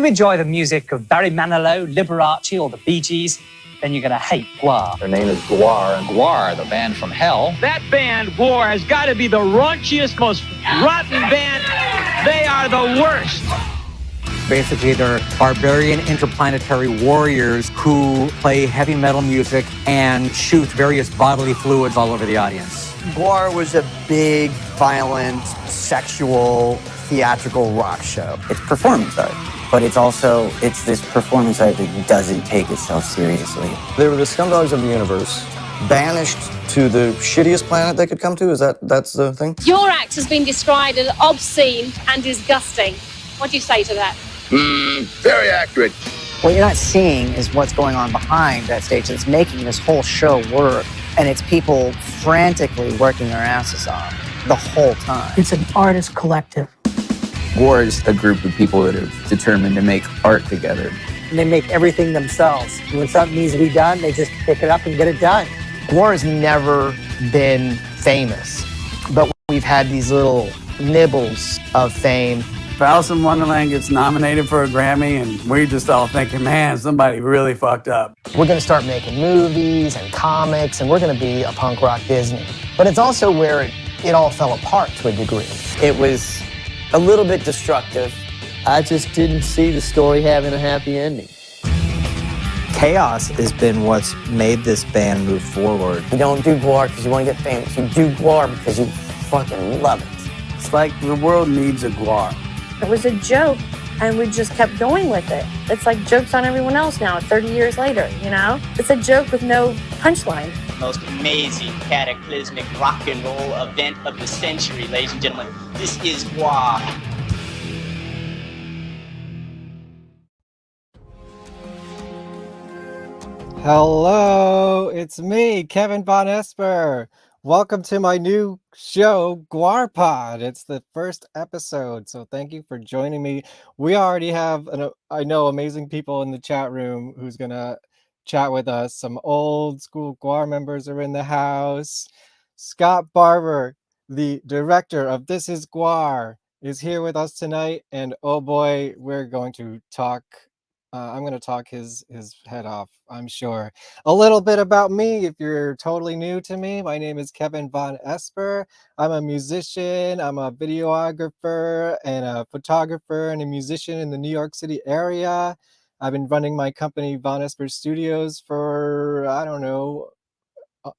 you enjoy the music of Barry Manilow, Liberace, or the Bee Gees, then you're going to hate GWAR. Their name is GWAR. And GWAR, the band from hell. That band, GWAR, has got to be the raunchiest, most rotten band. They are the worst. Basically, they're barbarian interplanetary warriors who play heavy metal music and shoot various bodily fluids all over the audience. GWAR was a big, violent, sexual, theatrical rock show. It's performance art, but it's this performance art that doesn't take itself seriously. They were the scumdogs of the universe, banished to the shittiest planet they could come to. That's the thing? Your act has been described as obscene and disgusting. What do you say to that? Very accurate. What you're not seeing is what's going on behind that stage that's making this whole show work. And it's people frantically working their asses off the whole time. It's an artist collective. GWAR is a group of people that have determined to make art together. And they make everything themselves. When something needs to be done, they just pick it up and get it done. GWAR has never been famous, but we've had these little nibbles of fame. Alice in Wonderland gets nominated for a Grammy, and we're just all thinking, man, somebody really fucked up. We're going to start making movies and comics, and we're going to be a punk rock Disney. But it's also where it all fell apart to a degree. It was a little bit destructive. I just didn't see the story having a happy ending. Chaos has been what's made this band move forward. You don't do GWAR because you want to get famous. You do GWAR because you fucking love it. It's like the world needs a GWAR. It was a joke, and we just kept going with it. It's like jokes on everyone else now, 30 years later, you know? It's a joke with no punchline. Most amazing, cataclysmic rock and roll event of the century, ladies and gentlemen. This is GWAR. Hello, it's me, Kevin Vonesper. Welcome to my new show, GWARPod. It's the first episode, so thank you for joining me. We already have, I know, amazing people in the chat room who's going to chat with us. Some old school GWAR members are in the house. Scott Barber, the director of This Is GWAR, is here with us tonight, and oh boy, we're going to talk. I'm going to talk his head off, I'm sure. A little bit about me, if you're totally new to me. My name is Kevin Vonesper. I'm a musician, I'm a videographer, and a photographer, and a musician in the New York City area. I've been running my company, Vonesper Studios, for, I don't know,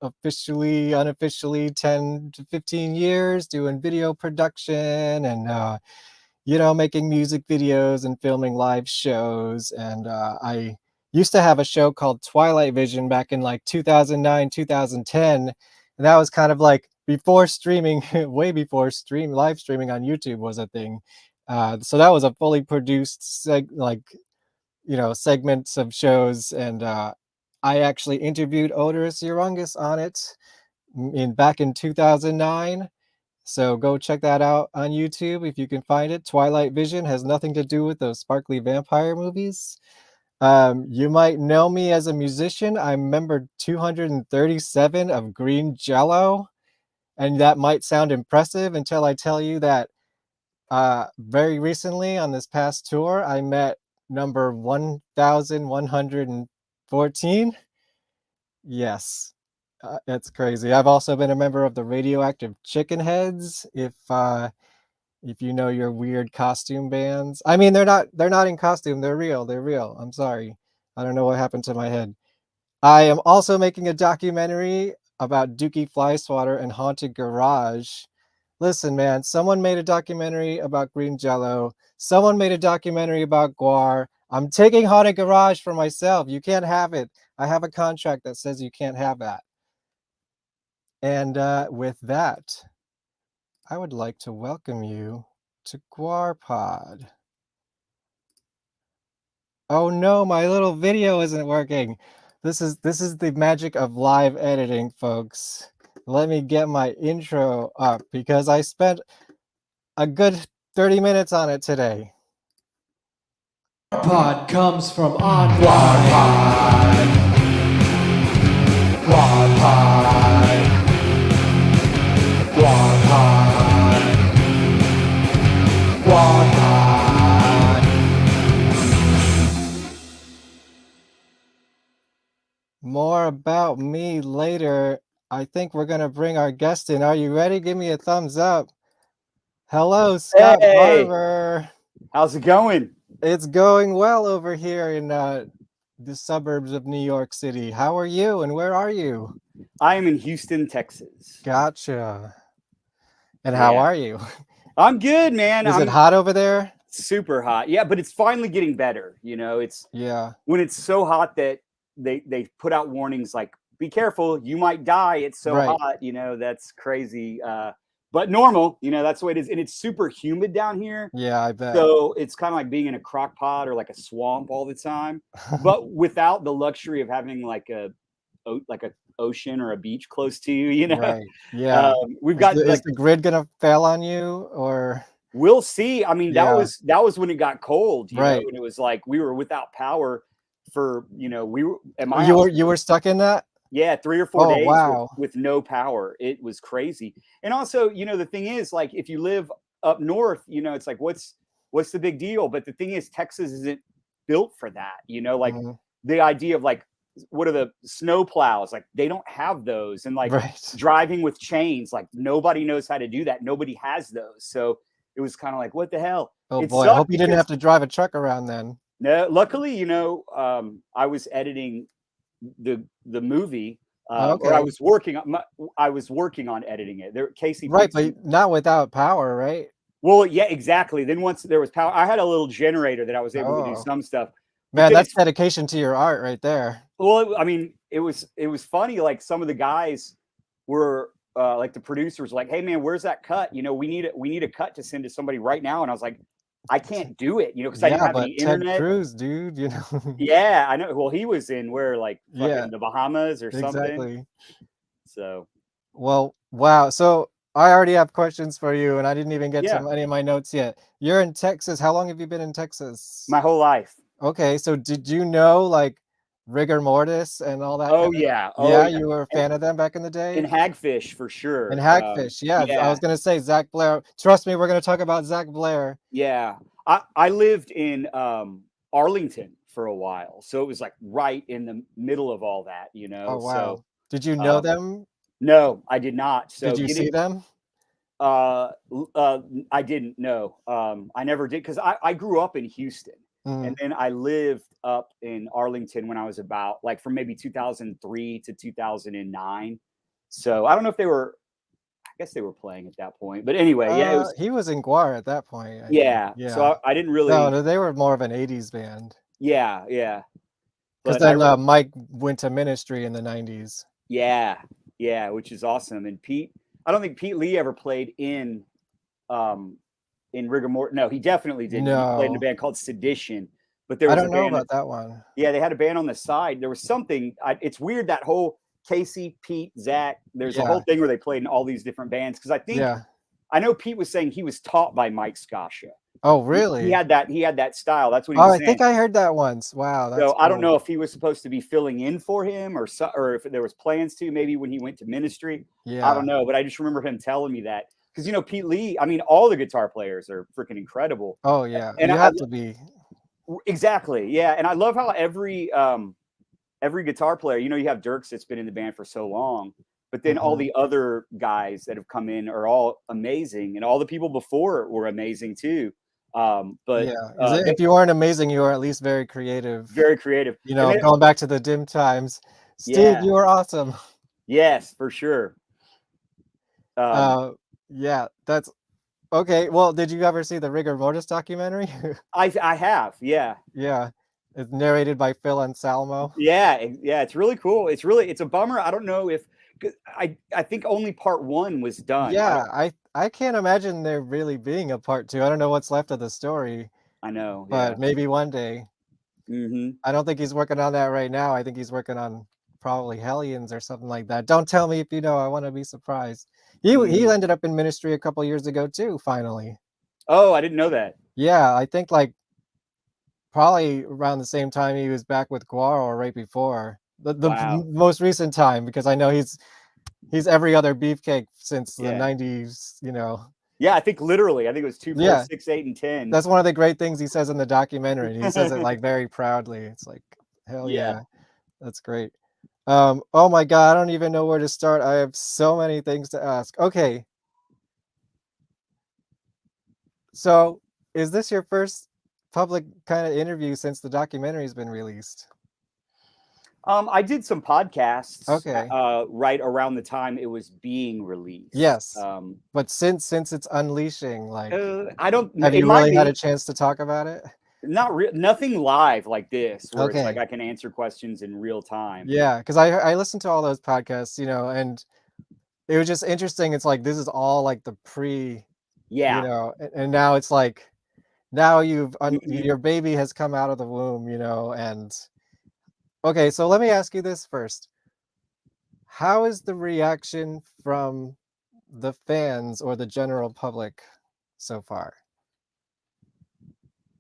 officially, unofficially, 10 to 15 years, doing video production and you know, making music videos and filming live shows. And I used to have a show called Twilight Vision back in like 2009, 2010. And that was kind of like before streaming, way before live streaming on YouTube was a thing. So that was a fully produced segments of shows. And I actually interviewed Odorous Urungus on it back in 2009. So go check that out on YouTube if you can find it. Twilight Vision has nothing to do with those sparkly vampire movies. You might know me as a musician. I'm member 237 of Green Jello. And that might sound impressive until I tell you that very recently on this past tour, I met number 1,114. Yes. It's crazy. I've also been a member of the Radioactive Chicken Heads. If you know your weird costume bands, I mean they're not in costume. They're real. They're real. I'm sorry. I don't know what happened to my head. I am also making a documentary about Dookie Flyswatter and Haunted Garage. Listen, man. Someone made a documentary about Green Jello. Someone made a documentary about GWAR. I'm taking Haunted Garage for myself. You can't have it. I have a contract that says you can't have that. And with that, I would like to welcome you to GWARPod. Oh no, my little video isn't working. This is the magic of live editing, folks. Let me get my intro up because I spent a good 30 minutes on it today. GWARPod comes from on GWARPod. GWARPod. GWARPod. GWARPod. about me later. I think we're going to bring our guest in. Are you ready? Give me a thumbs up. Hello, Scott Barber. How's it going? It's going well over here in the suburbs of New York City. How are you and where are you? I am in Houston, Texas. Gotcha. And how are you? I'm good, man. Is it hot over there? Super hot. Yeah, but it's finally getting better. You know, it's when it's so hot that they put out warnings like, be careful, you might die. It's so hot, you know, that's crazy. But normal, you know, that's the way it is. And it's super humid down here. Yeah, I bet. So it's kind of like being in a crock pot or like a swamp all the time, but without the luxury of having like a ocean or a beach close to you, you know? Right. Yeah. We've got is the grid gonna fail on you or? We'll see. I mean, that was when it got cold, you know, and it was like we were without power for, you know, we were at my house, you were stuck in that? Yeah, 3 or 4 days wow. with no power. It was crazy. And also, you know, the thing is, like, if you live up north, you know, it's like, what's the big deal? But the thing is, Texas isn't built for that. You know, like the idea of like, what are the snow plows? Like, they don't have those. And like driving with chains, like nobody knows how to do that. Nobody has those. So it was kind of like, what the hell? Oh boy, I hope you didn't have to drive a truck around then. No, luckily, you know, I was editing the movie, or I was working on editing it. Casey, but not without power, right? Well, yeah, exactly. Then once there was power, I had a little generator that I was able to do some stuff. Man, that's dedication to your art right there. Well, I mean, it was funny. Like some of the guys were like the producers, were like, "Hey, man, where's that cut? You know, we need a cut to send to somebody right now." And I was like, I can't do it, you know, because I didn't have the internet. Ted Cruz, dude, you know. Yeah, I know. Well, he was in like the Bahamas or something. Exactly. So. Well, wow. So I already have questions for you, and I didn't even get to any of my notes yet. You're in Texas. How long have you been in Texas? My whole life. Okay, so did you know like Rigor Mortis and all that? Oh yeah. You were a fan of them back in the day? And Hagfish for sure. And Hagfish, I was gonna say Zach Blair. Trust me, we're gonna talk about Zach Blair. Yeah. I lived in Arlington for a while. So it was like right in the middle of all that, you know. Oh wow. So, did you know them? No, I did not. So did you see them? I didn't know. I never did because I grew up in Houston. And then I lived up in Arlington when I was about like from maybe 2003 to 2009. So I don't know if I guess they were playing at that point. But anyway, he was in GWAR at that point. Yeah. So I didn't really. No, they were more of an 80s band. Yeah, yeah. Because then Mike went to Ministry in the 90s. Yeah, yeah, which is awesome. And Pete, I don't think Pete Lee ever played in Rigor Mortis. No, he definitely didn't. No. He played in a band called Sedition. But there was I don't know about that one. Yeah, they had a band on the side. There was something. It's weird that whole Casey, Pete, Zach. There's a whole thing where they played in all these different bands. Because I think I know Pete was saying he was taught by Mike Scotia. Oh, really? He had that style. That's what he was saying. I think I heard that once. Wow. That's so I don't know if he was supposed to be filling in for him or if there was plans to maybe when he went to Ministry. Yeah. I don't know, but I just remember him telling me that. Because, you know, Pete Lee, I mean, all the guitar players are freaking incredible. Oh, yeah. And you have to be. Exactly. Yeah. And I love how every guitar player, you know, you have Dirks that's been in the band for so long, but then all the other guys that have come in are all amazing. And all the people before were amazing too. But if you weren't amazing, you were at least very creative. Very creative. You know, going back to the dim times. Steve, you were awesome. Yes, for sure. Yeah, that's okay. Well, did you ever see the Rigor Mortis documentary? I have, yeah. Yeah. It's narrated by Phil Anselmo. Yeah, it's really cool. It's a bummer. I don't know if I think only part 1 was done. Yeah, I can't imagine there really being a part 2. I don't know what's left of the story. I know. But maybe one day. I don't think he's working on that right now. I think he's working on probably Hellions or something like that. Don't tell me if you know. I want to be surprised. He ended up in Ministry a couple years ago too, finally. Oh, I didn't know that. Yeah, I think like probably around the same time he was back with GWAR or right before. The most recent time, because I know he's every other beefcake since the 90s, you know. Yeah, I think it was 2, 4, 6, 8, and 10. That's one of the great things he says in the documentary. He says it like very proudly. It's like, hell yeah. That's great. Oh my God, I don't even know where to start. I have so many things to ask. Okay. So, is this your first public kind of interview since the documentary's been released? I did some podcasts Okay. right around the time it was being released. Yes. But since it's unleashing, like, I don't. have It you might really had be a chance to talk about it? nothing live like this, where it's like Okay. I can answer questions in real time. Yeah, because I listened to all those podcasts, and it was just interesting. It's like this is all like the pre, Yeah. and now it's like now your baby has come out of the womb, and okay, so let me ask you this first. How is the reaction from the fans or the general public so far?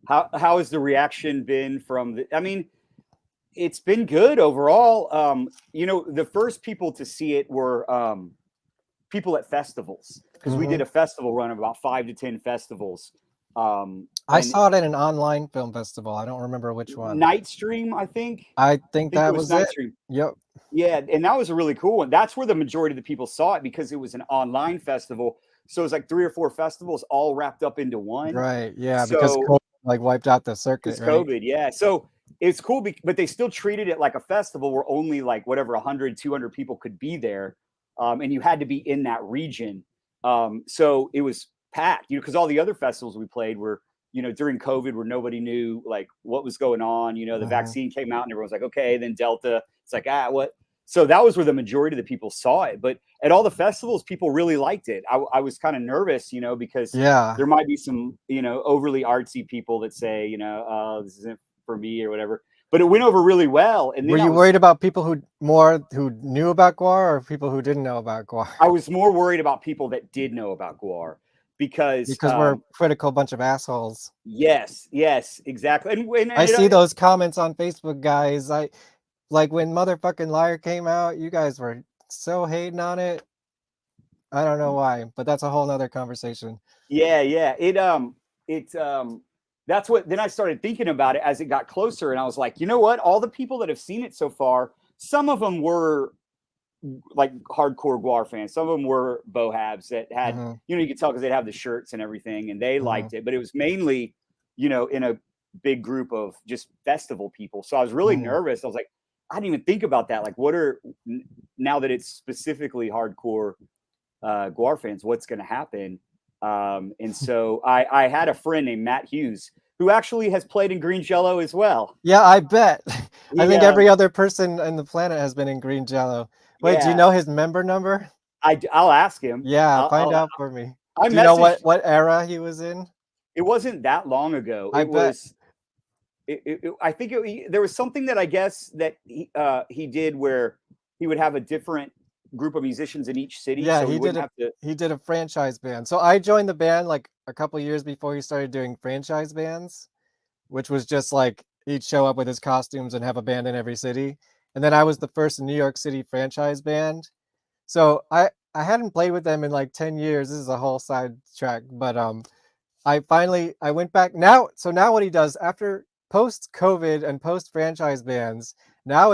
How has the reaction been from the? I mean, it's been good overall. The first people to see it were people at festivals, because we did a festival run of about 5 to 10 festivals. I And saw it at an online film festival. I don't remember which one. Nightstream, I think. I think that it was it. Nightstream. Yep. Yeah, and that was a really cool one. That's where the majority of the people saw it, because it was an online festival. So it was like 3 or 4 festivals all wrapped up into one. Right. Yeah, because So COVID, like wiped out the circuit, because right? COVID, yeah. So it's cool, but they still treated it like a festival where only like whatever 100, 200 people could be there, and you had to be in that region. So it was packed, because all the other festivals we played were, during COVID, where nobody knew like what was going on. The vaccine came out and everyone's like, okay, then Delta. It's like, what? So that was where the majority of the people saw it. But at all the festivals, people really liked it. I was kind of nervous, because there might be some, overly artsy people that say, oh, this isn't for me or whatever. But it went over really well. And then Were you worried about people who knew about GWAR or people who didn't know about GWAR? I was more worried about people that did know about GWAR, because we're a critical bunch of assholes. Yes, exactly. And I see those comments on Facebook, guys. Like when Motherfucking Liar came out, you guys were so hating on it. I don't know why, but that's a whole nother conversation. Yeah. That's what, then I started thinking about it as it got closer, and I was like, you know what? All the people that have seen it so far, some of them were like hardcore GWAR fans. Some of them were bohabs that had, you could tell because they'd have the shirts and everything, and they liked it. But it was mainly, in a big group of just festival people. So I was really nervous. I was like, I didn't even think about that. Like, now that it's specifically hardcore GWAR fans, what's going to happen? And so I had a friend named Matt Hughes, who actually has played in Green Jello as well. Yeah, I bet. I think every other person on the planet has been in Green Jello. Wait, do you know his member number? I'll ask him. Yeah, find out for me. Do you know what era he was in? It wasn't that long ago. I bet. I think there was something that I guess that he did where he would have a different group of musicians in each city. Yeah, so he did a franchise band. So I joined the band like a couple years before he started doing franchise bands, which was just like he'd show up with his costumes and have a band in every city. And then I was the first New York City franchise band. So I hadn't played with them in like 10 years. This is a whole side track, but I went back now. So now what he does after post COVID and post franchise bands, now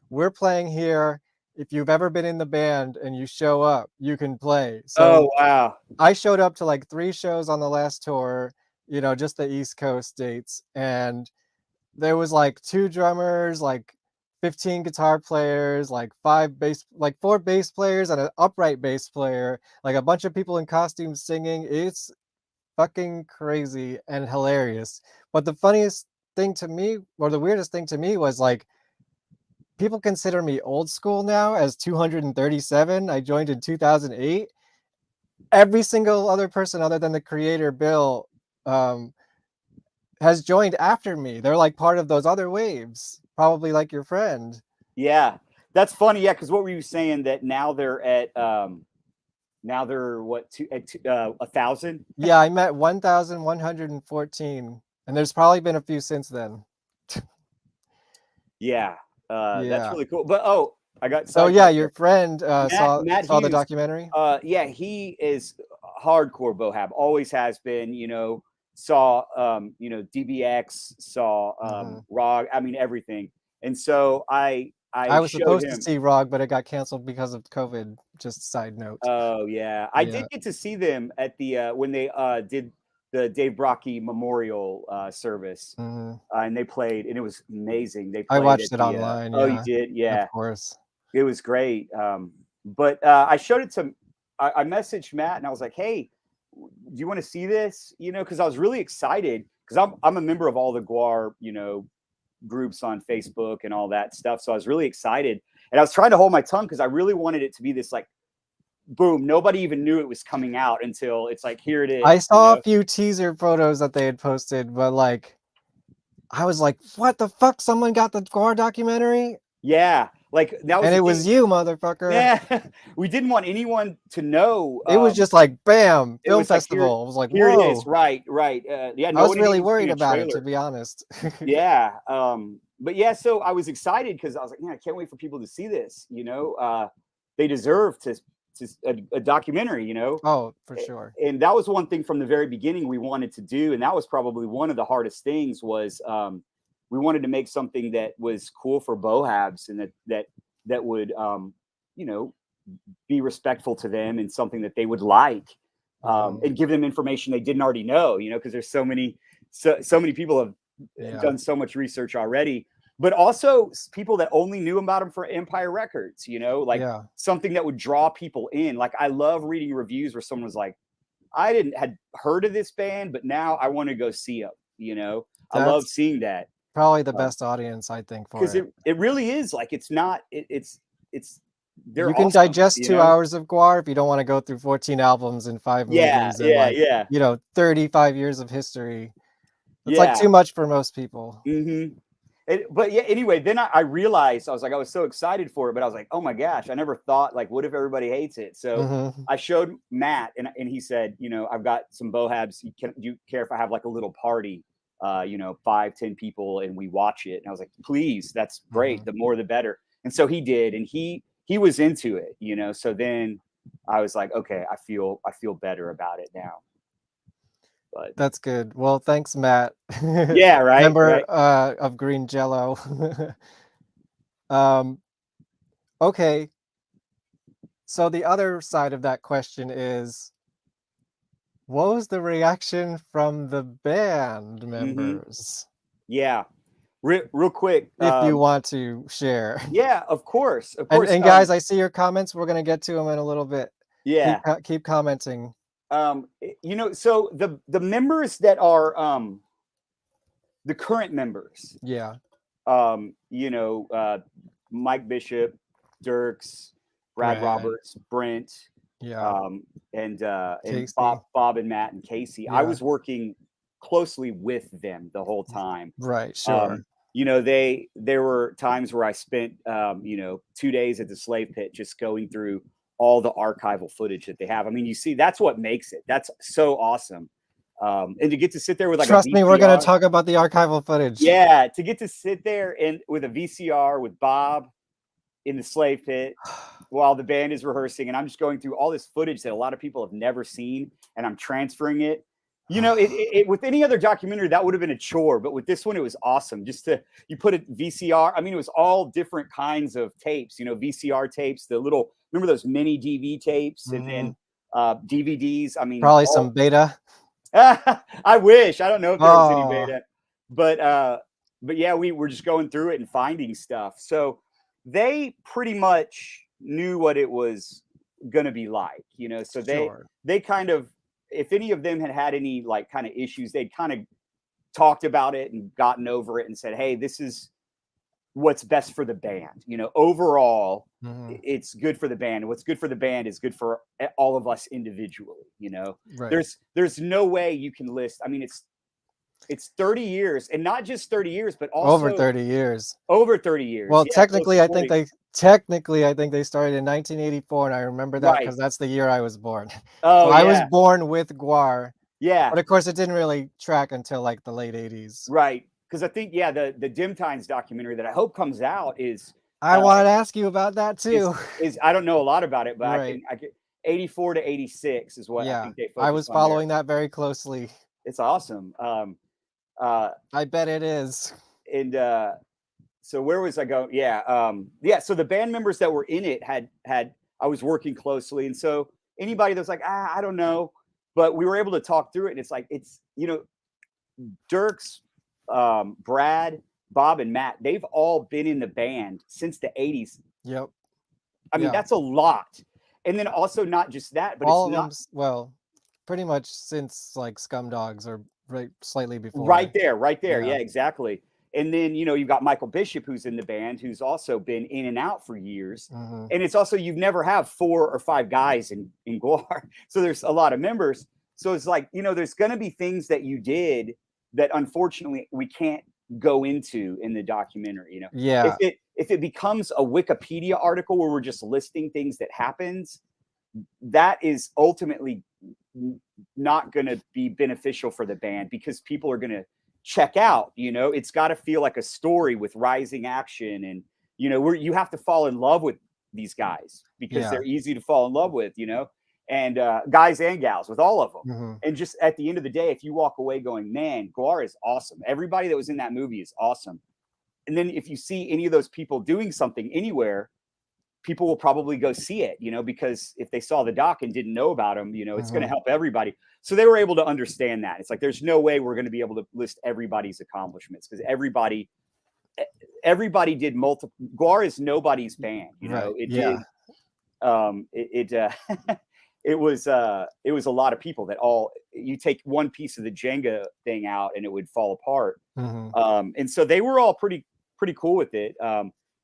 we're playing here. If you've ever been in the band and you show up, you can play. So wow. I showed up to like 3 shows on the last tour, just the East Coast dates. And there was like 2 drummers, like 15 guitar players, like 4 bass players and an upright bass player, like a bunch of people in costumes singing. It's fucking crazy and hilarious. But the funniest thing to me, or the weirdest thing to me, was like, people consider me old school now as 237. I joined in 2008. Every single other person other than the creator, Bill, has joined after me. They're like part of those other waves, probably like your friend. Yeah, that's funny. Yeah, because what were you saying, that now they're at now they're what, 1,000? Yeah, I met 1,114, and there's probably been a few since then. Yeah, that's really cool. But I got so yeah, your friend Matt saw Hughes, the documentary. Yeah, he is hardcore bohab, always has been. Saw DBX, saw ROG, I mean everything. And so I I was showed supposed to him. see Rog, but it got canceled because of COVID. Just side note. Oh yeah, I did get to see them at the when they did the Dave Brockie memorial service, and they played, and it was amazing. They played I watched at it online. oh, you Yeah, did? Yeah, of course. it was great. But I showed it to. I messaged Matt and I was like, "Hey, do you want to see this?" You know, because I was really excited because I'm a member of all the GWAR groups on Facebook and all that stuff. So I was really excited, and I was trying to hold my tongue because I really wanted it to be this like, boom, nobody even knew it was coming out until it's like, here it is. I saw a few teaser photos that they had posted, but like, I was like, what the fuck? Someone got the GWAR documentary? Yeah, like that was. And it was you, motherfucker. Yeah, we didn't want anyone to know. It was just like, bam, film was like, festival. I was like, here whoa. it is. Right. Yeah, I was really worried about it, to be honest. Yeah. But yeah, so I was excited because I was like, man, I can't wait for people to see this. They deserve a documentary, Oh, for sure. And that was one thing from the very beginning we wanted to do. And that was probably one of the hardest things was we wanted to make something that was cool for bohabs and that would, be respectful to them and something that they would like, and give them information they didn't already know, because there's so many people have done so much research already, but also people that only knew about them for Empire Records, something that would draw people in. Like I love reading reviews where someone was like, I had heard of this band, but now I want to go see them. I love seeing that. Probably the best audience, I think, for because it really is like it's not it's they're you can awesome, digest 2 hours of GWAR if you don't want to go through 14 albums and 5 movies and 35 years of history. It's like too much for most people. But yeah, anyway, then I realized I was so excited for it, but I was like, oh my gosh, I never thought like, what if everybody hates it? So I showed Matt and he said, I've got some bohabs. Do you care if I have like a little party? 5-10 people and we watch it. And I was like, please, that's great. The more, the better. And so he did. And he was into it, so then I was like, okay, I feel better about it now. But that's good. Well, thanks, Matt. Yeah. Right. Member of Green Jello. Okay. So the other side of that question is, what was the reaction from the band members? Yeah, real quick. If you want to share. Yeah, of course. And guys, I see your comments. We're going to get to them in a little bit. Yeah. Keep commenting. So the members that are the current members. Yeah. Mike Bishop, Dirks, Brad Roberts, Brent. Yeah. And Bob and Matt and Casey. I was working closely with them the whole time. Right. Sure. There were times where I spent 2 days at the Slave Pit just going through all the archival footage that they have. I mean, you see, that's what makes it. That's so awesome. And to get to sit there with like trust me, we're going to talk about the archival footage. Yeah, to get to sit there and with a VCR with Bob in the Slave Pit while the band is rehearsing, and I'm just going through all this footage that a lot of people have never seen, and I'm transferring it. With any other documentary, that would have been a chore, but with this one, it was awesome. You put a VCR. I mean, it was all different kinds of tapes. VCR tapes, remember those mini DV tapes, and then DVDs. I mean, probably some beta. I wish. I don't know if there was any beta, but yeah, we were just going through it and finding stuff. So they pretty much knew what it was going to be like, so they kind of, if any of them had any like kind of issues, they'd kind of talked about it and gotten over it and said, hey, this is what's best for the band. Overall, it's good for the band. And what's good for the band is good for all of us individually. Right. There's no way you can list. I mean, it's 30 years, and not just 30 years, but also over 30 years. Over 30 years. Well, technically, I think they started in 1984, and I remember that because that's the year I was born. Oh, so I was born with GWAR. Yeah. But of course, it didn't really track until like the late 80s. Right. Because I think, the Dim Times documentary that I hope comes out is. I wanted to ask you about that too. Is I don't know a lot about it, but I can 84 to 86 is what I think they focused on. I was following that very closely. It's awesome. I bet it is. And So where was I going? Yeah. So the band members that were in it had I was working closely. And so anybody that was like, I don't know, but we were able to talk through it. And it's like, Dirks, Brad, Bob, and Matt, they've all been in the band since the 80s. Yep. I mean, that's a lot. And then also not just that, but all it's of not. them, well, pretty much since like Scum Dogs or right slightly before. Right there. Yeah, exactly. And then, you've got Michael Bishop, who's in the band, who's also been in and out for years. Mm-hmm. And it's also, you've never have 4 or 5 guys in GWAR. So there's a lot of members. So it's like, there's going to be things that you did that unfortunately we can't go into in the documentary. Yeah. If it becomes a Wikipedia article where we're just listing things that happens, that is ultimately not going to be beneficial for the band, because people are going to check out. It's got to feel like a story with rising action, and you have to fall in love with these guys because they're easy to fall in love with, and guys and gals, with all of them. Mm-hmm. And just at the end of the day, if you walk away going, man, GWAR is awesome, everybody that was in that movie is awesome, and then if you see any of those people doing something anywhere, people will probably go see it, because if they saw the doc and didn't know about them, it's going to help everybody. So they were able to understand that. It's like, there's no way we're going to be able to list everybody's accomplishments, because everybody did multiple. GWAR is nobody's band, Right. It was a lot of people that all, you take one piece of the Jenga thing out and it would fall apart. Mm-hmm. And so they were all pretty cool with it.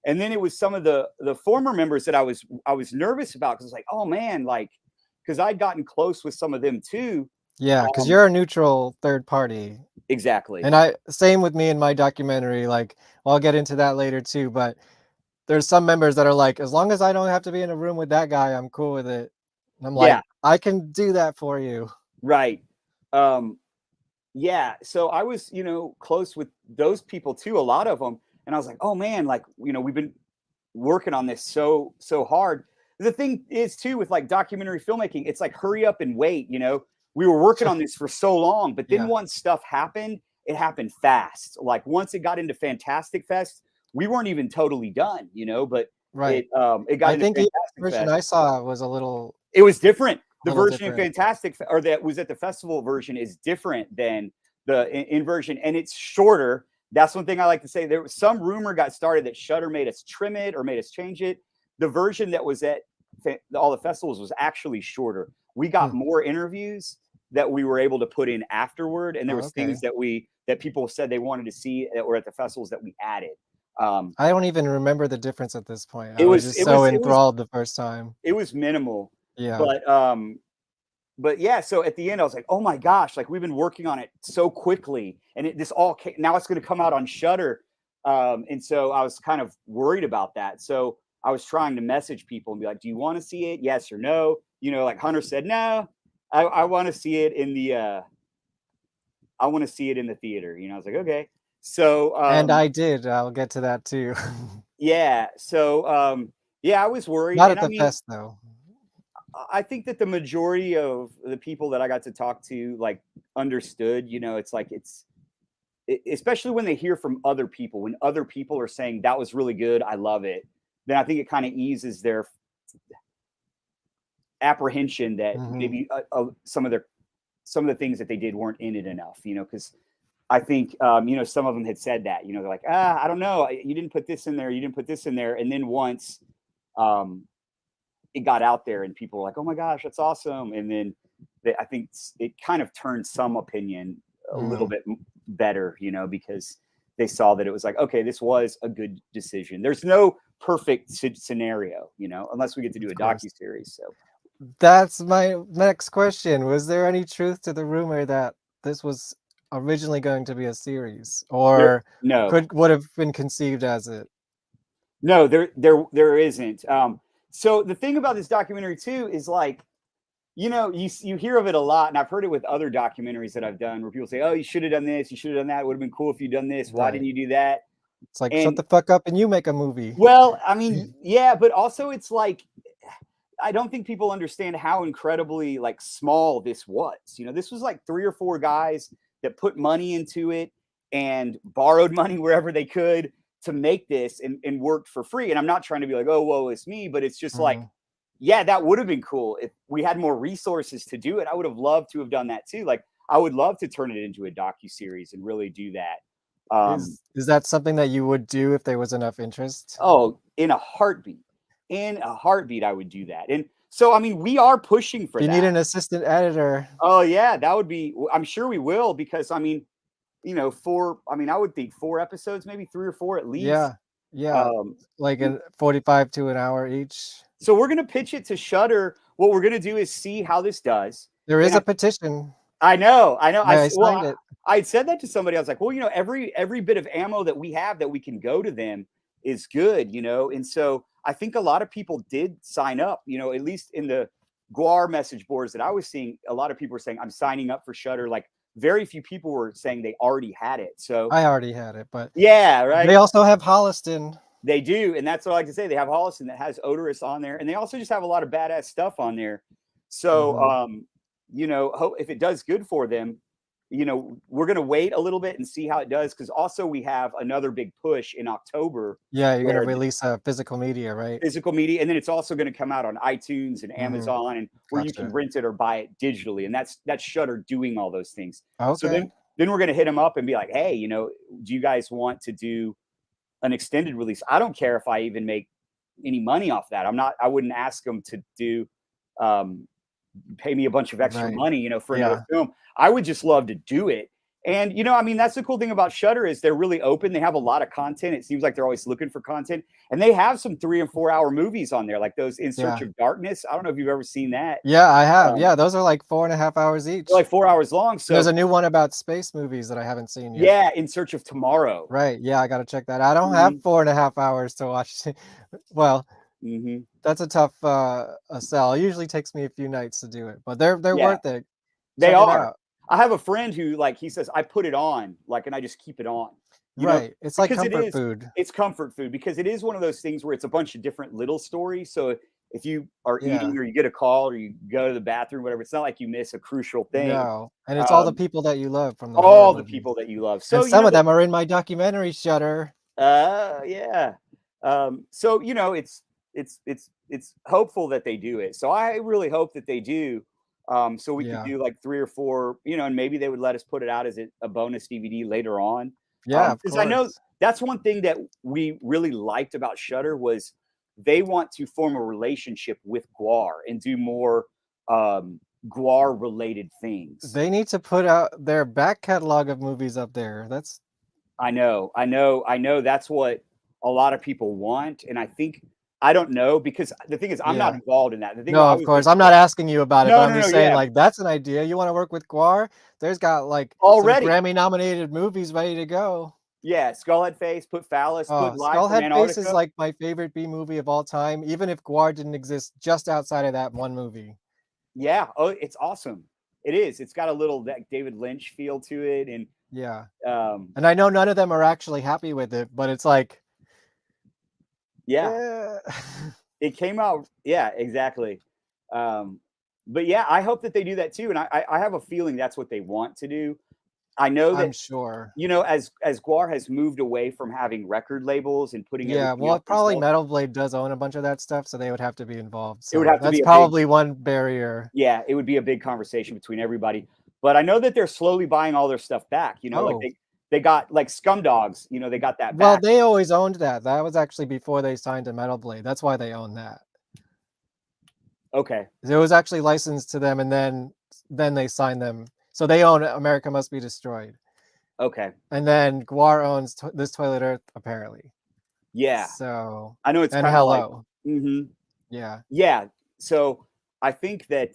And then it was some of the former members that I was nervous about, because it's like, oh man, like, because I'd gotten close with some of them too. Yeah, because you're a neutral third party. Exactly. And same with me in my documentary. Like, well, I'll get into that later too. But there's some members that are like, as long as I don't have to be in a room with that guy, I'm cool with it. And I'm like, I can do that for you. Right. Yeah. So I was, close with those people too, a lot of them. And I was like, oh man, like, we've been working on this so hard. The thing is too, with like documentary filmmaking, it's like, hurry up and wait. We were working on this for so long, but then once stuff happened, it happened fast. Like once it got into Fantastic Fest, we weren't even totally done, but right. It got I into think the Fantastic version Fest. I saw was a little. It was different. The version different. of Fantastic, or that was at the festival version, is different than the in version, and it's shorter. That's one thing I like to say. There was some rumor got started that Shudder made us trim it or made us change it. The version that was at all the festivals was actually shorter. We got more interviews that we were able to put in afterward, and there was things that people said they wanted to see that were at the festivals that we added. I don't even remember the difference at this point. I was just so enthralled the first time. It was minimal. Yeah. But yeah, so at the end I was like, oh my gosh, like we've been working on it so quickly, and this all came, now it's going to come out on Shudder. And so I was kind of worried about that. So I was trying to message people and be like, do you want to see it? Yes or no? Like Hunter said, no, I want to see it in the I want to see it in the theater. I was like, okay. So and I did. I'll get to that too. Yeah. So I was worried. Not at the fest though. I think that the majority of the people that I got to talk to like understood. It's like especially when they hear from other people. When other people are saying that was really good, I love it. Then I think it kind of eases their apprehension that maybe some of the things that they did weren't in it enough. Because I think some of them had said that. They're like, I don't know, you didn't put this in there, you didn't put this in there, and then once it got out there and people were like, oh my gosh, that's awesome. And then I think it kind of turned some opinion a little bit better, because they saw that it was like, okay, this was a good decision. There's no perfect scenario, unless we get to do a docuseries. So that's my next question. Was there any truth to the rumor that this was originally going to be a series, or would have been conceived as it? No, there isn't. So the thing about this documentary too is like, you hear of it a lot, and I've heard it with other documentaries that I've done where people say, oh, you should have done this, you should have done that. It would have been cool if you'd done this. Why didn't you do that? It's like, shut the fuck up and you make a movie. Well, I mean, yeah, but also it's like, I don't think people understand how incredibly like small this was. This was like 3 or 4 guys that put money into it and borrowed money wherever they could to make this and worked for free. And I'm not trying to be like, oh, whoa, it's me, but it's just like, yeah, that would have been cool if we had more resources to do it. I would have loved to have done that too. Like, I would love to turn it into a docuseries and really do that. Is that something that you would do if there was enough interest? Oh, in a heartbeat. In a heartbeat, I would do that. And so, I mean, we are pushing for that. You need an assistant editor. Oh, yeah, that would be, I'm sure we will, because, I mean, you know, I would think 4 episodes, maybe 3 or 4 at least. Yeah. Yeah. Like 45 to an hour each. So we're going to pitch it to Shudder. What we're going to do is see how this does. There is a petition. I know. Yeah, I signed it. I said that to somebody. I was like, well, you know, every bit of ammo that we have that we can go to them is good, you know? And so I think a lot of people did sign up, you know, at least in the GWAR message boards that I was seeing, a lot of people were saying, I'm signing up for Shudder. Like, very few people were saying they already had it. So I already had it, but yeah, right. They also have Holliston. They do, and that's what I like to say. They have Holliston that has Odorous on there, and they also just have a lot of badass stuff on there. So, you know, if it does good for them, you know, we're going to wait a little bit and see how it does, because also we have another big push in October. Yeah, you're going to release a physical media, right? Physical media, and then it's also going to come out on iTunes and Amazon, and where you can rent it or buy it digitally, and that's Shudder doing all those things. Okay. So then we're going to hit them up and be like, hey, you know, do you guys want to do an extended release? I don't care if I even make any money off that. I wouldn't ask them to do pay me a bunch of extra money, you know, for another film. I would just love to do it. And, you know, I mean, that's the cool thing about Shudder is they're really open. They have a lot of content. It seems like they're always looking for content, and they have some 3 and 4 hour movies on there, like those In Search of Darkness. I don't know if you've ever seen that. Yeah, I have. Yeah, those are like 4.5 hours each. They're like 4 hours long. So there's a new one about space movies that I haven't seen yet. Yeah, In Search of Tomorrow. Right. Yeah, I got to check that. I don't have 4.5 hours to watch. Well, that's a tough sell. It usually takes me a few nights to do it, but they're worth it. They are. I have a friend who, like, he says, I put it on, like, and I just keep it on. You know? It's like comfort food. It's comfort food, because it is one of those things where it's a bunch of different little stories. So if you are eating or you get a call or you go to the bathroom, whatever, it's not like you miss a crucial thing. No, and it's all the people that you love from all the people that you love. So and some of them are in my documentary, Shudder. Yeah. So, you know, it's hopeful that they do it. So I really hope that they do. So we could do like 3 or 4, you know, and maybe they would let us put it out as a bonus DVD later on. Yeah, because I know that's one thing that we really liked about Shudder was they want to form a relationship with GWAR and do more GWAR related things. They need to put out their back catalog of movies up there. I know. That's what a lot of people want, and I don't know, because the thing is, I'm not involved in that. The thing no, of course, I'm not asking you about it, but I'm just saying, like, that's an idea. You want to work with GWAR? There's got like already Grammy-nominated movies ready to go. Yeah, Skullhead Face, put Phallus, put Live from Skullhead Antarctica. Face is like my favorite B movie of all time, even if GWAR didn't exist just outside of that one movie. Yeah, it's awesome. It is. It's got a little David Lynch feel to it, and yeah. And I know none of them are actually happy with it, but it's like. Yeah. It came out. Yeah, exactly. But yeah, I hope that they do that too. And I have a feeling that's what they want to do. I know that, I'm sure, you know, as GWAR has moved away from having record labels and putting well, probably Metal Blade does own a bunch of that stuff, so they would have to be involved. So it would have to be probably one barrier. Yeah, it would be a big conversation between everybody. But I know that they're slowly buying all their stuff back. You know, like they got like Scum Dogs, you know, they got that back. Well, they always owned that. That was actually before they signed to Metal Blade. That's why they own that. Okay. It was actually licensed to them, and then they signed them. So they own America Must Be Destroyed. Okay. And then GWAR owns This Toilet Earth, apparently. Yeah. So I know it's and kind Hello. Of like, yeah. Yeah. So I think that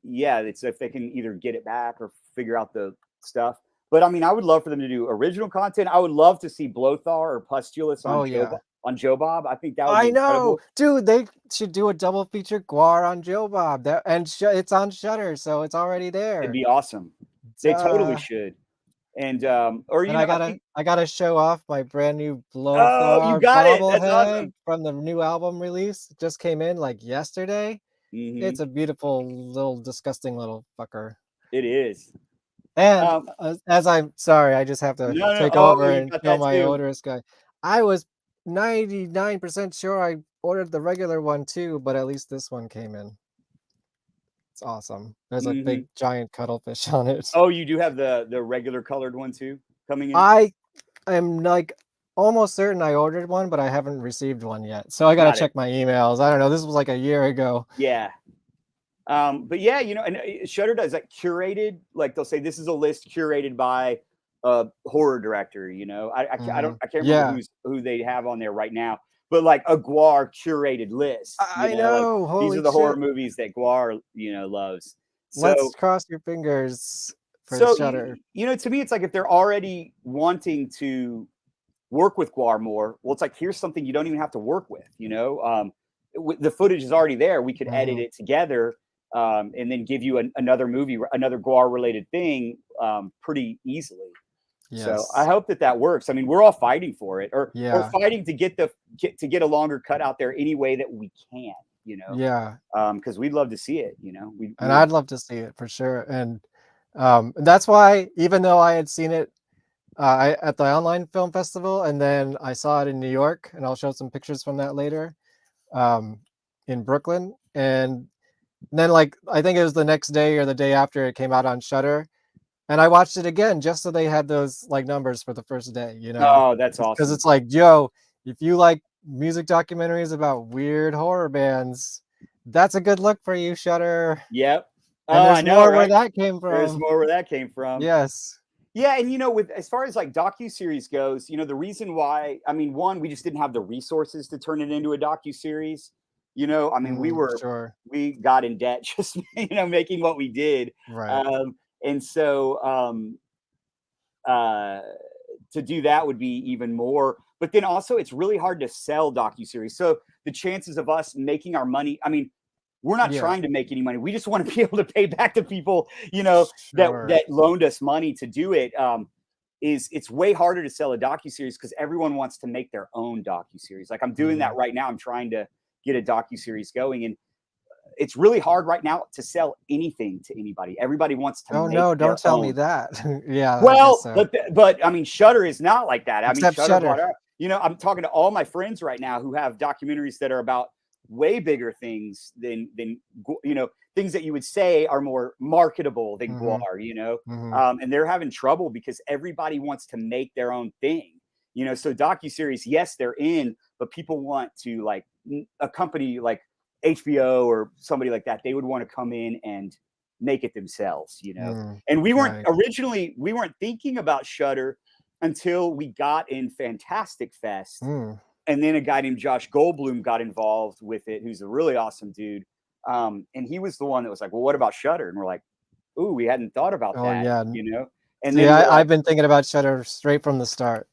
it's if they can either get it back or figure out the stuff. But I mean, I would love for them to do original content. I would love to see Blothar or Pustulus on Joe Bob. I think that would be incredible. Dude, they should do a double feature GWAR on Joe Bob. It's on Shudder, so it's already there. It'd be awesome. They totally should. And I gotta show off my brand new Blothar you got it. That's bobblehead awesome. from the new album release. It just came in like yesterday. It's a beautiful little disgusting little fucker. It is. And as I'm sorry, I just have to take over and show my odorous guy. I was 99% sure I ordered the regular one too, but at least this one came in. It's awesome. There's a big giant cuttlefish on it. Oh, you do have the regular colored one too coming in? I am like almost certain I ordered one, but I haven't received one yet. So I gotta check my emails. I don't know. This was like a year ago. Yeah. But yeah, you know, and Shudder does like curated, like they'll say this is a list curated by a horror director, you know. I can't remember who they have on there right now, but like a GWAR curated list. I know. Like, these are the horror movies that GWAR, you know, loves. So, let's cross your fingers for Shudder. You know, to me, it's like if they're already wanting to work with GWAR more, well, it's like here's something you don't even have to work with, you know. The footage is already there. We could edit it together. And then give you another movie, another GWAR related thing pretty easily. Yes. So I hope that works. I mean, we're all fighting for it, or fighting to get a longer cut out there any way that we can, you know. Yeah. Because we'd love to see it, you know. And I'd love to see it for sure. And that's why, even though I had seen it at the online film festival, and then I saw it in New York, and I'll show some pictures from that later, in Brooklyn, and then like I think it was the next day or the day after it came out on Shudder, and I watched it again just so they had those like numbers for the first day, you know. Oh, that's awesome. Because it's like, yo, if you like music documentaries about weird horror bands, that's a good look for you, Shudder. Yep. And there's more where that came from. There's more where that came from. Yes. Yeah, and you know, with as far as like docuseries goes, you know, the reason why, I mean, one, we just didn't have the resources to turn it into a docuseries. You know, I mean, we got in debt just, you know, making what we did. Right. And so to do that would be even more. But then also it's really hard to sell docuseries. So the chances of us making our money, I mean, we're not trying to make any money. We just want to be able to pay back to people, you know, that loaned us money to do it. It's way harder to sell a docuseries because everyone wants to make their own docuseries. Like I'm doing that right now. I'm trying to get a docuseries going, and it's really hard right now to sell anything to anybody. Everybody wants to. Oh no! Don't tell me that. Yeah. Well, but I mean, Shudder is not like that. I mean, Shudder. You know, I'm talking to all my friends right now who have documentaries that are about way bigger things than you know, things that you would say are more marketable than GWAR. You know, and they're having trouble because everybody wants to make their own thing. You know, so docuseries, yes, they're in, but people want to, like, a company like HBO or somebody like that, they would want to come in and make it themselves, you know. And we weren't originally, we weren't thinking about Shudder until we got in Fantastic Fest. And then a guy named Josh Goldblum got involved with it, who's a really awesome dude. And he was the one that was like, well, what about Shudder? And we're like, ooh, we hadn't thought about that, you know. And then I've been thinking about Shudder straight from the start.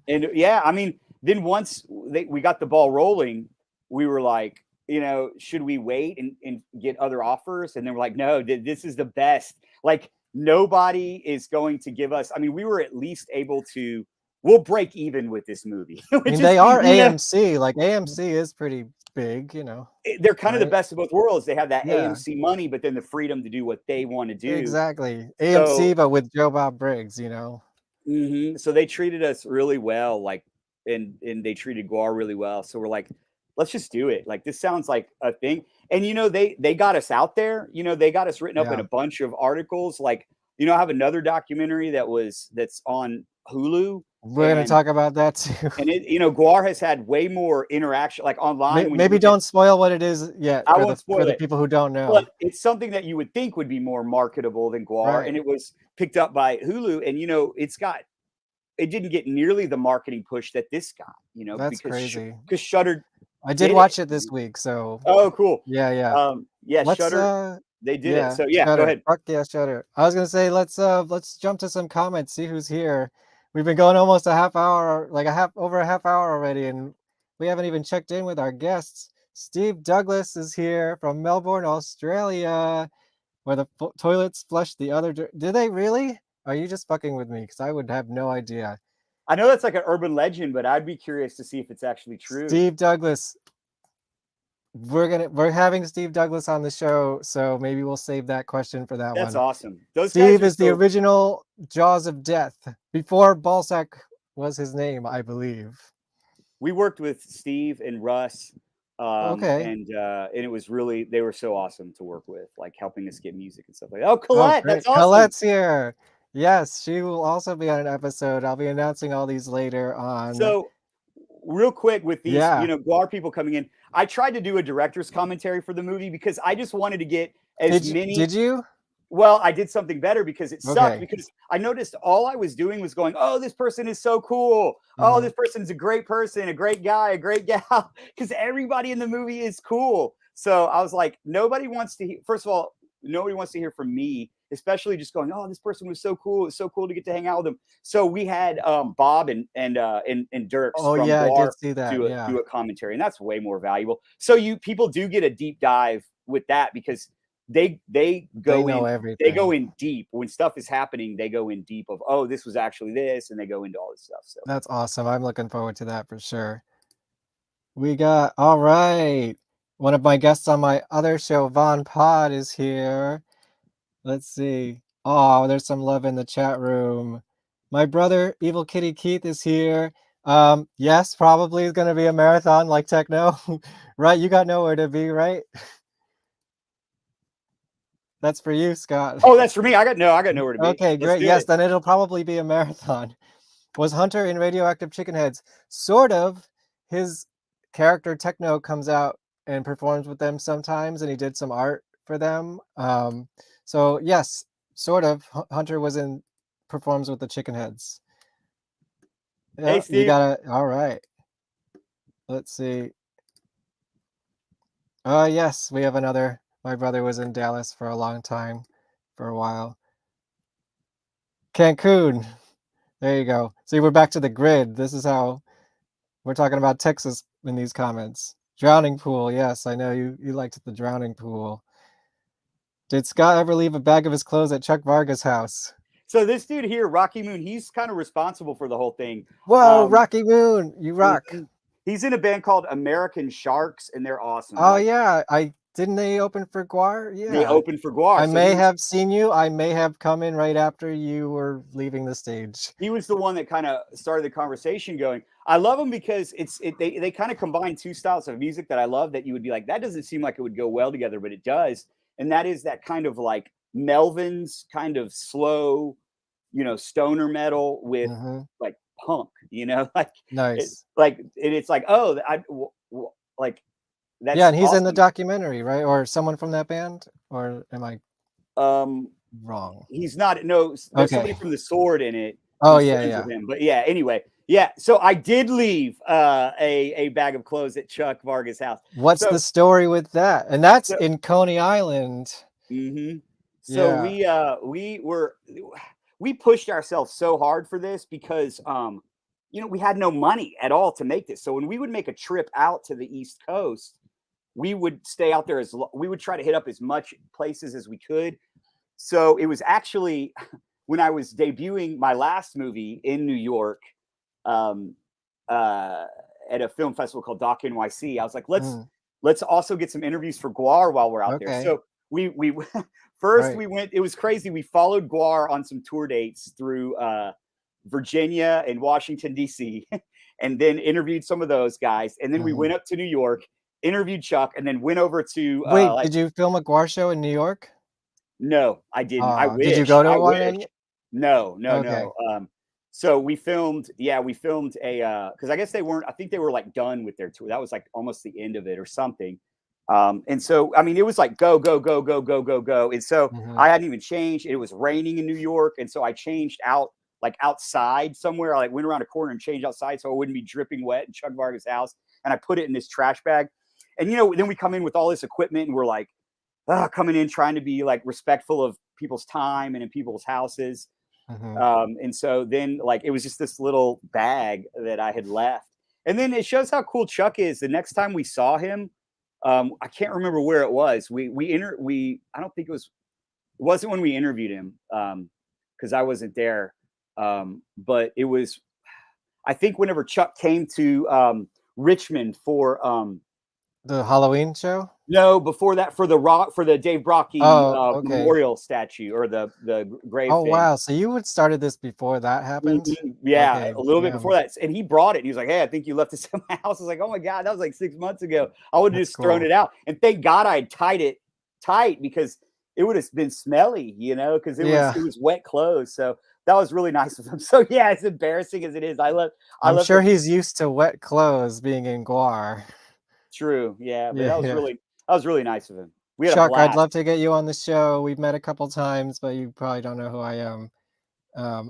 And yeah, I mean, then once we got the ball rolling, we were like, you know, should we wait and get other offers? And then we're like, no, this is the best. Like, nobody is going to give us. I mean, we were at least able to. We'll break even with this movie. I mean, they are AMC. Like AMC is pretty big, you know. They're kind of the best of both worlds. They have that AMC money, but then the freedom to do what they want to do. Exactly. AMC, but with Joe Bob Briggs, you know. So they treated us really well, like, and they treated GWAR really well. So we're like, let's just do it. Like, this sounds like a thing. And, you know, they got us out there. You know, they got us written up in a bunch of articles. Like, you know, I have another documentary that's on Hulu. We're going to talk about that too. And it, you know, GWAR has had way more interaction, like online. Maybe don't spoil what it is yet. I won't spoil it for the people who don't know. But it's something that you would think would be more marketable than GWAR, and it was picked up by Hulu. And, you know, it didn't get nearly the marketing push that this got. You know, that's crazy. Because Shudder. I did watch it this week, so. Oh, cool. Yeah. Shudder. They did it. So yeah, Shudder. Go ahead. Fuck yeah, Shudder. I was gonna say let's jump to some comments, see who's here. We've been going almost a half hour, over a half hour already, and we haven't even checked in with our guests. Steve Douglas is here from Melbourne, Australia, where the toilets flush the other. Did they really? Are you just fucking with me? Because I would have no idea. I know that's like an urban legend, but I'd be curious to see if it's actually true. Steve Douglas. We're having Steve Douglas on the show, so maybe we'll save that question for that one. That's awesome. Steve is the original Jaws of Death before Balzac was his name, I believe. We worked with Steve and Russ. Okay. And it was really, they were so awesome to work with, like helping us get music and stuff like that. Oh, Oh, Colette, great. that's awesome. Colette's here. Yes, she will also be on an episode. I'll be announcing all these later on. So real quick with these, Yeah. GWAR people coming in, I tried to do a director's commentary for the movie because I just wanted to get as many. Did you? Well, I did something better because it sucked Okay. because I noticed all I was doing was going, oh, this person is so cool. Oh, this person's a great person, a great guy, a great gal, because everybody in the movie is cool. So I was like, nobody wants to hear, first of all, nobody wants to hear from me, especially just going, oh, this person was so cool. It's so cool to get to hang out with them. So we had Bob and Dirks Oh, from yeah, I GWAR did see that. do Yeah. a commentary, and that's way more valuable. So people do get a deep dive with that because they go know in everything. they go in deep when stuff is happening. They go in deep of, oh, this was actually this, and they go into all this stuff. So That's awesome. I'm looking forward to that for sure. We got, all right. One of my guests on my other show, Von Pod, is here. Let's see. Oh, there's some love in the chat room. My brother, Evil Kitty Keith, is here. Yes, probably is going to be a marathon like Techno. Right? You got nowhere to be, right? That's for you, Scott. Oh, that's for me. I got nowhere to be. Okay, great. Yes, then it'll probably be a marathon. Was Hunter in Radioactive Chicken Heads? Sort of. His character Techno comes out and performs with them sometimes, and he did some art for them. So yes, sort of. Hunter performs with the Chicken Heads. Yeah, Hey, Steve. you gotta. All right. Let's see. Yes, we have another. My brother was in Dallas for a long time, for a while. Cancun. There you go. See, we're back to the grid. This is how we're talking about Texas in these comments. Drowning pool. Yes, I know you liked the drowning pool. Did Scott ever leave a bag of his clothes at Chuck Vargas' house? So this dude here, Rocky Moon, he's kind of responsible for the whole thing. Whoa, Rocky Moon, you rock. He's in a band called American Sharks, and they're awesome. Oh, yeah. Didn't they open for GWAR? Yeah. They opened for GWAR. I may have seen you. I may have come in right after you were leaving the stage. He was the one that kind of started the conversation going. I love him because they kind of combine two styles of music that I love, that you would be like, that doesn't seem like it would go well together, but it does. And that is that kind of like Melvin's kind of slow, stoner metal with like punk, like nice. It's like, oh, like that's yeah, and he's awesome. in the documentary, right? Or someone from that band? Or am I wrong? He's not. No, there's somebody from the Sword in it. Oh, yeah. With him. But yeah, anyway, yeah. So I did leave a bag of clothes at Chuck Vargas' house. What's the story with that? And that's in Coney Island. Mm-hmm. So yeah. we pushed ourselves so hard for this because we had no money at all to make this. So when we would make a trip out to the East Coast, we would stay out there we would try to hit up as much places as we could. So it was actually when I was debuting my last movie in New York at a film festival called Doc NYC, I was like, let's also get some interviews for GWAR while we're out there. So we first we went, it was crazy. We followed GWAR on some tour dates through Virginia and Washington, D.C., and then interviewed some of those guys. And then we went up to New York, interviewed Chuck, and then went over to... Wait, did you film a GWAR show in New York? No, I didn't. I wish. Did you go to one? No. So we filmed a... Because I guess they weren't... I think they were like done with their tour. That was like almost the end of it or something. And so, I mean, it was like go. And so I hadn't even changed. It was raining in New York. And so I changed out like outside somewhere. I like went around a corner and changed outside so I wouldn't be dripping wet in Chuck Vargas' house. And I put it in this trash bag. And, then we come in with all this equipment and we're like, coming in, trying to be like respectful of people's time and in people's houses. And so then like, it was just this little bag that I had left. And then it shows how cool Chuck is. The next time we saw him, I can't remember where it was. I don't think it wasn't when we interviewed him. Cause I wasn't there. But it was, I think whenever Chuck came to, Richmond for, the Halloween show. No, before that, for the Dave Brockie Okay. memorial statue or the grave Oh thing. wow! So you would started this before that happened? Yeah, Okay, a little bit damn. before that, and he brought it. And he was like, "Hey, I think you left this at my house." I was like, "Oh my god, that was like 6 months ago. I would have That's just thrown cool. it out." And thank God I tied it tight because it would have been smelly, because it was wet clothes. So that was really nice of him. So yeah, as embarrassing as it is, I'm sure he's used to wet clothes being in GWAR. True, yeah, but Yeah. that was really nice of him. We had a Chuck, I'd blast. love to get you on the show. We've met a couple times, but you probably don't know who I am.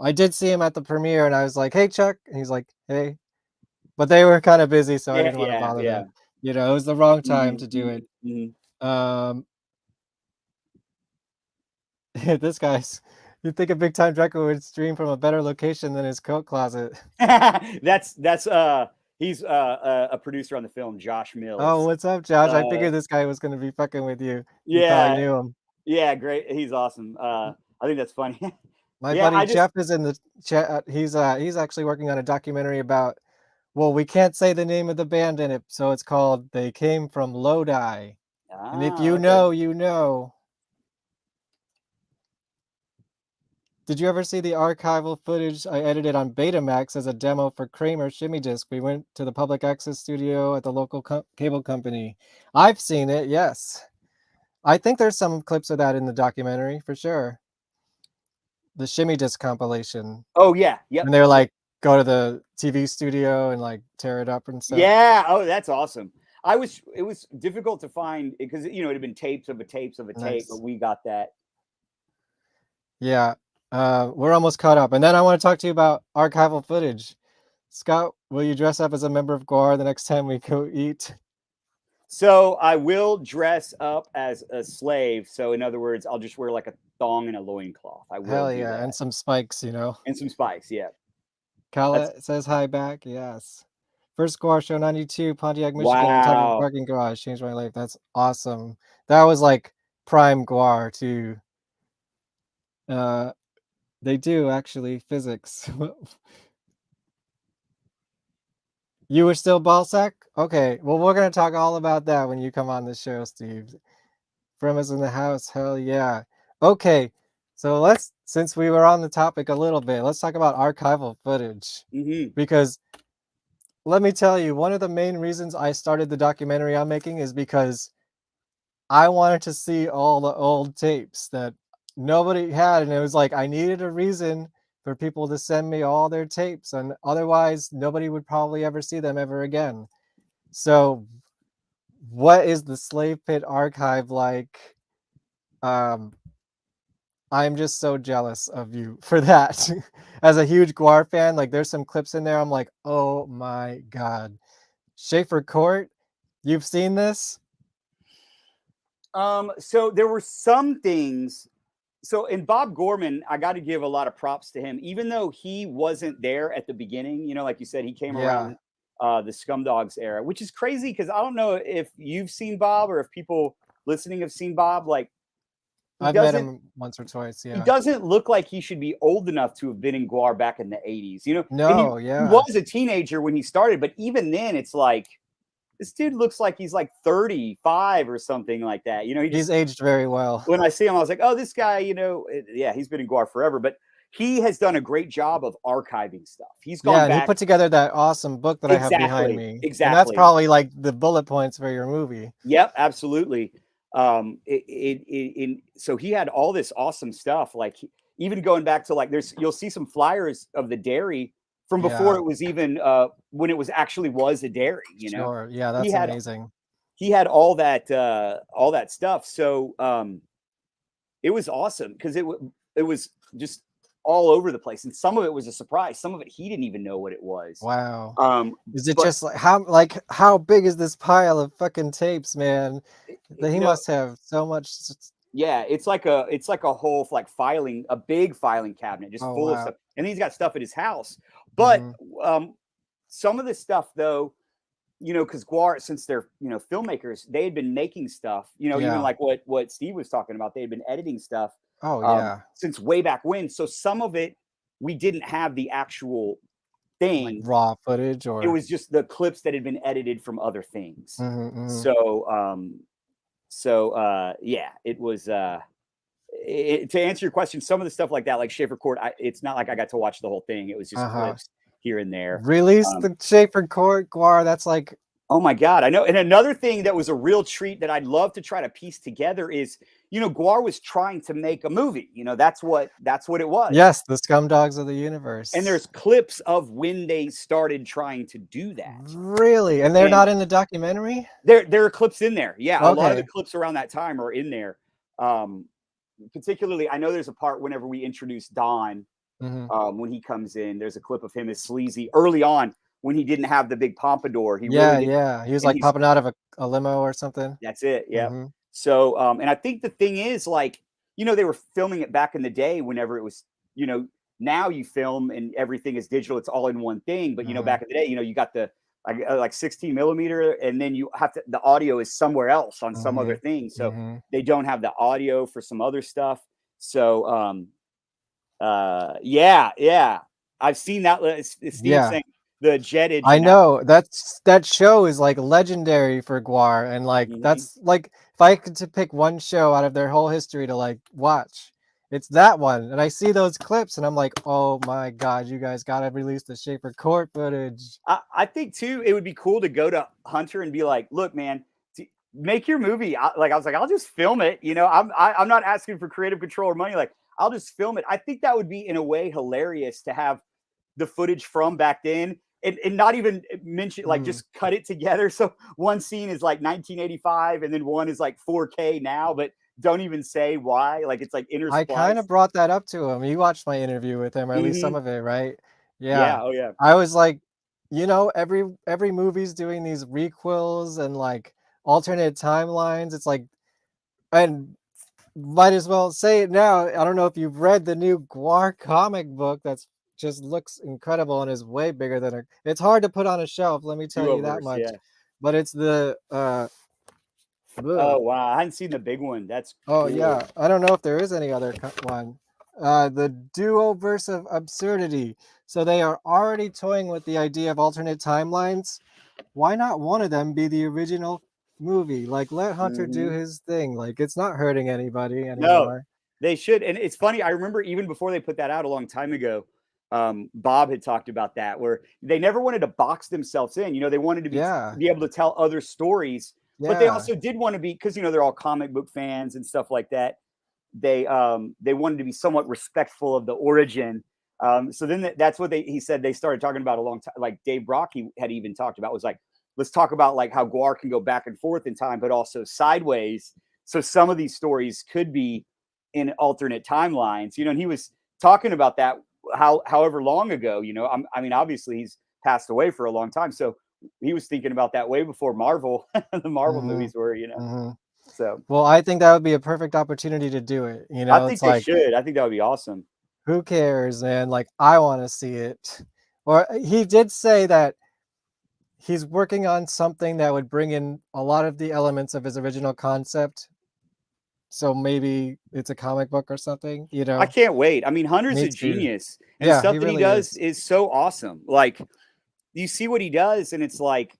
I did see him at the premiere, and I was like, "Hey, Chuck," and he's like, "Hey," but they were kind of busy, so I didn't want to bother them. It was the wrong time to do it. This guy's. You'd think a big time Draco would stream from a better location than his coat closet. That's he's a producer on the film, Josh Mills. Oh, what's up, Josh? I figured this guy was gonna be fucking with you. You Yeah, probably knew him. Yeah, great. He's awesome. I think that's funny. My buddy Jeff is in the chat. He's actually working on a documentary about. Well, we can't say the name of the band in it, so it's called "They Came from Lodi." And if you know, you know. Did you ever see the archival footage I edited on Betamax as a demo for Kramer Shimmy Disc? We went to the public access studio at the local cable company. I've seen it, yes. I think there's some clips of that in the documentary, for sure. The Shimmy Disc compilation. Oh, yeah. Yep. And they're like, go to the TV studio and like tear it up and stuff. Yeah. Oh, that's awesome. It was difficult to find because, it had been tapes of a tapes of a tape, but we got that. Yeah. We're almost caught up. And then I want to talk to you about archival footage. Scott, will you dress up as a member of GWAR the next time we go eat? So I will dress up as a slave. So in other words, I'll just wear like a thong and a loincloth. I will. Hell yeah, and some spikes, And some spikes, yeah. Kala says hi back, yes. First GWAR show 92, Pontiac, Michigan. Wow. Parking garage changed my life. That's awesome. That was like prime GWAR too. They do actually physics. You were still ballsack? Okay, well, we're going to talk all about that when you come on the show, Steve. From us in the house, hell yeah. Okay, so since we were on the topic a little bit, let's talk about archival footage. Because let me tell you, one of the main reasons I started the documentary I'm making is because I wanted to see all the old tapes that nobody had, and it was like I needed a reason for people to send me all their tapes, and otherwise nobody would probably ever see them ever again. So what is the Slave Pit archive like? I'm just so jealous of you for that. As a huge GWAR fan, like there's some clips in there I'm like, oh my god. Schaefer Court, you've seen this? So there were some things. So in Bob Gorman, I got to give a lot of props to him, even though he wasn't there at the beginning. Like you said, he came around the Scum Dogs era, which is crazy because I don't know if you've seen Bob or if people listening have seen Bob. Like, I've met him once or twice. Yeah, he doesn't look like he should be old enough to have been in GWAR back in the 80s. No, he was a teenager when he started, but even then, it's like this dude looks like he's like 35 or something like that. He's aged very well. When I see him, I was like, oh, this guy, yeah, he's been in GWAR forever, but he has done a great job of archiving stuff. He's gone back. He put together that awesome book that I have behind me. Exactly. And that's probably like the bullet points for your movie. Yep, absolutely. So he had all this awesome stuff. Like even going back to you'll see some flyers of the dairy from before it was even when it was a dairy, Sure. Yeah, that's amazing. He had all that stuff. So it was awesome because it was just all over the place, and some of it was a surprise. Some of it he didn't even know what it was. Wow. Is it just how big is this pile of fucking tapes, man? He must have so much. Yeah, it's like a whole a big filing cabinet just full of stuff, and he's got stuff at his house. But some of this stuff, though, because GWAR, since they're filmmakers, they had been making stuff. Even like what Steve was talking about, they had been editing stuff. Since way back when. So some of it we didn't have the actual thing, raw footage, or it was just the clips that had been edited from other things. So So yeah, it was to answer your question, some of the stuff like that, like Schaefer Court, it's not like I got to watch the whole thing. It was just clips here and there. Release the Schaefer Court GWAR. That's like, oh my God, I know. And another thing that was a real treat that I'd love to try to piece together is, GWAR was trying to make a movie. That's what it was. yes, the Scum Dogs of the universe. And there's clips of when they started trying to do that. Really? And they're not in the documentary? There are clips in there. Yeah, okay. A lot of the clips around that time are in there. Particularly, I know there's a part whenever we introduce Don, when he comes in, there's a clip of him as Sleazy early on when he didn't have the big pompadour. He was like popping out of a limo or something. That's it. Yeah. So, and I think the thing is, like, they were filming it back in the day whenever it was, now you film and everything is digital. It's all in one thing. But, back in the day, you got the like 16 millimeter, and then you have the audio is somewhere else on some other thing. So they don't have the audio for some other stuff. So, yeah. I've seen that. Steve saying the jetted. I know that show is like legendary for GWAR, and like that's like, if I could to pick one show out of their whole history to like watch, it's that one. And I see those clips and I'm like, oh my God, you guys gotta release the Schaefer Court footage. I think too, it would be cool to go to Hunter and be like, look, man, make your movie. I was like, I'll just film it. I'm not asking for creative control or money. Like, I'll just film it. I think that would be in a way hilarious to have the footage from back then. And not even mention, like, just cut it together. So one scene is like 1985 and then one is like 4K now, but don't even say why. Like, it's like interspliced. I kind of brought that up to him. You watched my interview with him, or at least some of it, right? Yeah. Oh yeah. I was like, every movie's doing these requels and like alternate timelines. It's like, and might as well say it now. I don't know if you've read the new GWAR comic book that's just looks incredible and is way bigger than it's hard to put on a shelf, let me tell you that much. But it's the oh wow, I hadn't seen the big one. That's cool. Yeah, I don't know if there is any other one. The Duoverse of Absurdity. So they are already toying with the idea of alternate timelines. Why not one of them be the original movie? Like, let Hunter do his thing. Like, it's not hurting anybody anymore. No, they should. And it's funny, I remember even before they put that out a long time ago, Bob had talked about that, where they never wanted to box themselves in. They wanted to be able to tell other stories, but they also did want to be, because they're all comic book fans and stuff like that. They wanted to be somewhat respectful of the origin. So then that's what he said they started talking about a long time. Like Dave Brockie had even talked about, was like, let's talk about like how GWAR can go back and forth in time, but also sideways. So some of these stories could be in alternate timelines, and he was talking about that however long ago, I mean, obviously he's passed away for a long time. So he was thinking about that way before Marvel, the Marvel movies were, so. Well, I think that would be a perfect opportunity to do it. I think they should. I think that would be awesome. Who cares, man? Like, I want to see it. Or he did say that he's working on something that would bring in a lot of the elements of his original concept. So maybe it's a comic book or something, I can't wait. I mean, Hunter's a genius. And the stuff that he does is so awesome. Like, you see what he does, and it's like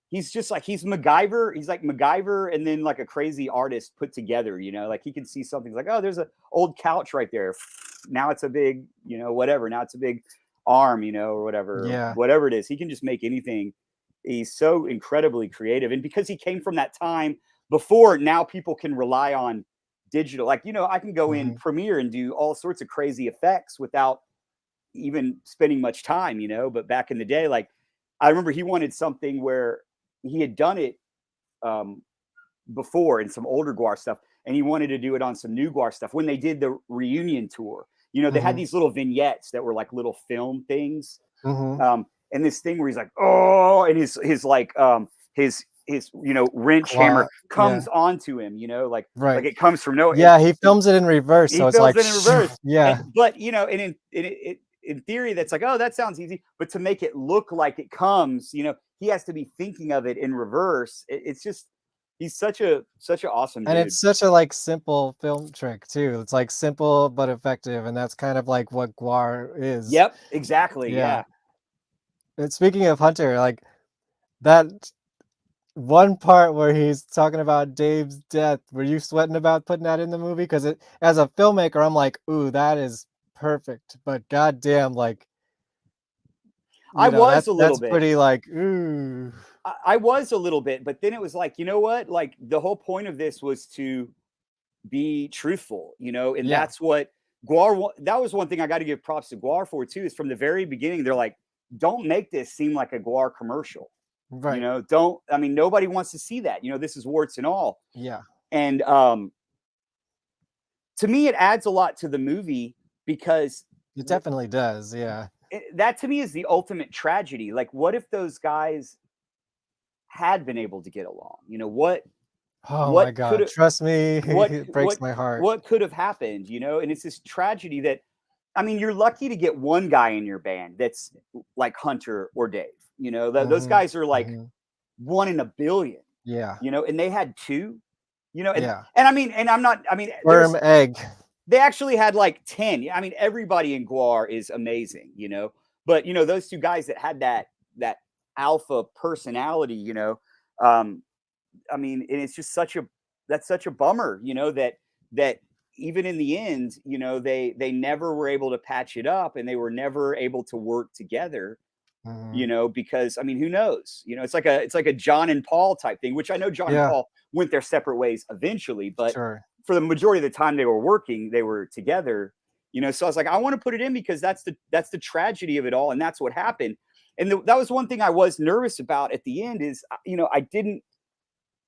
he's just like, he's MacGyver. He's like MacGyver and then like a crazy artist put together, like he can see something like, oh, there's an old couch right there. Now it's a big, whatever. Now it's a big arm, or whatever. Yeah. Whatever it is. He can just make anything. He's so incredibly creative. And because he came from that time before, now people can rely on digital. Like, I can go in Premiere and do all sorts of crazy effects without even spending much time, but back in the day, like, I remember he wanted something where he had done it before in some older GWAR stuff, and he wanted to do it on some new GWAR stuff. When they did the reunion tour, they had these little vignettes that were like little film things. And this thing where he's like, oh, and his wrench hammer comes onto him, like it comes from nowhere. Yeah, he films it in reverse. So it's like, it in reverse. Yeah. But and in theory, that's like, oh, that sounds easy. But to make it look like it comes, he has to be thinking of it in reverse. It's just, he's such an awesome dude. And it's such a like simple film trick too. It's like simple but effective, and that's kind of like what GWAR is. Yep, exactly. Yeah. And speaking of Hunter, like that, one part where he's talking about Dave's death, were you sweating about putting that in the movie? Because as a filmmaker, I'm like, ooh, that is perfect. But goddamn, like, I was a little that's bit. pretty like, ooh. I was a little bit, but then it was like, you know what? Like the whole point of this was to be truthful, and Yeah. that's what GWAR. That was one thing I got to give props to GWAR for too. Is from the very beginning, they're like, don't make this seem like a GWAR commercial. Right. Don't. I mean, nobody wants to see that. This is warts and all. Yeah. And to me, it adds a lot to the movie because it definitely does. Yeah. That to me is the ultimate tragedy. Like, what if those guys had been able to get along? What? Oh What my God! Trust me, it breaks my heart. What could have happened? And it's this tragedy that, I mean, you're lucky to get one guy in your band that's like Hunter or Dave. Those guys are like 1 in a billion. Yeah. And they had 2. And, yeah. And I mean, and I'm not. I mean, sperm egg. They actually had like 10. I mean, everybody in GWAR is amazing. But those 2 guys that had that alpha personality. I mean, and it's just such a bummer, that even in the end, they never were able to patch it up, and they were never able to work together, because I mean, who knows? It's like a John and Paul type thing, which I know John and Paul went their separate ways eventually, but for the majority of the time they were working, they were together, so I was like, I want to put it in because that's the tragedy of it all, and that's what happened. And that was one thing I was nervous about at the end is,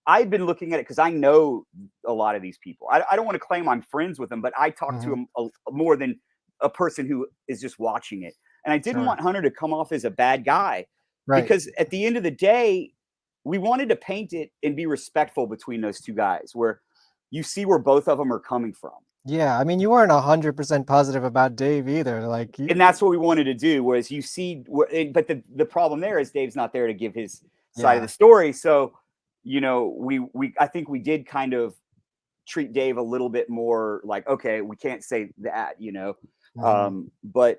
I've been looking at it because I know a lot of these people. I don't want to claim I'm friends with them, but I talk to them more than a person who is just watching it. And I didn't want Hunter to come off as a bad guy, because at the end of the day, we wanted to paint it and be respectful between those 2 guys, where you see where both of them are coming from. Yeah, I mean, you weren't 100% positive about Dave either. Like, and that's what we wanted to do. Whereas you see, but the problem there is Dave's not there to give his side of the story. So, I think we did kind of treat Dave a little bit more like, okay, we can't say that, but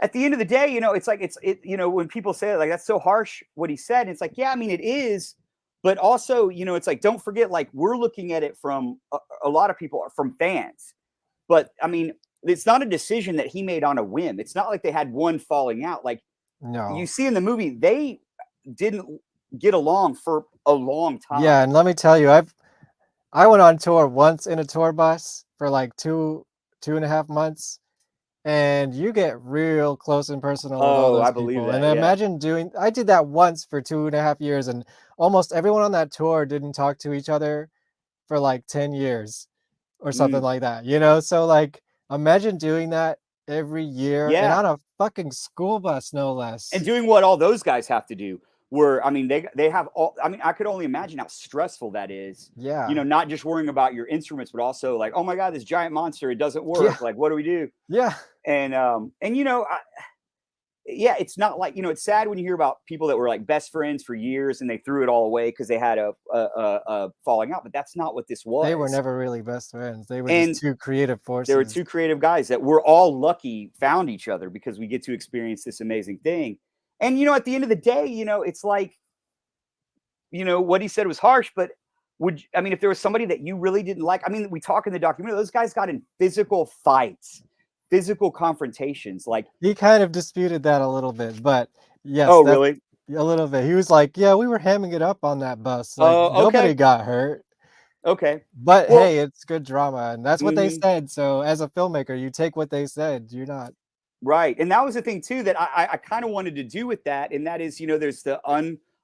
at the end of the day, it's like, when people say it, like, that's so harsh what he said. It's like, yeah, I mean, it is, but also, it's like, don't forget, like, we're looking at it from a lot of people from fans, but I mean, it's not a decision that he made on a whim. It's not like they had one falling out. Like, you see in the movie, they didn't get along for a long time. Yeah, and let me tell you, I went on tour once in a tour bus for like 2.5 months, and you get real close and personal with all those I believe people. that, And imagine I did that once for 2.5 years, and almost everyone on that tour didn't talk to each other for like 10 years or something like that, So like, imagine doing that every year and on a fucking school bus, no less. And doing what all those guys have to do. Where, I mean, they have all, I mean, I could only imagine how stressful that is. Yeah. Not just worrying about your instruments, but also like, oh my God, this giant monster, it doesn't work. Yeah. Like, what do we do? Yeah. And it's not like, it's sad when you hear about people that were like best friends for years and they threw it all away because they had a falling out, but that's not what this was. They were never really best friends. They were just 2 creative forces. There were 2 creative guys that we're all lucky found each other because we get to experience this amazing thing. And, at the end of the day, it's like, what he said was harsh, but if there was somebody that you really didn't like, I mean, we talk in the documentary, those guys got in physical fights, physical confrontations. Like, he kind of disputed that a little bit, but yes. Oh, really? A little bit. He was like, yeah, we were hamming it up on that bus. Like, nobody got hurt. Okay. But hey, it's good drama, and that's what they said. So as a filmmaker, you take what they said. You're not. Right. And that was the thing too, that I kind of wanted to do with that. And that is, there's the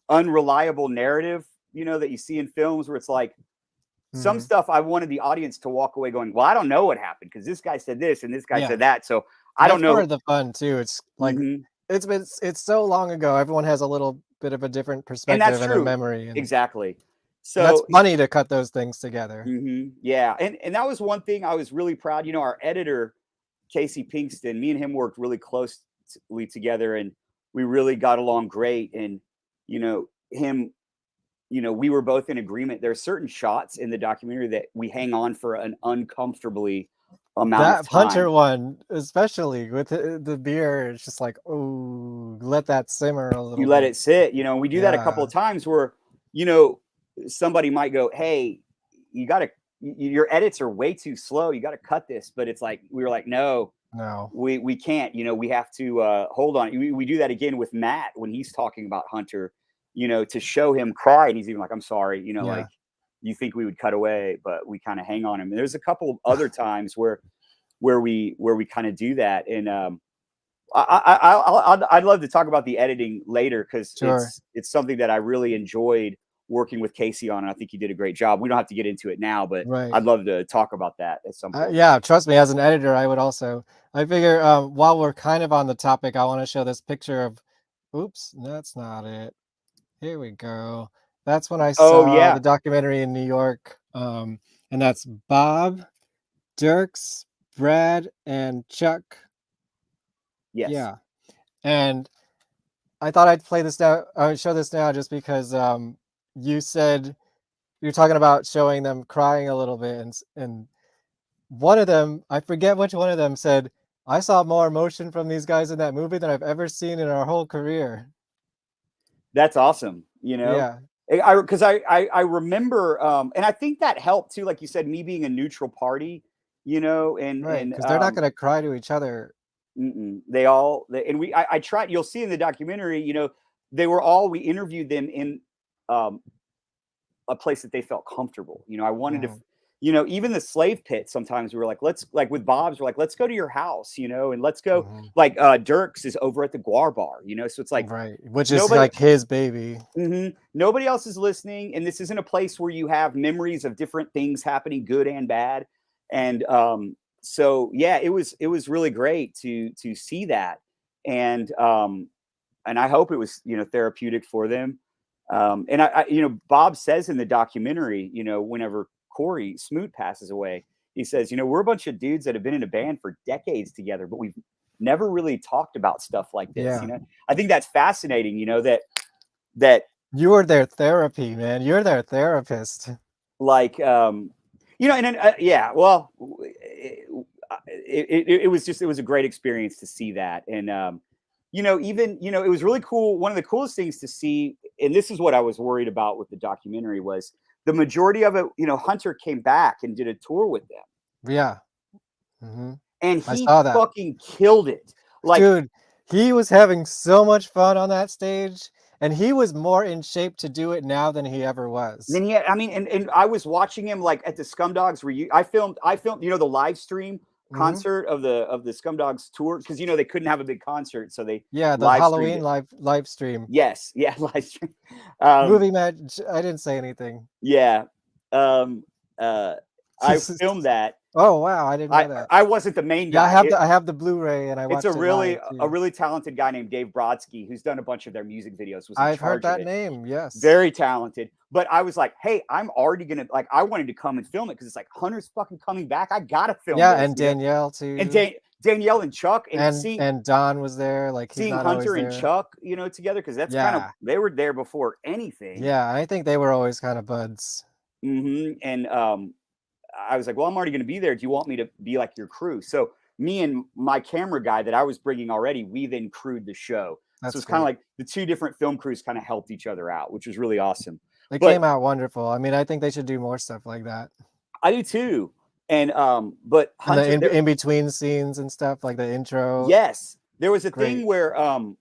unreliable narrative, that you see in films where it's like some stuff I wanted the audience to walk away going, well, I don't know what happened because this guy said this and this guy said that. So I don't know. That's part of the fun too. It's like, it's so long ago. Everyone has a little bit of a different perspective and a memory. Exactly. So that's funny to cut those things together. Yeah. And that was one thing I was really proud. Our editor, Casey Pinkston, me and him worked really closely together and we really got along great. And, we were both in agreement. There are certain shots in the documentary that we hang on for an uncomfortably amount That of time. Hunter one, especially with the beer, it's just like, oh, let that simmer a little You bit. let it sit, you know, and we do that a couple Yeah. of times where, you know, somebody might go, hey, you got to, your edits are way too slow. You got to cut this. But it's like, we were like, no, we can't, you know, we have to hold on. We do that again with Matt when he's talking about Hunter, you know, to show him cry. And he's even like, I'm sorry, you know, like you think we would cut away, but we kind of hang on him. And there's a couple of other times where we kind of do that. And I'd love to talk about the editing later because it's something that I really enjoyed working with Casey on. And I think he did a great job. We don't have to get into it now, but I'd love to talk about that at some point. Yeah, trust me, as an editor, I would also. I figure while we're kind of on the topic, I want to show this picture of. Oops, that's not it. Here we go. That's when I saw the documentary in New York, and that's Bob, Dirks, Brad, and Chuck. Yes. Yeah, and I thought I'd play this now. I would show this now just because you said you're talking about showing them crying a little bit, and one of them, I forget which one of them, said, "I saw more emotion from these guys in that movie than I've ever seen in our whole career." That's awesome. You know, yeah, because I remember, and I think that helped too. Like you said, me being a neutral party, you know, and because they're not going to cry to each other. They all, I tried, you'll see in the documentary, you know, we interviewed them in a place that they felt comfortable. You know, I wanted to, you know, even the slave pit, sometimes we were like, with Bob's, we're like, let's go to your house, you know, and let's go, like Dirks is over at the GWAR bar, you know, so it's like, which is like his baby. Nobody else is listening. And this isn't a place where you have memories of different things happening, good and bad. And, so yeah, it was really great to see that. And I hope it was, you know, therapeutic for them. And I, you know, Bob says in the documentary, you know, whenever Corey Smoot passes away, he says, you know, we're a bunch of dudes that have been in a band for decades together, but we've never really talked about stuff like this. You know, I think that's fascinating, you know, that you were their therapy, man. You're their therapist. Like, you know, and then, yeah, well, it was a great experience to see that. And, you know, even, you know, it was really cool. One of the coolest things to see, and this is what I was worried about with the documentary, was the majority of it, you know, Hunter came back and did a tour with them. Yeah. And he fucking killed it. Like, dude, he was having so much fun on that stage. And he was more in shape to do it now than he ever was. Then and I was watching him like at the Scum Dogs I filmed, you know, the live stream concert of the Scum Dogs tour, because you know they couldn't have a big concert, so they the Halloween live stream. Yes, yeah, live stream. Movie match. I didn't say anything. Yeah, I filmed that. Oh wow, I didn't know that. I wasn't the main guy. Yeah, I have the Blu-ray, and I watched it. It's a really talented guy named Dave Brodsky who's done a bunch of their music videos. I've heard that name. Yes, very talented. But I was like, hey, I'm already gonna, like, I wanted to come and film it because it's like Hunter's fucking coming back. I gotta film. Yeah, this, and Danielle too. And Danielle and Chuck and Don was there. Like seeing Hunter and Chuck, you know, together, because that's kind of, they were there before anything. Yeah, I think they were always kind of buds. And I was like, well, I'm already going to be there. Do you want me to be like your crew? So me and my camera guy that I was bringing already, we then crewed the show. So it's kind of like the two different film crews kind of helped each other out, which was really awesome. They came out wonderful. I mean, I think they should do more stuff like that. I do too. And but Hunter, and the in between scenes and stuff, like the intro. Yes, there was a thing where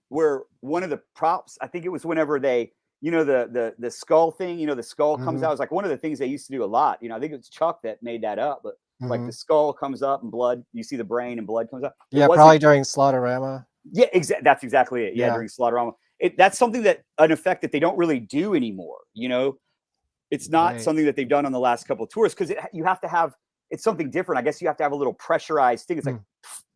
one of the props, I think it was whenever they, you know, the skull thing, you know, the skull comes out. It's like one of the things they used to do a lot. You know, I think it's Chuck that made that up, but like the skull comes up and blood, you see the brain and blood comes up. Yeah, probably during Slaughterama. Yeah, that's exactly it. Yeah, during Slaughterama. That's something an effect that they don't really do anymore. You know, it's not something that they've done on the last couple of tours, because you have to have, it's something different. I guess you have to have a little pressurized thing. It's like,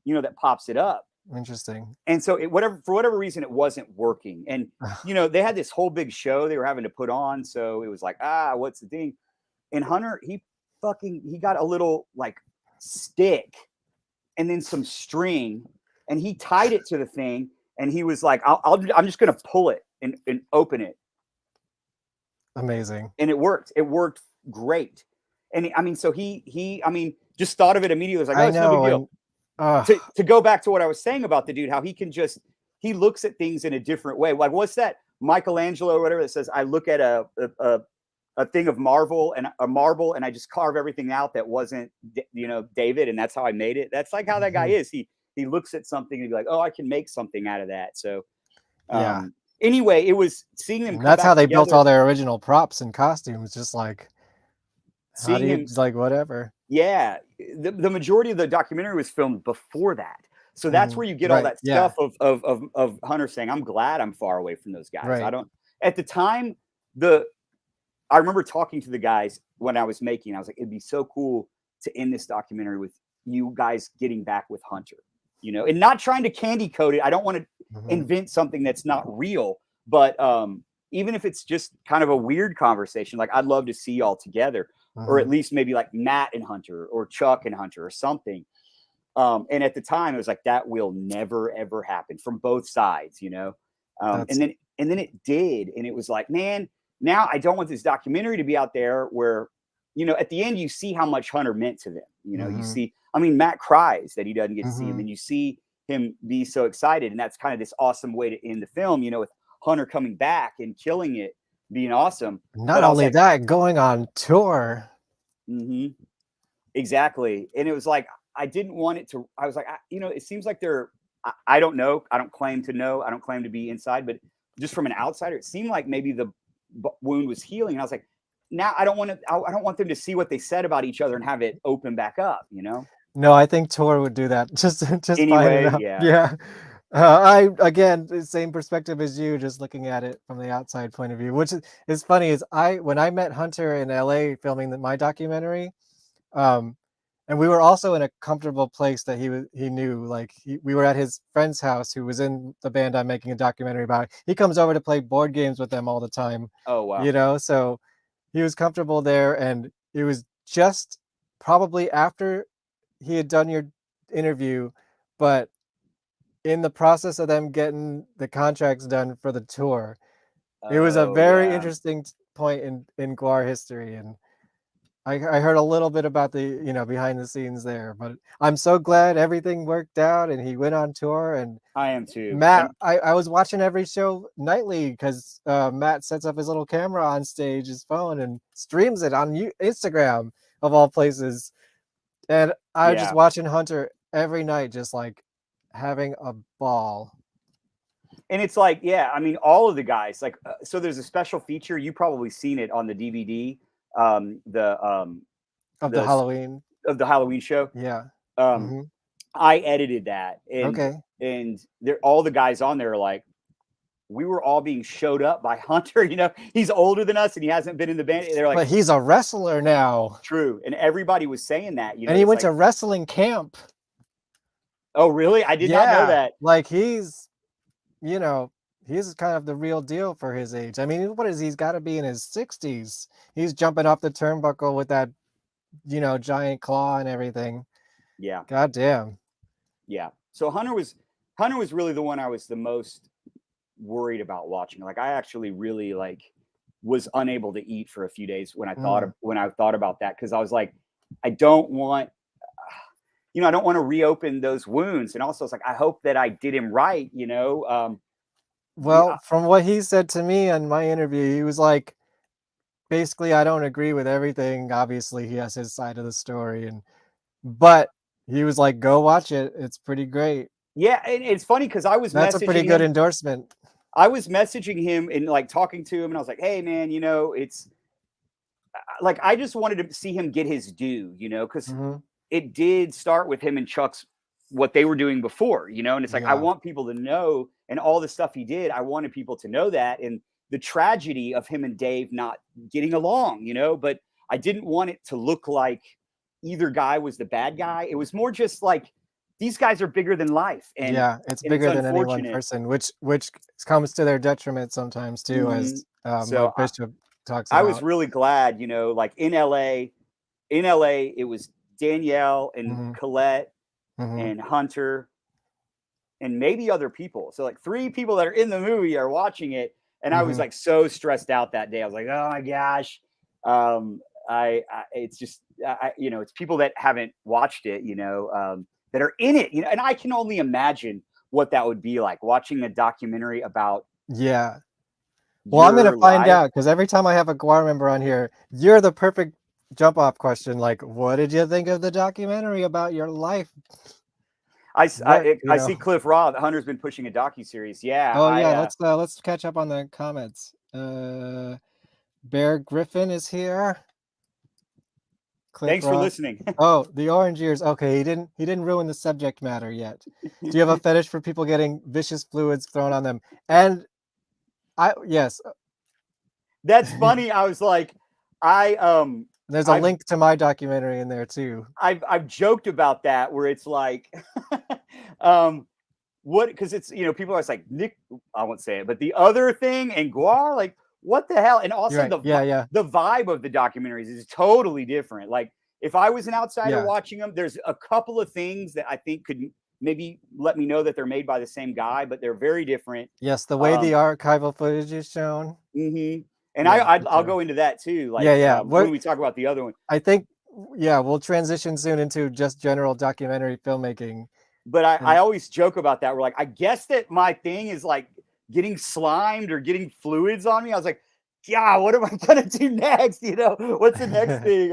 you know, that pops it up. Interesting. And so for whatever reason, it wasn't working. And, you know, they had this whole big show they were having to put on. So it was like, what's the thing? And Hunter, he got a little like stick and then some string, and he tied it to the thing. And he was like, I'm just going to pull it and open it. Amazing. And it worked. It worked great. And I mean, so he Just thought of it immediately. I was like, oh, it's no big deal. To go back to what I was saying about the dude, how he looks at things in a different way. Like, what's that Michelangelo or whatever that says, I look at a thing of marble and I just carve everything out that wasn't, David. And that's how I made it. That's like how that guy is. He looks at something and be like, oh, I can make something out of that. So, anyway, it was seeing them. And that's how they built all their original props and costumes. Just like, seeing him, like whatever. Yeah. The majority of the documentary was filmed before that. So that's where you get all that stuff of Hunter saying, I'm glad I'm far away from those guys. At the time, I remember talking to the guys when I was making, I was like, it'd be so cool to end this documentary with you guys getting back with Hunter, and not trying to candy coat it. I don't want to invent something that's not real, but even if it's just kind of a weird conversation, like I'd love to see y'all together, or at least maybe like Matt and Hunter or Chuck and Hunter or something. And at the time it was like, that will never, ever happen from both sides, and then it did. And it was like, man, now I don't want this documentary to be out there where, at the end you see how much Hunter meant to them. You see, Matt cries that he doesn't get to see him, and you see him be so excited. And that's kind of this awesome way to end the film, with Hunter coming back and killing it, being awesome. Not only that, going on tour. Exactly. And it was like, I didn't want it to, I was like, it seems like I don't know. I don't claim to know. I don't claim to be inside, but just from an outsider, it seemed like maybe the wound was healing. And I was like, now I don't want them to see what they said about each other and have it open back up, No, I think Tor would do that. Just anyway, find it out. Yeah. I, again, the same perspective as you, just looking at it from the outside point of view, which is funny is when I met Hunter in LA filming my documentary, and we were also in a comfortable place that he knew, like we were at his friend's house who was in the band I'm making a documentary about. He comes over to play board games with them all the time. Oh, wow. So he was comfortable there, and it was just probably after he had done your interview, but in the process of them getting the contracts done for the tour, it was a very interesting point in GWAR history. And I heard a little bit about the, behind the scenes there, but I'm so glad everything worked out and he went on tour. And I am too. Matt, I was watching every show nightly because Matt sets up his little camera on stage, his phone, and streams it on Instagram of all places. And I was just watching Hunter every night, just like having a ball. And it's like, all of the guys, like, so there's a special feature. You probably seen it on the DVD. The Halloween show. Yeah. I edited that. And, and all the guys on there are like, we were all being showed up by Hunter. He's older than us and he hasn't been in the band. They're like, but he's a wrestler now. True. And everybody was saying that, and he went to wrestling camp. Oh, really? I did not know that. Like he's kind of the real deal for his age. I mean, he's got to be in his 60s. He's jumping off the turnbuckle with that, giant claw and everything. Yeah. God damn. Yeah. So Hunter was really the one I was the most worried about watching. Like I actually really was unable to eat for a few days when I thought about that. Cause I was like, I don't want to reopen those wounds. And also it's like, I hope that I did him right, Well, from what he said to me in my interview, he was like, basically, I don't agree with everything. Obviously, he has his side of the story, but he was like, go watch it. It's pretty great. Yeah, and it's funny because that's a pretty good endorsement. I was messaging him and talking to him, and I was like, hey, man, it's like I just wanted to see him get his due, because it did start with him and Chuck's what they were doing before, and it's like, I want people to know, and all the stuff he did, I wanted people to know that, and the tragedy of him and Dave not getting along, but I didn't want it to look like either guy was the bad guy. It was more just like, these guys are bigger than life. And it's bigger than any one person, which comes to their detriment sometimes too, as Bishop talks about. I was really glad, like in LA, it was Danielle and Colette and Hunter and maybe other people. So like 3 people that are in the movie are watching it. And I was like so stressed out that day. I was like, oh my gosh. it's just, you know, it's people that haven't watched it, you know, that are in it, you know, and I can only imagine what that would be like watching a documentary about. Yeah. Well, I'm gonna find life. out because every time I have a GWAR member on here, you're the perfect jump off question. Like, what did you think of the documentary about your life? I see Cliff Raw. The Hunter's been pushing a docu-series. Yeah. Oh yeah, let's catch up on the comments. Bear Griffin is here. Cliff Thanks for Raw. listening. Oh, the orange ears. Okay, he didn't ruin the subject matter yet. Do you have a fetish for people getting vicious fluids thrown on them? And yes. That's funny. I was like, there's a link to my documentary in there too. I've joked about that where it's like, what? Because it's, you know, people are always like, Nick, I won't say it, but the other thing and GWAR, like, what the hell? And also right. the vibe of the documentaries is totally different. Like, if I was an outsider watching them, there's a couple of things that I think could maybe let me know that they're made by the same guy, but they're very different. Yes, the way the archival footage is shown. Mm-hmm. And I'll go into that too. Like, when we talk about the other one, I think, we'll transition soon into just general documentary filmmaking. But I always joke about that. We're like, I guess that my thing is like getting slimed or getting fluids on me. I was like, yeah, what am I gonna do next? You know, what's the next thing?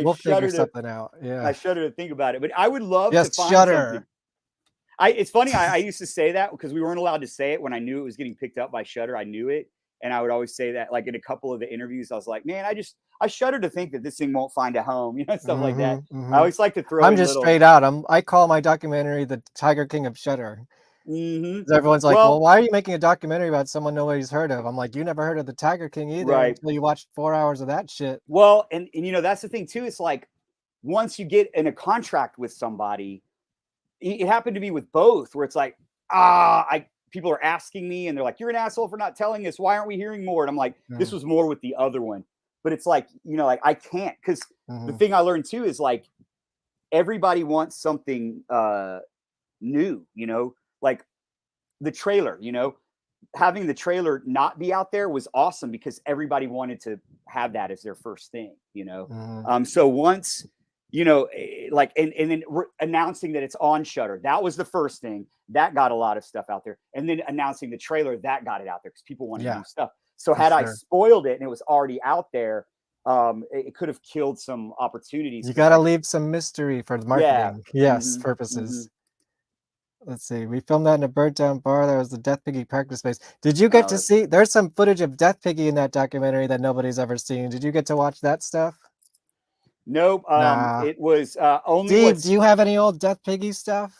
We'll figure something out. Yeah, I shudder to think about it. But I would love to find Shudder. Something. It's funny. I used to say that because we weren't allowed to say it when I knew it was getting picked up by Shudder. I knew it. And I would always say that, like in a couple of the interviews, I was like, man, I shudder to think that this thing won't find a home, you know, stuff like that. I always like to throw. I'm just straight out. I call my documentary the Tiger King of Shudder. Everyone's like, well, why are you making a documentary about someone nobody's heard of? I'm like, you never heard of the Tiger King either until you watched 4 hours of that shit. Well, and you know, that's the thing too. It's like once you get in a contract with somebody, it happened to me with both, where it's like, people are asking me and they're like, you're an asshole for not telling us. Why aren't we hearing more? And I'm like, this was more with the other one. But it's like, you know, like I can't, because the thing I learned too is like everybody wants something new, you know, like the trailer, you know, having the trailer not be out there was awesome because everybody wanted to have that as their first thing, you know. So once, you know, like, and then announcing that it's on Shudder, that was the first thing that got a lot of stuff out there. And then announcing the trailer, that got it out there because people wanted new stuff. So had I spoiled it and it was already out there, it could have killed some opportunities. You got to leave some mystery for the marketing. Purposes. Let's see. We filmed that in a burnt down bar. That was the Death Piggy practice space. Did you get to see? There's some footage of Death Piggy in that documentary that nobody's ever seen. Did you get to watch that stuff? Nope. It was only. Steve, do you have any old Death Piggy stuff?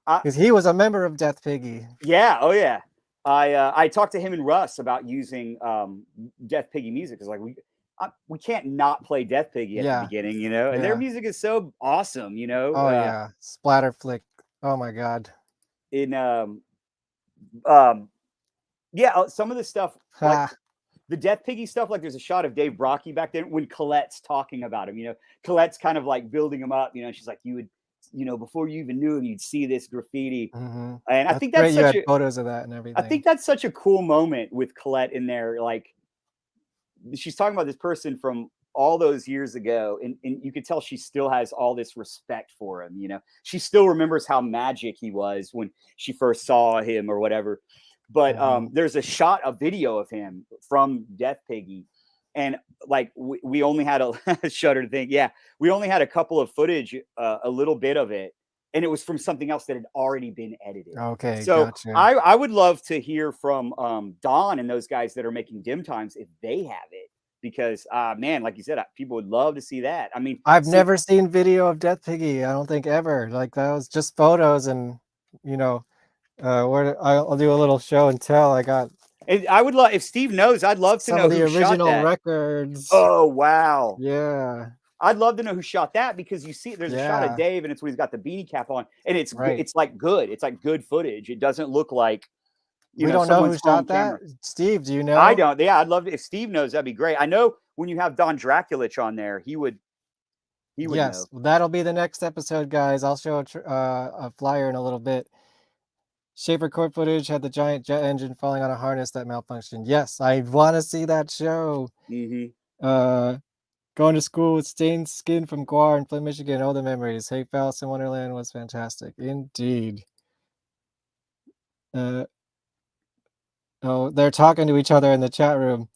Because he was a member of Death Piggy. Yeah. Oh yeah. I talked to him and Russ about using Death Piggy music. It's like we can't not play Death Piggy at the beginning, you know. And their music is so awesome, you know. Oh yeah, Splatter Flick. Oh my god. In some of the stuff. Like, the Death Piggy stuff, like there's a shot of Dave Brockie back there when Colette's talking about him, you know, Colette's kind of like building him up, you know, she's like, you would, you know, before you even knew him, you'd see this graffiti. And I think that's such photos of that and everything. I think that's such a cool moment with Colette in there. Like she's talking about this person from all those years ago. And you could tell she still has all this respect for him. You know, she still remembers how magic he was when she first saw him or whatever. But there's a video of him from Death Piggy. And like, we only had a Shudder thing. Yeah. We only had a couple of footage, a little bit of it. And it was from something else that had already been edited. Okay. So gotcha. I would love to hear from Don and those guys that are making Dim Times if they have it. Because, man, like you said, people would love to see that. I mean, I've never seen video of Death Piggy. I don't think ever. Like that was just photos and, you know, I'll do a little show and tell. I would love, if Steve knows, I'd love to know the who original shot that. Records. Oh, wow. Yeah. I'd love to know who shot that because you see there's a shot of Dave and it's when he's got the beanie cap on and it's it's like good. It's like good footage. It doesn't look like, we don't know who shot that. Steve, do you know? I don't. Yeah, I'd love to, if Steve knows, that'd be great. I know when you have Don Draculich on there, he would yes, know. That'll be the next episode, guys. I'll show a flyer in a little bit. Schaefer court footage had the giant jet engine falling on a harness that malfunctioned. Yes, I want to see that show. Going to school with stained skin from GWAR in Flint, Michigan. All the memories. Hey, Alice in Wonderland was fantastic. Indeed. Oh, they're talking to each other in the chat room.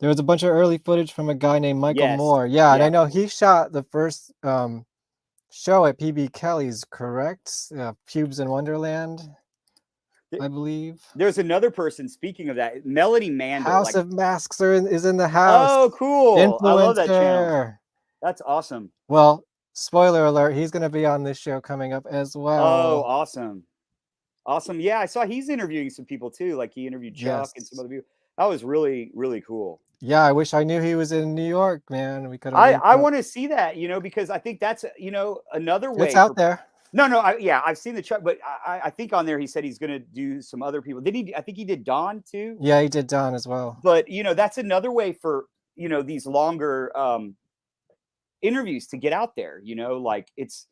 There was a bunch of early footage from a guy named Michael Yes. Moore. Yeah, and I Yeah. know he shot the first show at PB Kelly's, correct? Pubes in Wonderland, I believe. There's another person, speaking of that, Melody Mandel. House of Masks is in the house. Oh, cool. I love that channel. Influencer. That's awesome. Well, spoiler alert, he's going to be on this show coming up as well. Oh, awesome. Awesome. Yeah, I saw he's interviewing some people too. Like he interviewed Chuck and some other people. That was really, really cool. Yeah, I wish I knew he was in New York, man. We could. I want to see that, because I think that's, another way. It's out there. No, I've seen the Chuck, but I think on there he said he's going to do some other people. I think he did Don too. Yeah, he did Don as well. But that's another way for these longer interviews to get out there. Like it's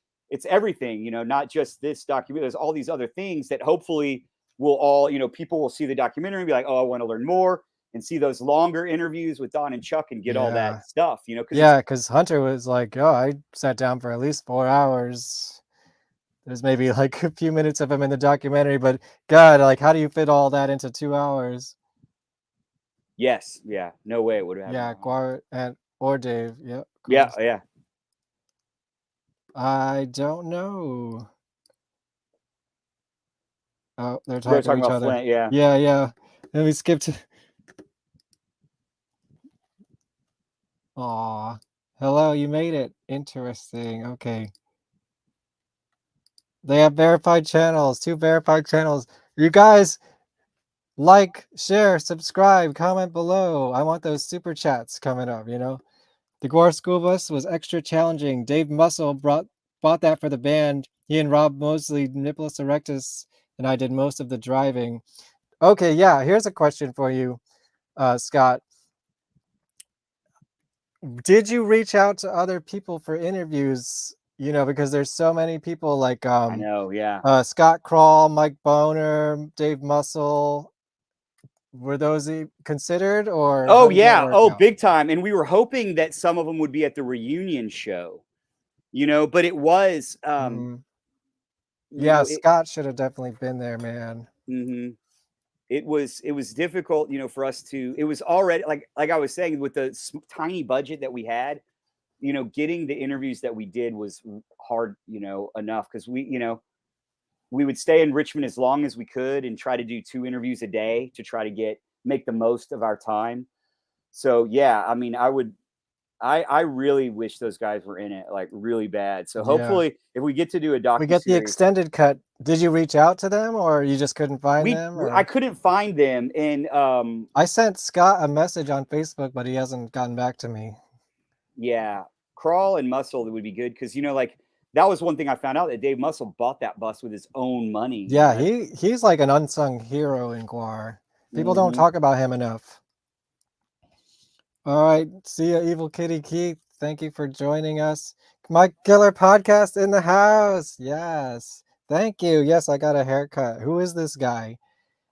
everything. Not just this documentary. There's all these other things that hopefully will all people will see the documentary and be like, oh, I want to learn more. And see those longer interviews with Don and Chuck and get all that stuff, because Hunter was like, oh, I sat down for at least 4 hours. There's maybe like a few minutes of him in the documentary, but God, like, how do you fit all that into 2 hours? Yes, yeah, no way it would happen. Yeah, GWAR or Dave, yeah. Yeah. I don't know. Oh, they're talking to each about other. Flint, yeah. Yeah. Let me skip to. Aw, hello, you made it. Interesting. Okay. They have verified channels, 2 verified channels. You guys, like, share, subscribe, comment below. I want those super chats coming up, The GWAR school bus was extra challenging. Dave Muscle bought that for the band. He and Rob Mosley, Nicholas Erectus, and I did most of the driving. Okay, yeah, here's a question for you, Scott. Did you reach out to other people for interviews? Because there's so many people like I know, yeah. Scott Kroll, Mike Boner, Dave Muscle. Were those considered or? Oh yeah, big time. And we were hoping that some of them would be at the reunion show, but it was. Scott should have definitely been there, man. Mm-hmm. It was difficult, for us to. It was already like I was saying, with the tiny budget that we had, getting the interviews that we did was hard, enough because we would stay in Richmond as long as we could and try to do 2 interviews a day to try to make the most of our time. So yeah, I mean, I really wish those guys were in it, like really bad. So hopefully if we get to do a documentary, we get the extended cut. Did you reach out to them or you just couldn't find them? I couldn't find them. And I sent Scott a message on Facebook, but he hasn't gotten back to me. Yeah. Crawl and Muscle would be good. Cause that was one thing I found out, that Dave Muscle bought that bus with his own money. Yeah. He's like an unsung hero in GWAR. People don't talk about him enough. All right. See ya, Evil Kitty Keith. Thank you for joining us. My Killer Podcast in the house. Yes. Thank you. Yes, I got a haircut. Who is this guy?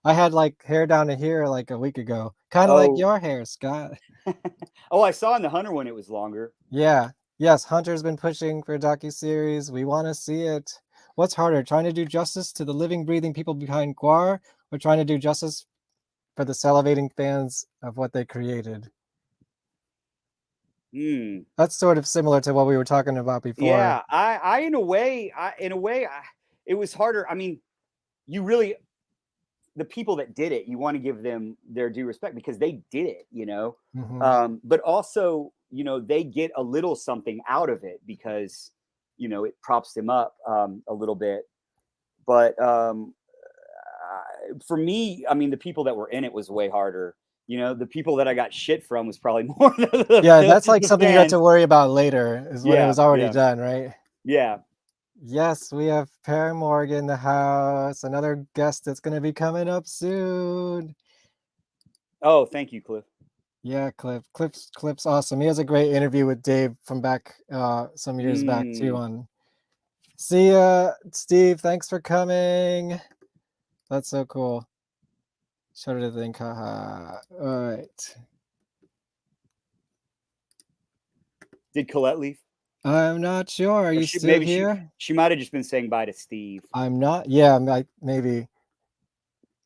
I had like hair down to here like a week ago. Kind of like your hair, Scott. Oh, I saw in the Hunter one it was longer. Yeah. Yes, Hunter's been pushing for a docuseries. We want to see it. What's harder, trying to do justice to the living, breathing people behind GWAR, or trying to do justice for the salivating fans of what they created? That's sort of similar to what we were talking about before. Yeah, I in a way, it was harder. I mean, the people that did it, you want to give them their due respect because they did it, but also, they get a little something out of it because, it props them up a little bit. But for me, I mean, the people that were in it was way harder. The people that I got shit from was probably more. That's like something you had to worry about later is when it was already done, right? Yeah. Yes, we have Perry Morgan in the house. Another guest that's going to be coming up soon. Oh, thank you, Cliff. Yeah, Cliff's awesome. He has a great interview with Dave from back some years back too. See ya, Steve. Thanks for coming. That's so cool. Shudder to think, haha. All right. Did Colette leave? I'm not sure. Are Or you still here? She might have just been saying bye to Steve. I'm not. Yeah, maybe.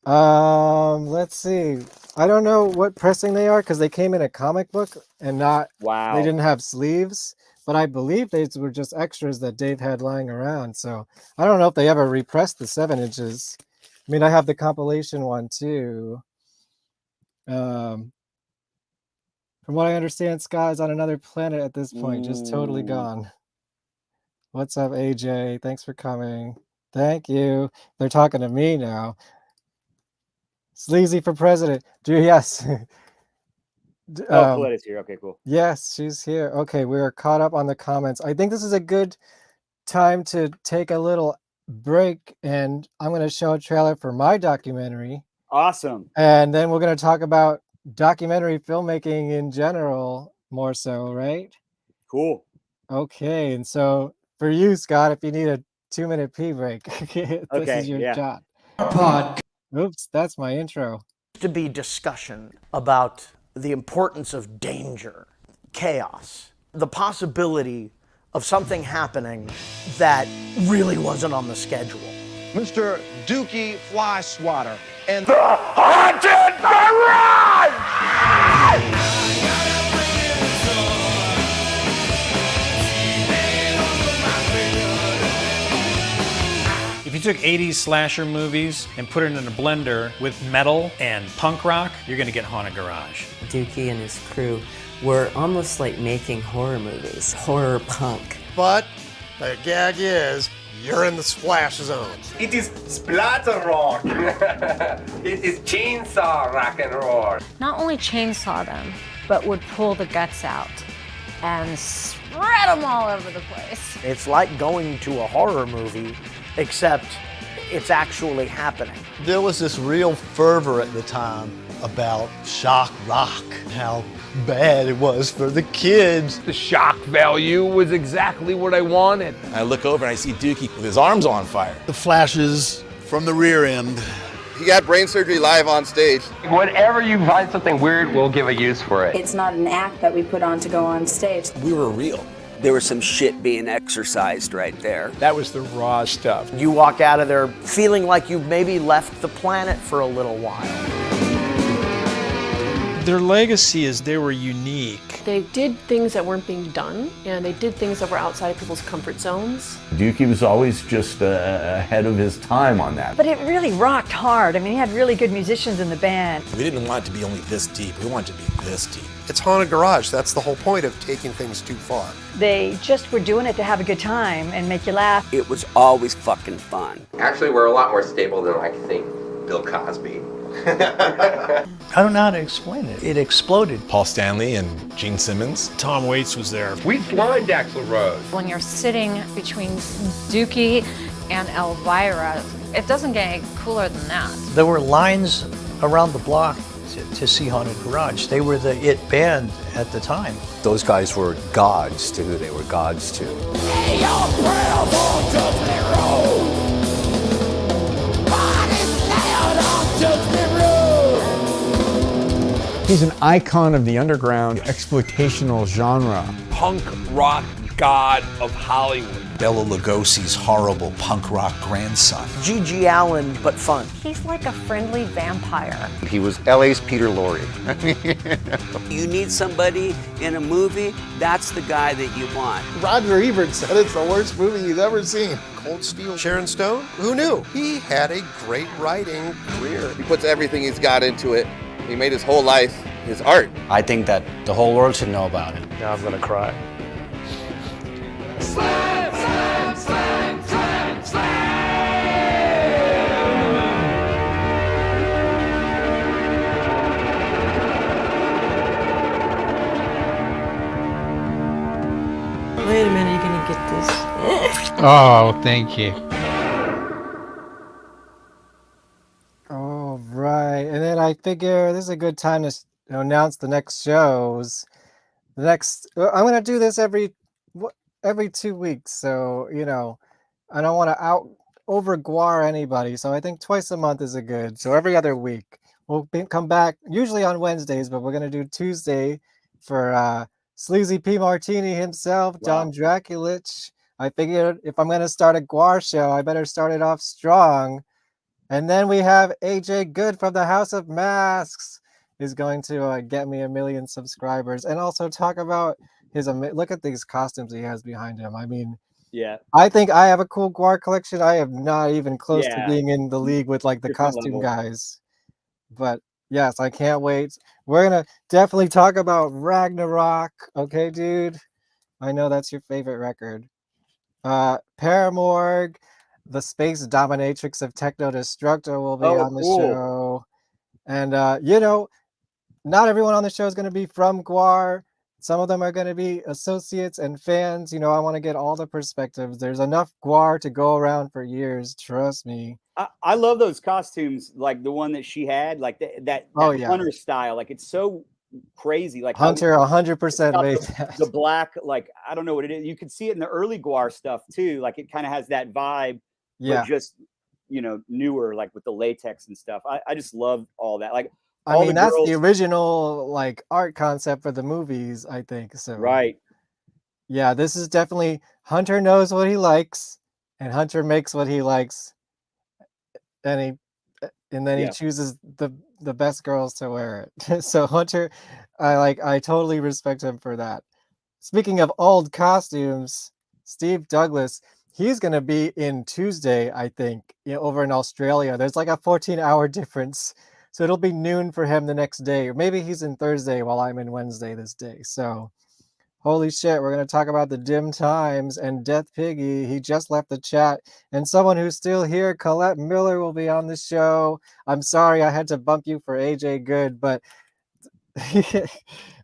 Let's see. I don't know what pressing they are because they came in a comic book and not. Wow. They didn't have sleeves, but I believe they were just extras that Dave had lying around. So I don't know if they ever repressed the 7 inches. I mean, I have the compilation one too. From what I understand, Sky's on another planet at this point, just totally gone. What's up, AJ? Thanks for coming. Thank you. They're talking to me now. Sleazy for president. Yes. Colette is here. Okay, cool. Yes, she's here. Okay, we are caught up on the comments. I think this is a good time to take a little break, and I'm going to show a trailer for my documentary. Awesome. And then we're going to talk about documentary filmmaking in general, more so, right? Cool. Okay, and so for you, Scott, if you need a 2-minute pee break, this is your shot. GWARPod. Oops, that's my intro. To be discussion about the importance of danger, chaos, the possibility of something happening that really wasn't on the schedule. Mr. Dookie Fly Swatter and the Haunted Garage! If you took 80s slasher movies and put it in a blender with metal and punk rock, you're gonna get Haunted Garage. Dookie and his crew were almost like making horror movies, horror punk. But the gag is, you're in the splash zone. It is splatter rock. It is chainsaw rock and roll. Not only chainsaw them, but would pull the guts out and spread them all over the place. It's like going to a horror movie, except it's actually happening. There was this real fervor at the time about shock rock, how bad it was for the kids. The shock value was exactly what I wanted. I look over and I see Dookie with his arms on fire. The flashes from the rear end. He got brain surgery live on stage. Whenever you find something weird, we'll give a use for it. It's not an act that we put on to go on stage. We were real. There was some shit being exercised right there. That was the raw stuff. You walk out of there feeling like you've maybe left the planet for a little while. Their legacy is they were unique. They did things that weren't being done, and they did things that were outside of people's comfort zones. Dookie was always just ahead of his time on that. But it really rocked hard. I mean, he had really good musicians in the band. We didn't want it to be only this deep. We wanted it to be this deep. It's Haunted Garage. That's the whole point of taking things too far. They just were doing it to have a good time and make you laugh. It was always fucking fun. Actually, we're a lot more stable than I think Bill Cosby. I don't know how to explain it. It exploded. Paul Stanley and Gene Simmons. Tom Waits was there. We blind Axl Rose. When you're sitting between Dookie and Elvira, it doesn't get any cooler than that. There were lines around the block to see Haunted Garage. They were the it band at the time. Those guys were gods to who they were gods to. He's an icon of the underground exploitational genre. Punk rock god of Hollywood. Bela Lugosi's horrible punk rock grandson. G.G. Allen, but fun. He's like a friendly vampire. He was LA's Peter Lorre. You need somebody in a movie, that's the guy that you want. Roger Ebert said it's the worst movie he's ever seen. Cold Steel. Sharon Stone? Who knew? He had a great writing career. He puts everything he's got into it. He made his whole life his art. I think that the whole world should know about it. Now I'm gonna cry. Slam, slam, slam, slam, slam. Wait a minute, you're gonna get this. Oh, thank you. All right, and then I figure this is a good time to announce the next shows. The next, I'm gonna do this every 2 weeks, so I don't want to over GWAR anybody. So I think twice a month is a good. So every other week we'll come back, usually on Wednesdays, but we're gonna do Tuesday for Sleazy P. Martini himself, John Draculich. I figured if I'm going to start a GWAR show, I better start it off strong. And then we have AJ Good from the House of Masks is going to get me 1 million subscribers and also talk about his look at these costumes he has behind him. I mean, yeah, I think I have a cool GWAR collection. I am not even close to Yeah. being in the league with like the Different costume level. guys. But yes, I can't wait. We're gonna definitely talk about Ragnarok. Okay, dude. I know that's your favorite record. Paramorg, the space dominatrix of Techno Destructo will be on the show. And you know, not everyone on the show is going to be from GWAR. Some of them are going to be associates and fans. You know, I want to get all the perspectives. There's enough GWAR to go around for years. Trust me. I love those costumes, like the one that she had, like that Hunter style. Like it's so crazy. Like Hunter 100% made that. The black, like I don't know what it is. You can see it in the early GWAR stuff too. Like it kind of has that vibe, but just newer, like with the latex and stuff. I just love all that. Like I mean, that's the original like art concept for the movies, I think. So right. Yeah, this is definitely Hunter knows what he likes, and Hunter makes what he likes, and then he chooses the best girls to wear it. So Hunter, I totally respect him for that. Speaking of old costumes, Steve Douglas, he's gonna be in Tuesday, I think, over in Australia. There's like a 14-hour difference. So it'll be noon for him the next day. Or maybe he's in Thursday while I'm in Wednesday this day. So holy shit, we're going to talk about the dim times and Death Piggy. He just left the chat. And someone who's still here, Colette Miller, will be on the show. I'm sorry I had to bump you for AJ Good, but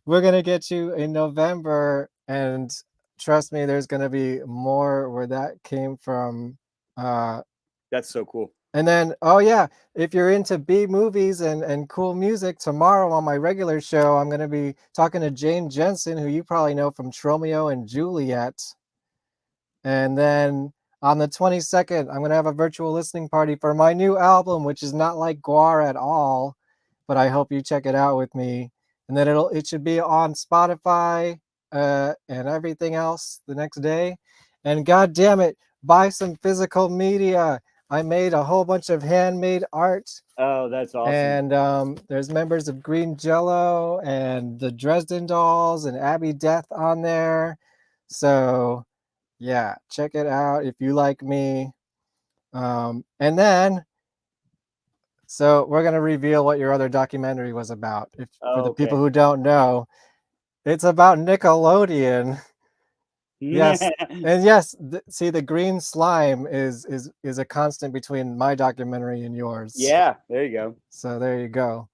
we're going to get you in November. And trust me, there's going to be more where that came from. That's so cool. And then, oh yeah, if you're into B movies and cool music, tomorrow on my regular show, I'm going to be talking to Jane Jensen, who you probably know from Tromeo and Juliet. And then on the 22nd, I'm going to have a virtual listening party for my new album, which is not like GWAR at all, but I hope you check it out with me. And then it should be on Spotify and everything else the next day. And God damn it, buy some physical media. I made a whole bunch of handmade art. Oh, that's awesome. And there's members of Green Jello and the Dresden Dolls and Abby Death on there. So yeah, check it out if you like me. And then, so we're going to reveal what your other documentary was about. For the people who don't know, it's about Nickelodeon. Yes, and yes, see, the green slime is a constant between my documentary and yours. Yeah, there you go. So there you go.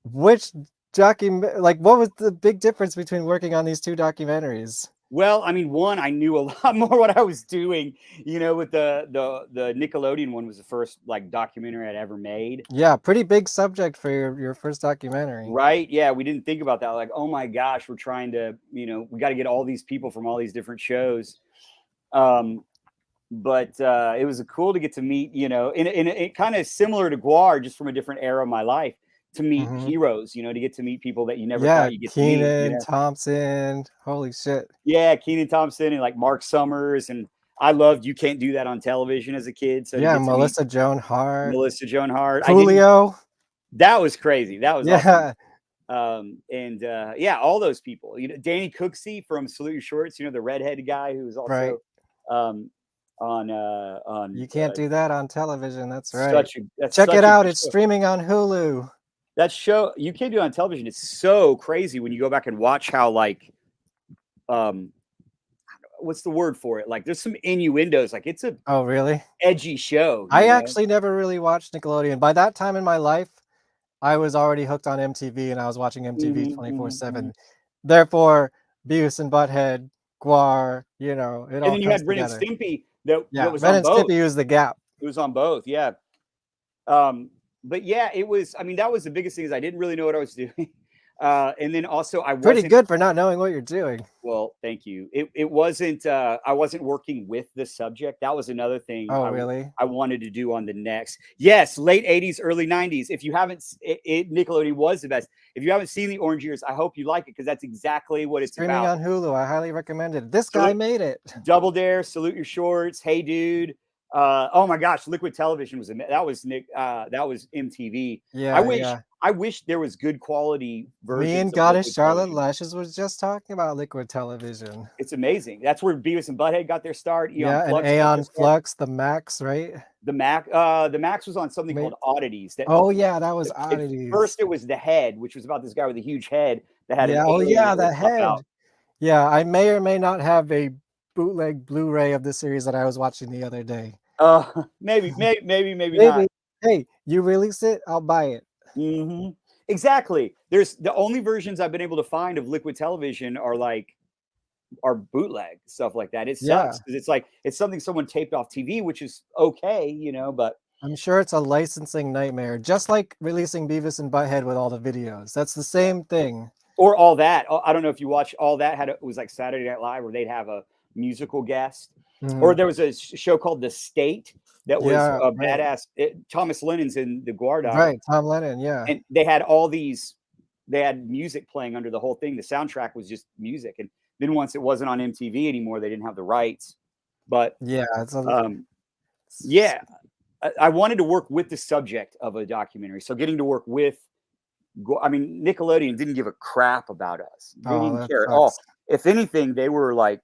Which what was the big difference between working on these two documentaries? Well, I mean, one, I knew a lot more what I was doing. With the Nickelodeon one was the first like documentary I'd ever made. Yeah, pretty big subject for your first documentary. Right? Yeah, we didn't think about that. Like, oh my gosh, we're trying to, we got to get all these people from all these different shows. But it was cool to get to meet, in it kind of similar to GWAR, just from a different era of my life. To meet heroes, to get to meet people that you never thought you'd get to meet. Kenan Thompson, holy shit. Yeah, Kenan Thompson and like Mark Summers, and I loved You Can't Do That on Television as a kid. So yeah, Melissa Joan Hart. Julio. That was crazy. That was awesome. All those people. Danny Cooksey from Salute Your Shorts. The redheaded guy who was also on You Can't Do That on Television. That's right. Check it out. It's streaming on Hulu. That show, You Can't Do It on Television, it's so crazy when you go back and watch how like what's the word for it? Like there's some innuendos. Like it's really edgy show. I actually never really watched Nickelodeon. By that time in my life, I was already hooked on MTV and I was watching MTV 24/7. Therefore, Beavis and Butthead, GWAR, it all and then you had Ren and Stimpy that was Ren on and both. Stimpy was the gap. It was on both, yeah. But yeah, it was, that was the biggest thing is I didn't really know what I was doing. And then also I Pretty wasn't good for not knowing what you're doing. well, thank you. It wasn't I wasn't working with the subject. That was another thing Oh, really? I wanted to do on the next. Yes, late 80s, early 90s. If you haven't Nickelodeon was the best. If you haven't seen the Orange Years, I hope you like it because that's exactly what it's Streaming about. on Hulu. I highly recommend it. This guy made it. Double Dare, Salute Your Shorts, Hey Dude. Oh my gosh, Liquid Television was that was MTV. Yeah, I wish there was good quality versions. Me and of Goddess Liquid Charlotte Television. Lashes was just talking about Liquid Television. It's amazing. That's where Beavis and Butthead got their start. Yeah, and Aeon Flux, the Max, right? The Max was on something called Oddities. Oh yeah, that was Oddities. First, it was The Head, which was about this guy with a huge head that had. Yeah, an oh alien yeah, that would the pop head. out. Yeah, I may or may not have a bootleg Blu-ray of the series that I was watching the other day. Maybe not. Hey, you release it, I'll buy it. Mm-hmm. Exactly. There's the only versions I've been able to find of Liquid Television are bootleg stuff like that. It sucks because it's something someone taped off TV, which is okay, but I'm sure it's a licensing nightmare, just like releasing Beavis and Butthead with all the videos. That's the same thing. Or All That. I don't know if you watch All That. It was like Saturday Night Live where they'd have a musical guest. Or there was a show called The State that was a badass. Thomas Lennon's in the GWAR doc. Right, Tom Lennon, yeah. And they had music playing under the whole thing. The soundtrack was just music. And then once it wasn't on MTV anymore, they didn't have the rights. But yeah, it's I wanted to work with the subject of a documentary. So getting to work with, Nickelodeon didn't give a crap about us. They didn't care at all. If anything, they were like,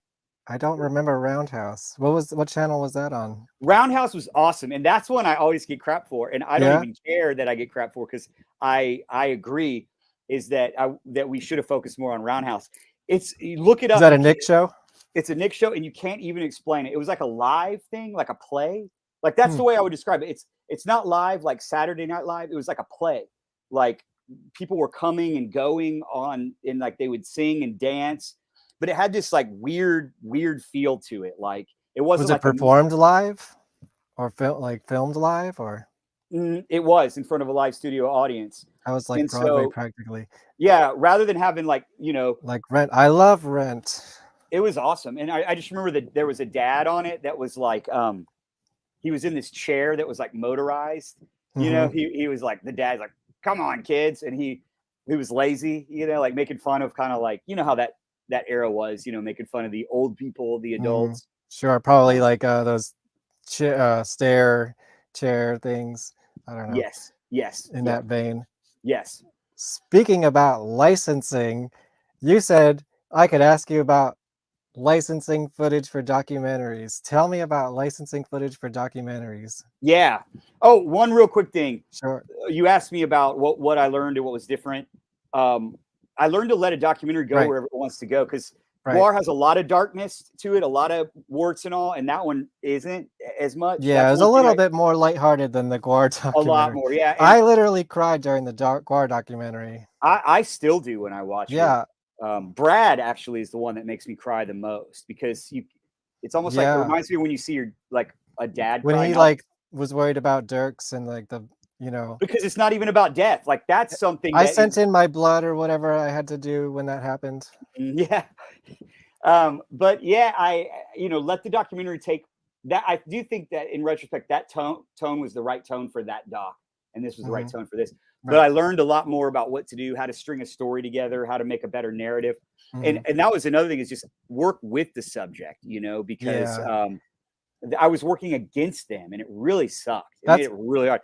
I don't remember Roundhouse. What channel was that on? Roundhouse was awesome, and that's one I always get crap for, and I don't even care that I get crap for because I agree is that we should have focused more on Roundhouse. You look it up. Is that a Nick show? It's a Nick show, and you can't even explain it. It was like a live thing, like a play. Like that's the way I would describe it. It's not live like Saturday Night Live. It was like a play. Like people were coming and going on, and like they would sing and dance. But it had this like weird feel to it. Like it wasn't. Was it performed live, or filmed live, or? It was in front of a live studio audience. I was like Broadway practically. Yeah, rather than having like Rent. I love Rent. It was awesome, and I just remember that there was a dad on it that was like he was in this chair that was like motorized. He was like the dad's like, "Come on, kids," and he was lazy. Like making fun of kind of like how that era was, making fun of the old people, the adults. Sure, probably like those stair chair things. I don't know. Yes. In that vein. Yes. Speaking about licensing, you said I could ask you about licensing footage for documentaries. Tell me about licensing footage for documentaries. Yeah. Oh, one real quick thing. Sure. You asked me about what I learned and what was different. I learned to let a documentary go wherever it wants to go because GWAR has a lot of darkness to it, a lot of warts and all, and that one isn't as much. Yeah, it was a little bit more lighthearted than the GWAR documentary. A lot more, yeah. I literally cried during the GWAR documentary. I still do when I watch it. Brad actually is the one that makes me cry the most because it's almost like it reminds me when you see your like a dad when he like was worried about Dirks and like the because it's not even about death. Like that's something I sent in my blood or whatever I had to do when that happened. Yeah. But yeah, I let the documentary take that. I do think that in retrospect, that tone was the right tone for that doc, and this was the right tone for this. But I learned a lot more about what to do, how to string a story together, how to make a better narrative. And that was another thing is just work with the subject, because I was working against them and it really sucked. It made it really hard.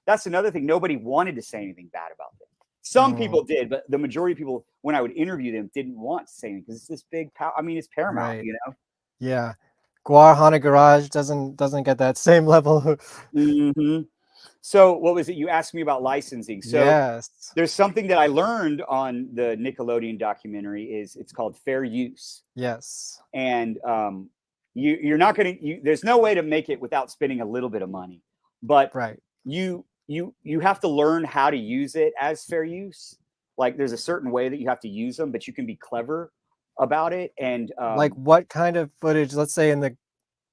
That's another thing. Nobody wanted to say anything bad about them. Some people did, but the majority of people, when I would interview them, didn't want to say anything because it's this big power. I mean, it's Paramount, Yeah. GWAR Haunted Garage doesn't get that same level. So what was it? You asked me about licensing. So yes. There's something that I learned on the Nickelodeon documentary it's called fair use. Yes. And you're not going to, there's no way to make it without spending a little bit of money, but you have to learn how to use it as fair use. Like there's a certain way that you have to use them, but you can be clever about it. And like what kind of footage, let's say in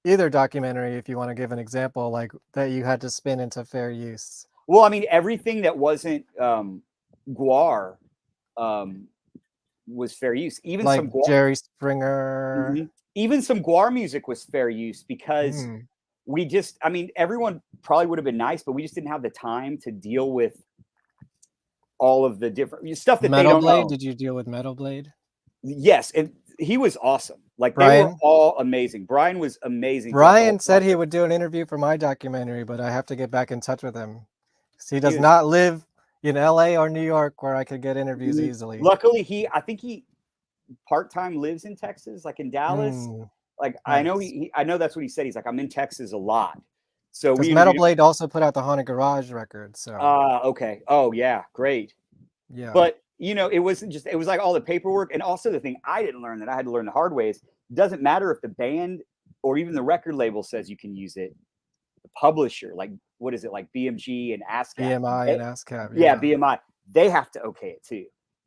either documentary, if you want to give an example, like that you had to spin into fair use? Well, I mean, everything that wasn't GWAR, was fair use. Even like some GWAR, Jerry Springer. Even some GWAR music was fair use because we just, I mean, everyone probably would have been nice, but we just didn't have the time to deal with all of the different stuff that Metal they don't Blade. know. Did you deal with Metal Blade? Yes, and he was awesome. Like they were all amazing. Brian was amazing. Brian said he would do an interview for my documentary, but I have to get back in touch with him. He does not live in LA or New York where I could get interviews easily. Luckily, I think he part-time lives in Texas, like in Dallas. Like nice. I know that's what he said. He's like, I'm in Texas a lot. So we Metal Blade also put out the Haunted Garage record. So okay. Oh yeah, great. Yeah. But you know, it wasn't just, it was like all the paperwork. And also the thing I didn't learn that I had to learn the hard way is it doesn't matter if the band or even the record label says you can use it. The publisher, like what is it, like BMG and ASCAP? BMI and ASCAP. Yeah, BMI. They have to okay it too.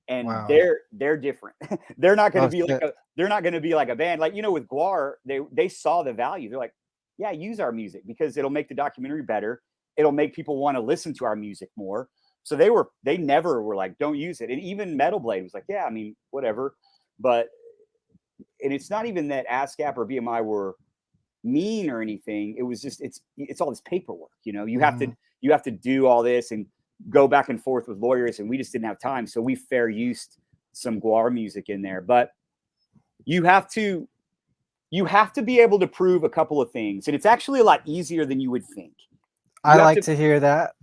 And they're different. They're not going to be like they're not going to be like a band. Like, you know, with GWAR, they saw the value. They're like, yeah, use our music because it'll make the documentary better. It'll make people want to listen to our music more. So they never were like, don't use it. And even Metal Blade was like, yeah, I mean, whatever. But, and it's not even that ASCAP or BMI were mean or anything. It was just, it's all this paperwork, you know, you have to do all this and go back and forth with lawyers, and we just didn't have time. So we fair used some GWAR music in there, but you have to be able to prove a couple of things. And it's actually a lot easier than you would think. I like to hear that.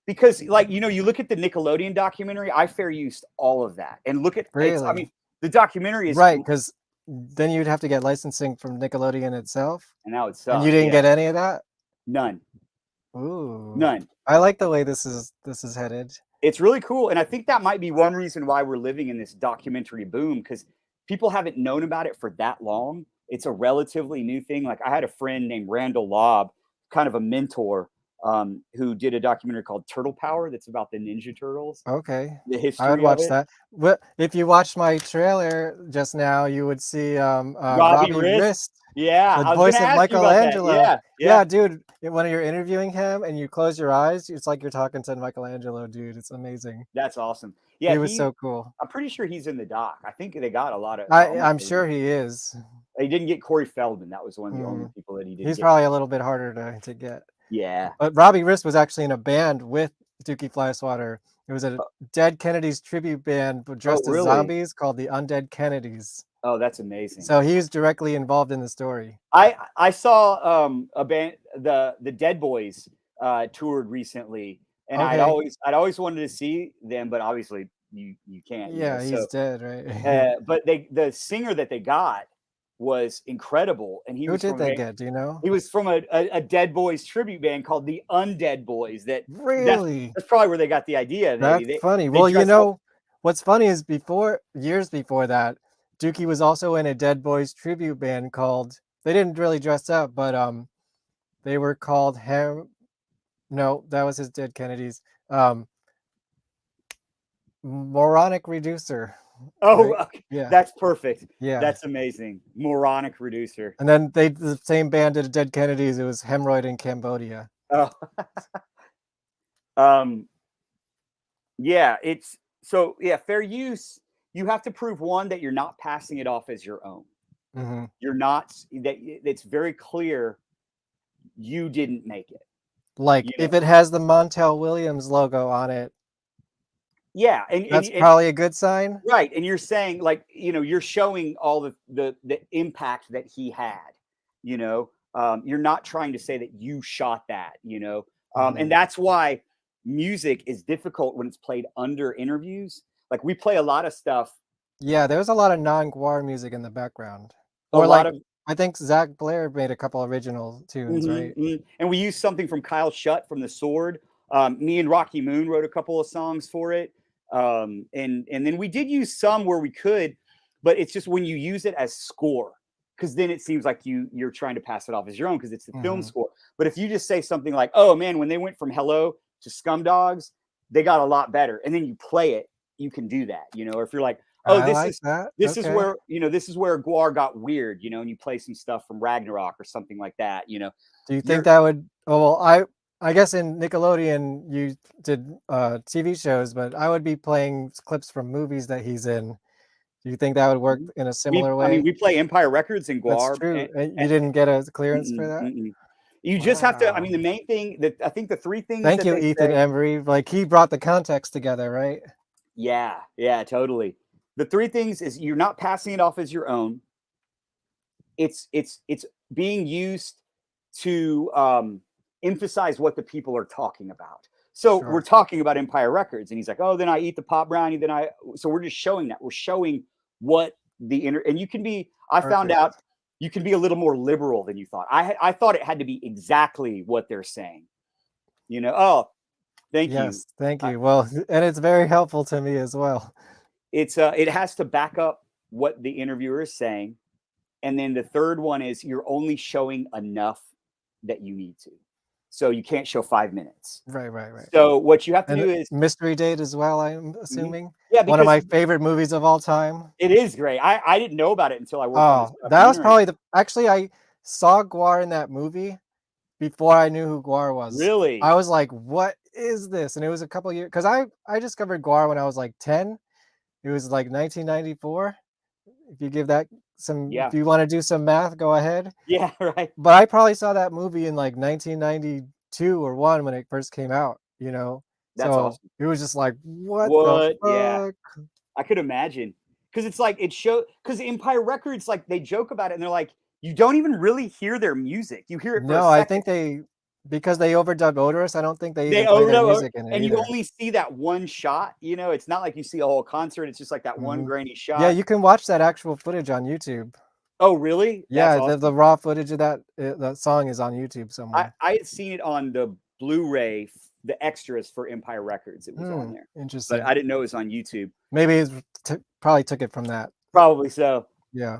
Because, like, you know, you look at the Nickelodeon documentary, I fair used all of that. And look at, I mean, the documentary is right, because then you'd have to get licensing from Nickelodeon itself. And now it's and you didn't get any of that? None. Ooh. None. I like the way this is headed. It's really cool. And I think that might be one reason why we're living in this documentary boom, because people haven't known about it for that long. It's a relatively new thing. Like I had a friend named Randall Lobb, kind of a mentor, who did a documentary called Turtle Power that's about the Ninja Turtles. Okay. The history I would watch of it. that. Well, if you watched my trailer just now, you would see Robbie Wrist. Yeah. The voice of Michelangelo. Yeah, dude. When you're interviewing him and you close your eyes, it's like you're talking to Michelangelo, dude. It's amazing. That's awesome. Yeah. He was so cool. I'm pretty sure he's in the doc. I think they got a lot of. I'm sure he is. They didn't get Corey Feldman. That was one of the only people that he did. He's probably a little bit harder to get. Yeah. But Robbie Wrist was actually in a band with Dookie Flyswatter. It was a Dead Kennedys tribute band dressed as zombies called the Undead Kennedys. Oh, that's amazing. So he was directly involved in the story. I saw a band, the Dead Boys toured recently, and I'd always wanted to see them, but obviously you can't. Yeah, he's dead, right? But the singer that they got was incredible, and who did they get? Do you know? He was from a Dead Boys tribute band called the Undead Boys. That's probably where they got the idea. That's funny. Well, you know, what's funny is years before that, Dookie was also in a Dead Boys tribute band called. They didn't really dress up, but they were called No, that was his Dead Kennedys. Moronic Reducer. Oh, right? Okay. Yeah, that's perfect. Yeah, that's amazing. Moronic Reducer. And then the same band did Dead Kennedys. It was Hemorrhoid in Cambodia. Oh, yeah. It's so fair use. You have to prove one that you're not passing it off as your own. You're not that. It's very clear you didn't make it. Like if it has the Montel Williams logo on it. Yeah, and that's probably a good sign, right? And you're saying, like, you know, you're showing all the impact that he had. You know, you're not trying to say that you shot that. You know, and that's why music is difficult when it's played under interviews. Like we play a lot of stuff. Yeah, there's a lot of non-GWAR music in the background. Or I think Zach Blair made a couple original tunes, right? And we used something from Kyle Shutt from The Sword. Me and Rocky Moon wrote a couple of songs for it. And then we did use some where we could, but it's just when you use it as score, because then it seems like you're trying to pass it off as your own because it's the film score. But if you just say something like, oh man, when they went from Hello to Scum Dogs, they got a lot better. And then you play it, you can do that, you know, or if you're like, oh, this is where, you know, this is where GWAR got weird, you know, and you play some stuff from Ragnarok or something like that, you know. Do you think that would, I guess in Nickelodeon you did TV shows, but I would be playing clips from movies that he's in. Do you think that would work in a similar way? We play Empire Records and That's GWAR. true. You didn't get a clearance for that? You just have to. I mean, the main thing that I think the three things. Thank that you, they Ethan say, Embry. Like he brought the context together, right? Yeah, totally. The three things is you're not passing it off as your own. It's being used to emphasize what the people are talking about. So we're talking about Empire Records, and he's like, "Oh, then I eat the pop brownie." So we're just showing that. We're showing what and you can be. I found out you can be a little more liberal than you thought. I thought it had to be exactly what they're saying. Oh, thank you. Yes, thank you. Well, and it's very helpful to me as well. It has to back up what the interviewer is saying. And then the third one is you're only showing enough that you need to. So you can't show 5 minutes. Right. So what you have to do is Mystery Date as well, I'm assuming. Yeah, one of my favorite movies of all time. It is great. I didn't know about it until I worked on this. That was probably actually I saw GWAR in that movie before I knew who GWAR was. Really? I was like, what is this? And it was a couple years because I discovered GWAR when I was like 10. It was like 1994. If you give that if you want to do some math, go ahead. Yeah, right. But I probably saw that movie in like 1992 or 1 when it first came out, That's so awesome. It was just like, what the fuck? Yeah. I could imagine. Because it's like because Empire Records, like they joke about it and they're like, you don't even really hear their music. You hear it for a second. I think because they overdubbed Odorous, I don't think they even play their music in it. And either. you only see that one shot, it's not like you see a whole concert. It's just like that one grainy shot. Yeah, you can watch that actual footage on YouTube. Oh, really? Yeah, awesome. the raw footage of that song is on YouTube somewhere. I had seen it on the Blu-ray, the extras for Empire Records. It was on there. Interesting. But I didn't know it was on YouTube. Maybe it probably took it from that. Probably so. Yeah.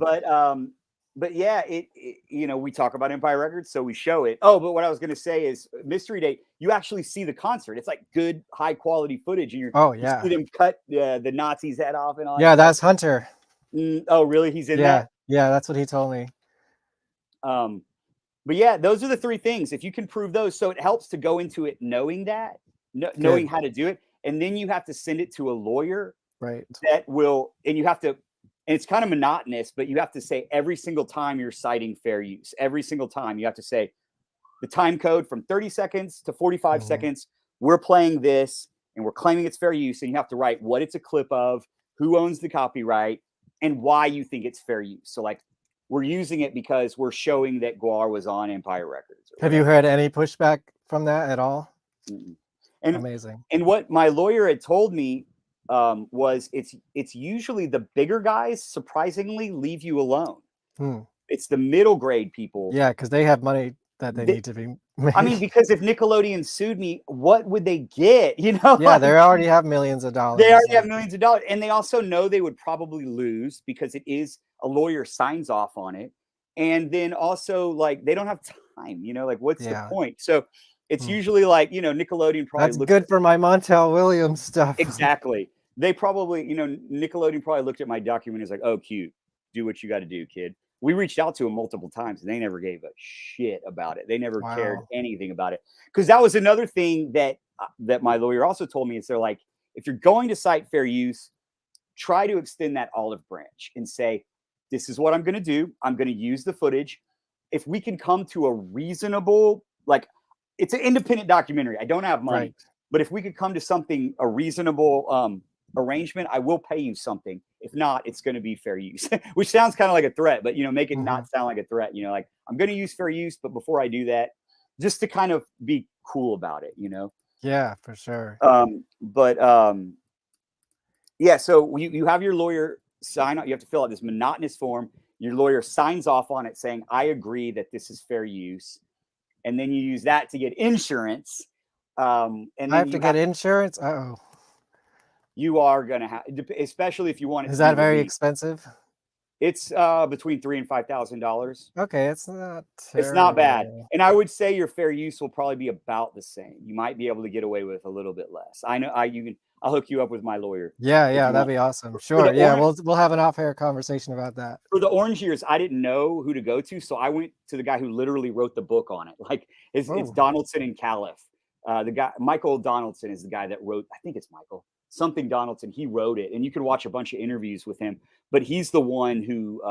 But yeah, we talk about Empire Records, so we show it. Oh, but what I was going to say is Mystery Date, you actually see the concert. It's like good, high quality footage. And you see them cut the Nazi's head off and all that. Yeah, that's Hunter. Oh, really? He's in that? Yeah, that's what he told me. But yeah, those are the three things. If you can prove those, so it helps to go into it knowing that, knowing how to do it. And then you have to send it to a lawyer. Right. That will, and you have to, and it's kind of monotonous, but you have to say every single time you're citing fair use, every single time you have to say the time code from 30 seconds to 45 seconds. We're playing this and we're claiming it's fair use. And you have to write what it's a clip of, who owns the copyright, and why you think it's fair use. So like we're using it because we're showing that GWAR was on Empire Records. Have you heard any pushback from that at all? And amazing. And what my lawyer had told me was it's usually the bigger guys surprisingly leave you alone. It's the middle grade people. Yeah, because they have money that they need to be made. I mean, because if Nickelodeon sued me, what would they get? Yeah, they already have millions of dollars. They already have millions of dollars, and they also know they would probably lose because it is a lawyer signs off on it, and then also like they don't have time. Like what's the point? So it's usually like Nickelodeon probably. That's good for my Montel Williams stuff. Exactly. They probably Nickelodeon probably looked at my document and was like, "Oh, cute, do what you got to do, kid." We reached out to them multiple times and they never gave a shit about it. They never cared anything about it. Because that was another thing that my lawyer also told me is they're like, if you're going to cite fair use, try to extend that olive branch and say, this is what I'm going to do. I'm going to use the footage. If we can come to a reasonable, like it's an independent documentary. I don't have money, but if we could come to a reasonable arrangement, I will pay you something. If not, it's going to be fair use, which sounds kind of like a threat, but make it not sound like a threat. Like I'm going to use fair use, but before I do that, just to kind of be cool about it, Yeah, for sure. Yeah. So you have your lawyer sign out. You have to fill out this monotonous form. Your lawyer signs off on it saying, I agree that this is fair use. And then you use that to get insurance. And then I have to get insurance. Uh-oh. You are going to have, especially if you want it. Is that very expensive? It's between $3,000 and $5,000. Okay, it's not terrible. It's not bad. And I would say your fair use will probably be about the same. You might be able to get away with a little bit less. I know I'll hook you up with my lawyer. Yeah, if yeah, you that'd want. be awesome. For Sure. the Yeah, orange, we'll have an off-air conversation about that. for the orange years, I didn't know who to go to, so I went to the guy who literally wrote the book on it. Like it's Oh. Donaldson and Califf. The guy Michael Donaldson is the guy that wrote. I think it's Michael something Donaldson. He wrote it, and you can watch a bunch of interviews with him. But he's the one who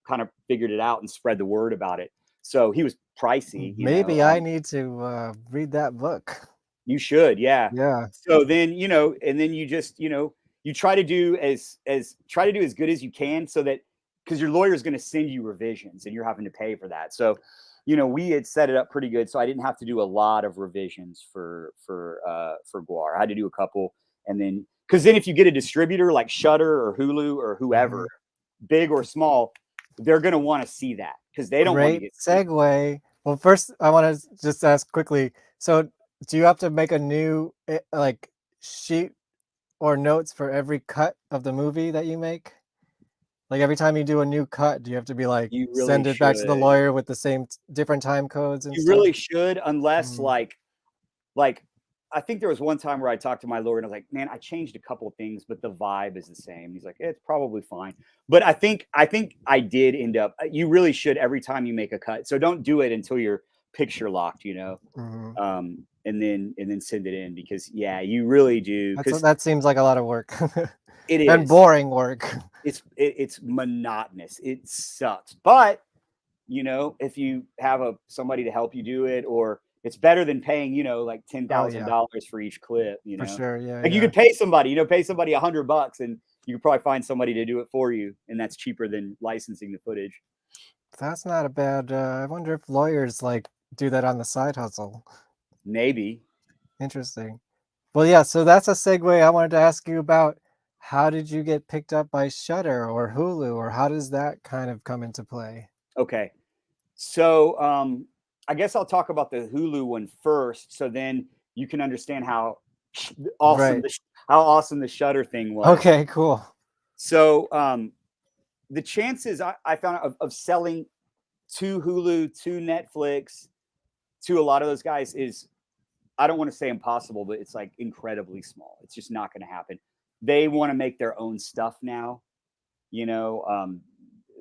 kind of figured it out and spread the word about it. So he was pricey. Maybe I need to read that book. You should, yeah. Yeah. So then, and then you just, you try to do as good as you can, so that, because your lawyer is going to send you revisions and you're having to pay for that. So, we had set it up pretty good, so I didn't have to do a lot of revisions for GWAR. I had to do a couple, and then because then if you get a distributor like Shudder or Hulu or whoever, big or small, they're going to want to see that because they don't want to Great get segue. Well, first I want to just ask quickly. So, do you have to make a new like sheet or notes for every cut of the movie that you make? Like every time you do a new cut, do you have to be like You really send it back to the should. lawyer with the same different time codes and You stuff? really should, unless like I think there was one time where I talked to my lawyer and I was like, man, I changed a couple of things, but the vibe is the same. He's like, it's probably fine. But I think I did end up. You really should every time you make a cut. So don't do it until you're picture locked, and then send it in, because you really do. That seems like a lot of work. It is. And boring work. It's monotonous. It sucks. But if you have somebody to help you do it, or it's better than paying, like $10,000 for each clip, For sure, yeah. Like you could pay somebody, $100 and you could probably find somebody to do it for you, and that's cheaper than licensing the footage. That's not a bad I wonder if lawyers like do that on the side hustle. Maybe. Interesting. Well, yeah, so that's a segue I wanted to ask you about. How did you get picked up by Shudder or Hulu, or how does that kind of come into play? Okay. So I guess I'll talk about the Hulu one first, so then you can understand how awesome the Shudder thing was. Okay, cool. So the chances I found of selling to Hulu, to Netflix, to a lot of those guys is, I don't want to say impossible, but it's like incredibly small. It's just not going to happen. They want to make their own stuff now,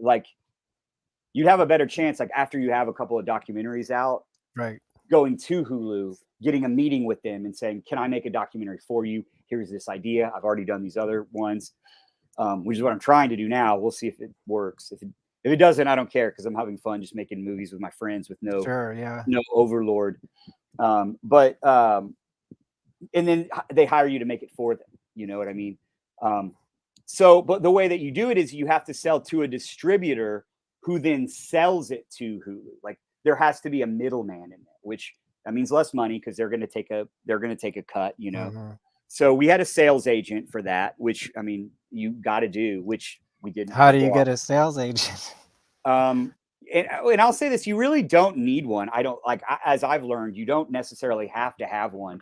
like you'd have a better chance, like after you have a couple of documentaries out, right, going to Hulu, getting a meeting with them and saying, can I make a documentary for you? Here's this idea. I've already done these other ones, which is what I'm trying to do now. We'll see if it works. If it doesn't, I don't care, because I'm having fun just making movies with my friends with no overlord. And then they hire you to make it for them. You know what I mean? But the way that you do it is you have to sell to a distributor who then sells it to Hulu. Like there has to be a middleman in there, which that means less money because they're going to take a cut, So we had a sales agent for that, which I mean, you got to do, which we didn't. How do you get a sales agent? And I'll say this, you really don't need one. As I've learned, you don't necessarily have to have one.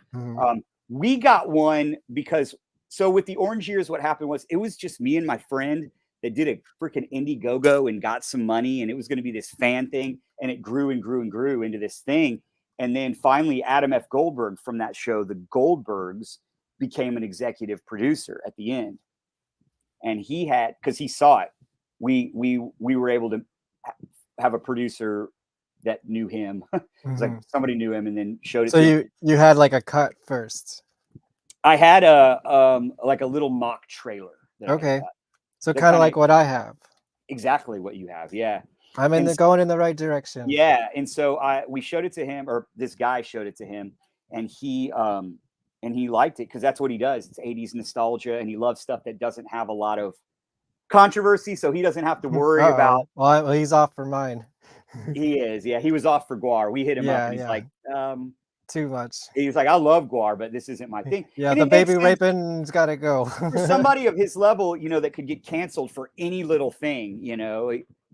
We got one because, so with the Orange Years, what happened was it was just me and my friend that did a freaking Indiegogo and got some money, and it was going to be this fan thing, and it grew and grew and grew into this thing. And then finally, Adam F. Goldberg from that show, The Goldbergs, became an executive producer at the end. And he had, because he saw it, we were able to have a producer that knew him. It's like somebody knew him and then showed it. So you had like a cut first. I had a like a little mock trailer. Okay. So kind of like what I have. Exactly what you have. Yeah. I'm going in the right direction. Yeah. And so we showed it to him, or this guy showed it to him, and he liked it because that's what he does. It's 80s nostalgia, and he loves stuff that doesn't have a lot of controversy, so he doesn't have to worry about. Well, he's off for mine. He is. Yeah. He was off for GWAR. We hit him up, and he's like, too much. He was like, I love GWAR, but this isn't my thing. Yeah, and the baby raping's got to go. For somebody of his level, that could get canceled for any little thing,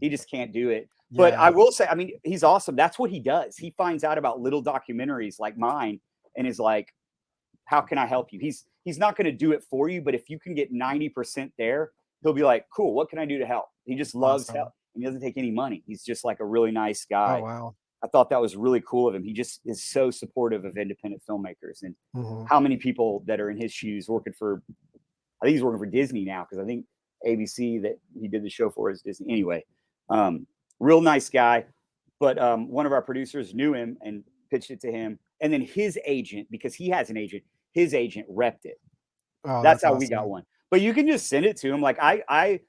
he just can't do it. Yeah. But I will say, I mean, he's awesome. That's what he does. He finds out about little documentaries like mine and is like, how can I help you? He's not going to do it for you, but if you can get 90% there, he'll be like, cool, what can I do to help? He just loves help. And he doesn't take any money. He's just like a really nice guy. Oh, wow. I thought that was really cool of him. He just is so supportive of independent filmmakers, and how many people that are in his shoes working for, I think he's working for Disney now, because I think ABC that he did the show for is Disney. Anyway, real nice guy. But one of our producers knew him and pitched it to him. And then his agent, because he has an agent, his agent repped it. Oh, that's how awesome. we got one. But you can just send it to him. Like I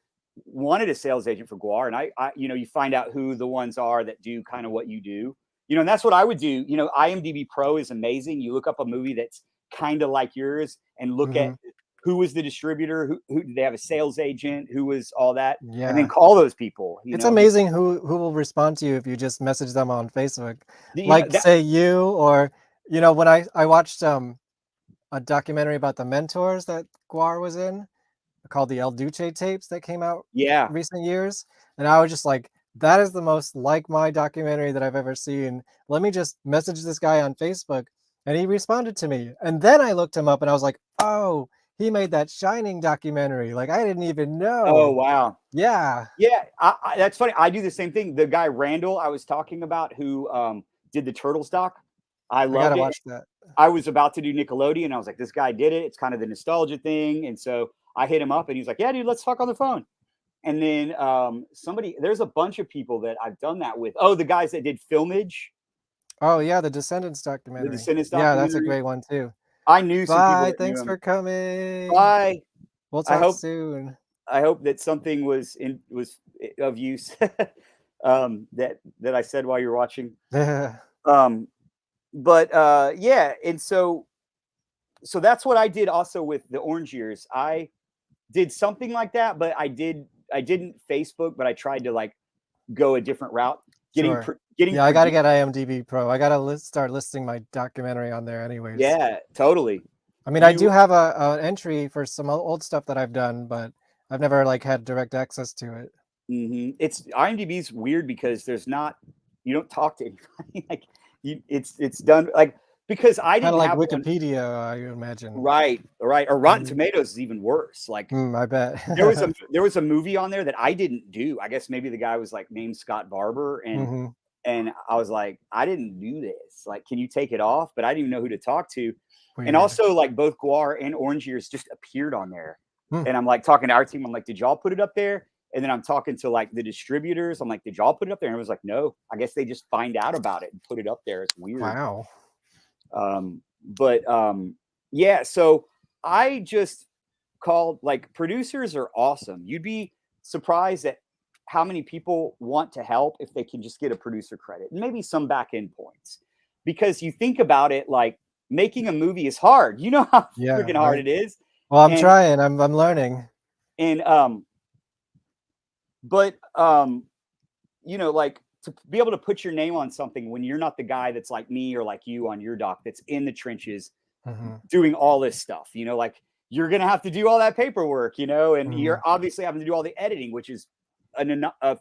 wanted a sales agent for GWAR, and I you find out who the ones are that do kind of what you do. And that's what I would do. IMDb Pro is amazing. You look up a movie that's kind of like yours and look at who was the distributor, who did they have a sales agent, who was all that, and then call those people. It's amazing who will respond to you if you just message them on Facebook. Say you, or when I watched a documentary about the mentors that GWAR was in, called the El Duce tapes, that came out in recent years, and I was just like, that is the most like my documentary that I've ever seen. Let me just message this guy on Facebook, and he responded to me. And then I looked him up and I was like, oh, he made that Shining documentary. Like, I didn't even know. Oh, wow. Yeah. Yeah. That's funny. I do the same thing. The guy Randall I was talking about, who did the Turtles doc, I loved it. Watch that. I was about to do Nickelodeon. I was like, this guy did it. It's kind of the nostalgia thing. And so I hit him up and he's like, yeah, dude, let's talk on the phone. And then there's a bunch of people that I've done that with. Oh, the guys that did Filmage. Oh, yeah, the Descendants documentary. The Descendants documentary. Yeah, that's a great one too. I knew some people. Bye. Thanks for coming. Bye. We'll talk soon. I hope that something was of use that I said while you're watching. Yeah. And so that's what I did also with the Orange Years. I did something like that, but I didn't Facebook, but I tried to like go a different route. I got to get IMDb Pro. I got to start listing my documentary on there anyways. Yeah, totally. I mean, I do have an entry for some old stuff that I've done, but I've never had direct access to it. It's IMDb's weird because you don't talk to anybody. It's done like, because I didn't have Wikipedia, I imagine. Right. Or Rotten Tomatoes is even worse. Like, I bet there was a movie on there that I didn't do. I guess maybe the guy was like named Scott Barber, and I was like, I didn't do this. Like, can you take it off? But I didn't even know who to talk to. Weird. And also, like, both GWAR and Orange Years just appeared on there, and I'm like talking to our team. I'm like, did y'all put it up there? And then I'm talking to like the distributors. I'm like, did y'all put it up there? And it was like, no. I guess they just find out about it and put it up there. It's weird. Wow. So I just called, like, producers are awesome. You'd be surprised at how many people want to help if they can just get a producer credit and maybe some back end points, because you think about it, like, making a movie is hard. You know how freaking hard it is. Well, I'm trying. I'm learning. And like, to be able to put your name on something when you're not the guy that's like me or like you on your doc that's in the trenches doing all this stuff, like, you're going to have to do all that paperwork, and you're obviously having to do all the editing, which is a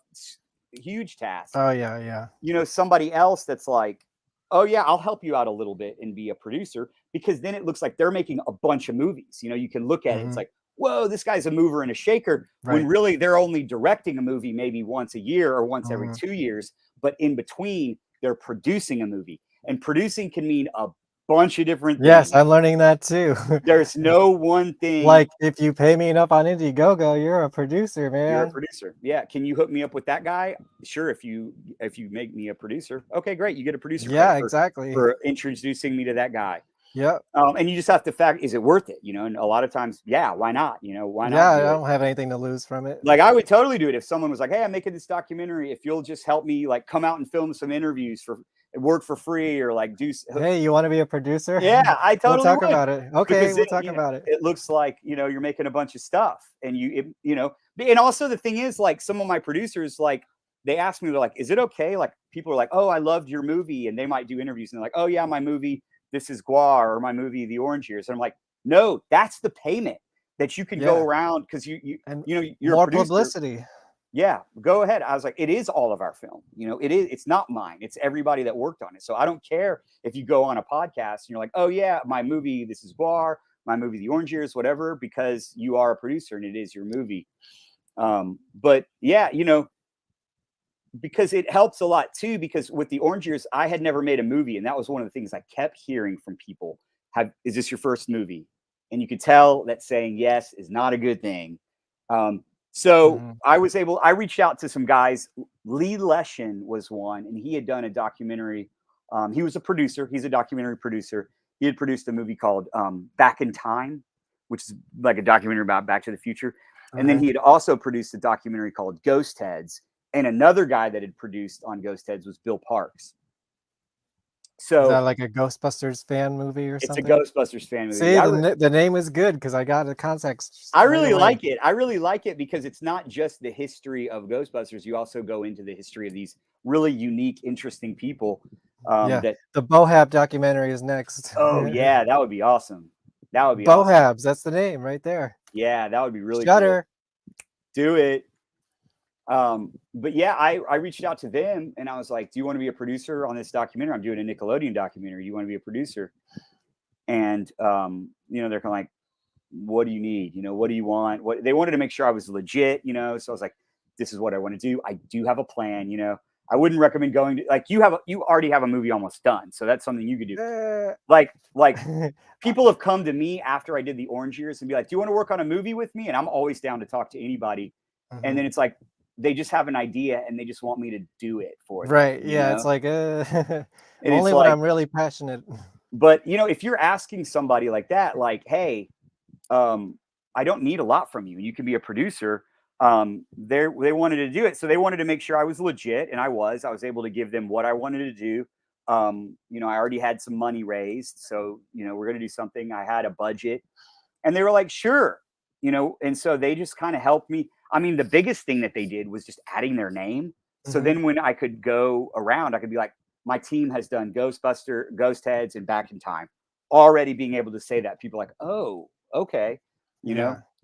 huge task. Oh, yeah. Somebody else that's like, oh, yeah, I'll help you out a little bit and be a producer, because then it looks like they're making a bunch of movies. You can look at it. It's like, whoa, this guy's a mover and a shaker, when really they're only directing a movie maybe once a year or once every 2 years. But in between, they're producing a movie, and producing can mean a bunch of different things. Yes, I'm learning that too. There's no one thing. Like, if you pay me enough on Indiegogo, you're a producer, man. You're a producer. Yeah. Can you hook me up with that guy? Sure. If you make me a producer, okay, great. You get a producer. Yeah, exactly. For introducing me to that guy. Yeah. And you just have to is it worth it? And a lot of times, yeah, why not? Why not? Yeah, I don't have anything to lose from it. Like, I would totally do it if someone was like, hey, I'm making this documentary. If you'll just help me, like, come out and film some interviews work for free, or like do. Hey, you want to be a producer? Yeah, I totally We'll talk about it. Okay, we'll talk about it. It looks like, you're making a bunch of stuff, and and also the thing is, like, some of my producers, like, they ask me, they're like, is it okay? Like, people are like, oh, I loved your movie. And they might do interviews and they're like, oh yeah, my movie, This Is GWAR, or my movie, The Orange Years. And I'm like, no, that's the payment that you can go around, because you're more a producer. Publicity. Yeah, go ahead. I was like, it is all of our film. It's not mine. It's everybody that worked on it. So I don't care if you go on a podcast and you're like, oh yeah, my movie, This Is GWAR, my movie, The Orange Years, whatever, because you are a producer and it is your movie. But yeah, because it helps a lot too, because with the Orange Years, I had never made a movie. And that was one of the things I kept hearing from people. Is this your first movie? And you could tell that saying yes is not a good thing. So I reached out to some guys. Lee Leshin was one, and he had done a documentary. He was a producer. He's a documentary producer. He had produced a movie called Back in Time, which is like a documentary about Back to the Future. And then he had also produced a documentary called Ghost Heads. And another guy that had produced on Ghost Heads was Bill Parks. So is that like a Ghostbusters fan movie or something? It's a Ghostbusters fan movie. See, the name is good because I got the context. I really like it. I really like it because it's not just the history of Ghostbusters. You also go into the history of these really unique, interesting people. The Bohab documentary is next. Oh yeah, that would be awesome. That would be Bohabs. Awesome. That's the name right there. Yeah, that would be really Shudder. Cool. Do it. But yeah, I reached out to them and I was like, do you want to be a producer on this documentary? I'm doing a Nickelodeon documentary. You want to be a producer? And, they're kind of like, what do you need? What do you want? They wanted to make sure I was legit, So I was like, this is what I want to do. I do have a plan, I wouldn't recommend going to you already have a movie almost done. So that's something you could do. Like people have come to me after I did the Orange Years and be like, do you want to work on a movie with me? And I'm always down to talk to anybody. And then it's like, they just have an idea and they just want me to do it for them. Right. Yeah. It's like, only when I'm really passionate. But if you're asking somebody like that, like, hey, I don't need a lot from you. You can be a producer. They wanted to do it. So they wanted to make sure I was legit. And I was able to give them what I wanted to do. I already had some money raised. So, we're going to do something. I had a budget and they were like, sure. And so they just kind of helped me. I mean, the biggest thing that they did was just adding their name. So then when I could go around, I could be like, my team has done Ghost Heads, and Back in Time. Already being able to say that, people are like, oh, okay.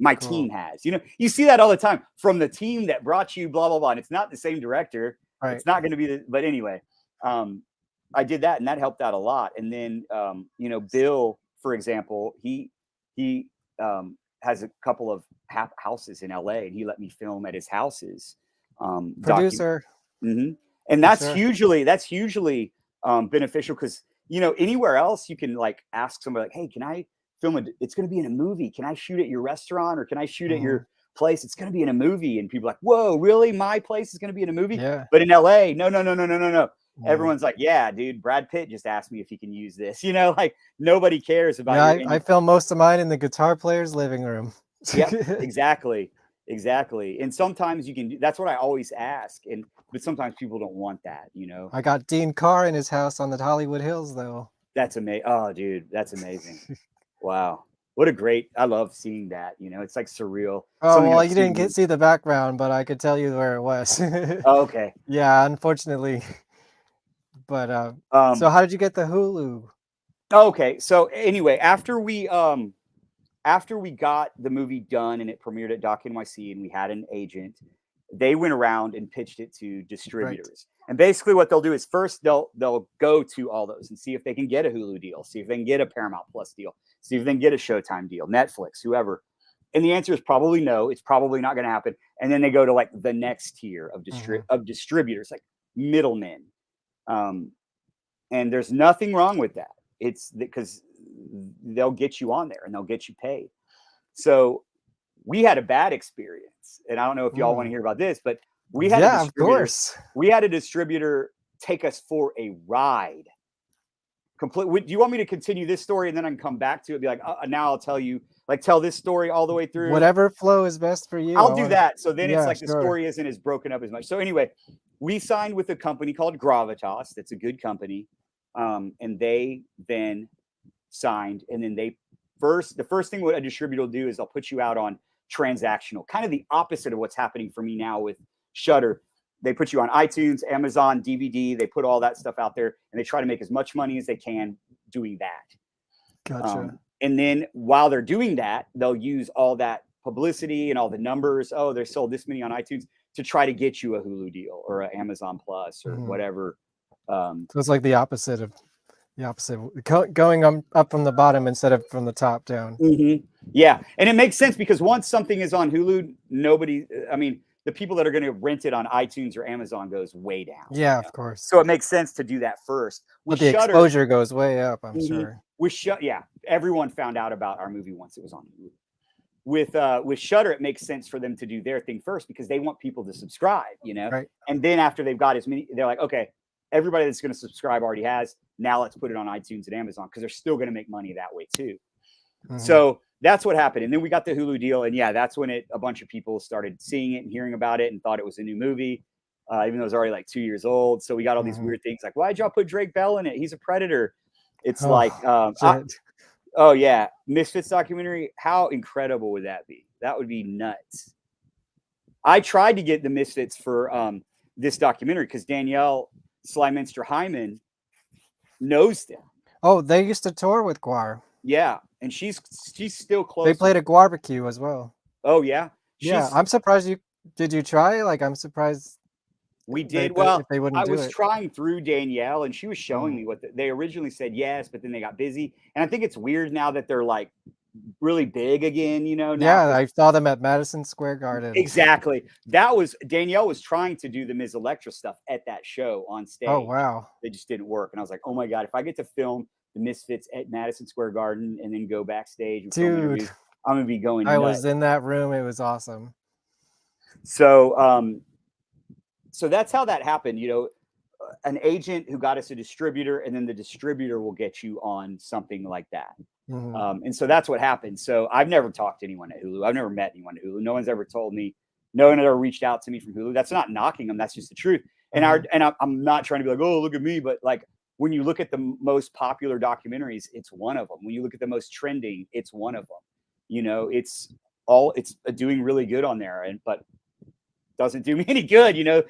My team has. You see that all the time from the team that brought you, blah, blah, blah. And it's not the same director. Right. It's not going to be but anyway, I did that and that helped out a lot. And then, Bill, for example, he has a couple of houses in LA and he let me film at his houses. Producer. And that's hugely beneficial because, anywhere else you can like ask somebody like, hey, can I film it? It's going to be in a movie. Can I shoot at your restaurant or can I shoot at your place? It's going to be in a movie. And people are like, whoa, really? My place is going to be in a movie? Yeah. But in LA, no. Everyone's like, yeah, dude, Brad Pitt just asked me if he can use this. Like nobody cares about. Yeah, I film most of mine in the guitar player's living room. Yeah, exactly. And sometimes you can. That's what I always ask. But sometimes people don't want that. I got Dean Carr in his house on the Hollywood Hills, though. That's amazing. Oh, dude, that's amazing. Wow, what a great! I love seeing that. It's like surreal. Oh well, you didn't see the background, but I could tell you where it was. Oh, okay. Yeah, unfortunately. But so how did you get the Hulu? Okay, so anyway, after we got the movie done and it premiered at Doc NYC and we had an agent, they went around and pitched it to distributors. Right. And basically what they'll do is first they'll go to all those and see if they can get a Hulu deal, see if they can get a Paramount Plus deal, see if they can get a Showtime deal, Netflix, whoever. And the answer is probably no. It's probably not going to happen. And then they go to like the next tier of distributors, like middlemen. And there's nothing wrong with that. It's because they'll get you on there and they'll get you paid. So we had a bad experience, and I don't know if y'all want to hear about this, but we had of course. We had a distributor take us for a ride. Do you want me to continue this story and then I can come back to it? Be like, now I'll tell you, like, tell this story all the way through. Whatever flow is best for you. I'll do that. So then it's like the story isn't as broken up as much. So anyway, we signed with a company called Gravitas. That's a good company. And they then signed, and then the first thing what a distributor will do is they'll put you out on transactional, kind of the opposite of what's happening for me now with Shudder. They put you on iTunes, Amazon, DVD. They put all that stuff out there and they try to make as much money as they can doing that. Gotcha. And then while they're doing that, they'll use all that publicity and all the numbers. Oh, they sold this many on iTunes to try to get you a Hulu deal or an Amazon Plus or whatever. So it's like the opposite, going up from the bottom instead of from the top down. Yeah. And it makes sense because once something is on Hulu, the people that are going to rent it on iTunes or Amazon goes way down. Yeah, of course. So it makes sense to do that first. But the Shudder, exposure goes way up, I'm sure. Yeah, everyone found out about our movie once it was on Hulu. With Shudder, it makes sense for them to do their thing first because they want people to subscribe, you know. Right. And then after they've got as many, they're like, okay, everybody that's going to subscribe already has. Now let's put it on iTunes and Amazon because they're still going to make money that way too. So that's what happened. And then we got the Hulu deal, and yeah, that's when a bunch of people started seeing it and hearing about it and thought it was a new movie, even though it was already like 2 years old. So we got all these weird things like, why'd y'all put Drake Bell in it? He's a predator. It's oh yeah, Misfits documentary. How incredible would that be? That would be nuts. I tried to get the Misfits for this documentary because Danielle Slyminster Hyman knows them. Oh, they used to tour with GWAR. Yeah, and she's still close. They played a GWARbecue as well. Oh yeah, yeah. I'm surprised you did. You try? Like, I'm surprised. We did. They wouldn't do it. I was trying through Danielle, and she was showing me what they originally said yes, but then they got busy. And I think it's weird now that they're like really big again. You know? Now. Yeah, I saw them at Madison Square Garden. Exactly. Danielle was trying to do the Ms. Electra stuff at that show on stage. Oh wow! It just didn't work, and I was like, oh my god, if I get to film the Misfits at Madison Square Garden and then go backstage and film interviews, I'm gonna be going nuts. I was in that room. It was awesome. So so that's how that happened. You know, an agent who got us a distributor, and then the distributor will get you on something like that. And so that's what happened. So I've never talked to anyone at Hulu. I've never met anyone at Hulu. No one's ever told me. No one ever reached out to me from Hulu. That's not knocking them. That's just the truth. And I'm not trying to be like, oh, look at me, but like, when you look at the most popular documentaries, it's one of them. When you look at the most trending, it's one of them. You know, it's doing really good on there, but doesn't do me any good. You know,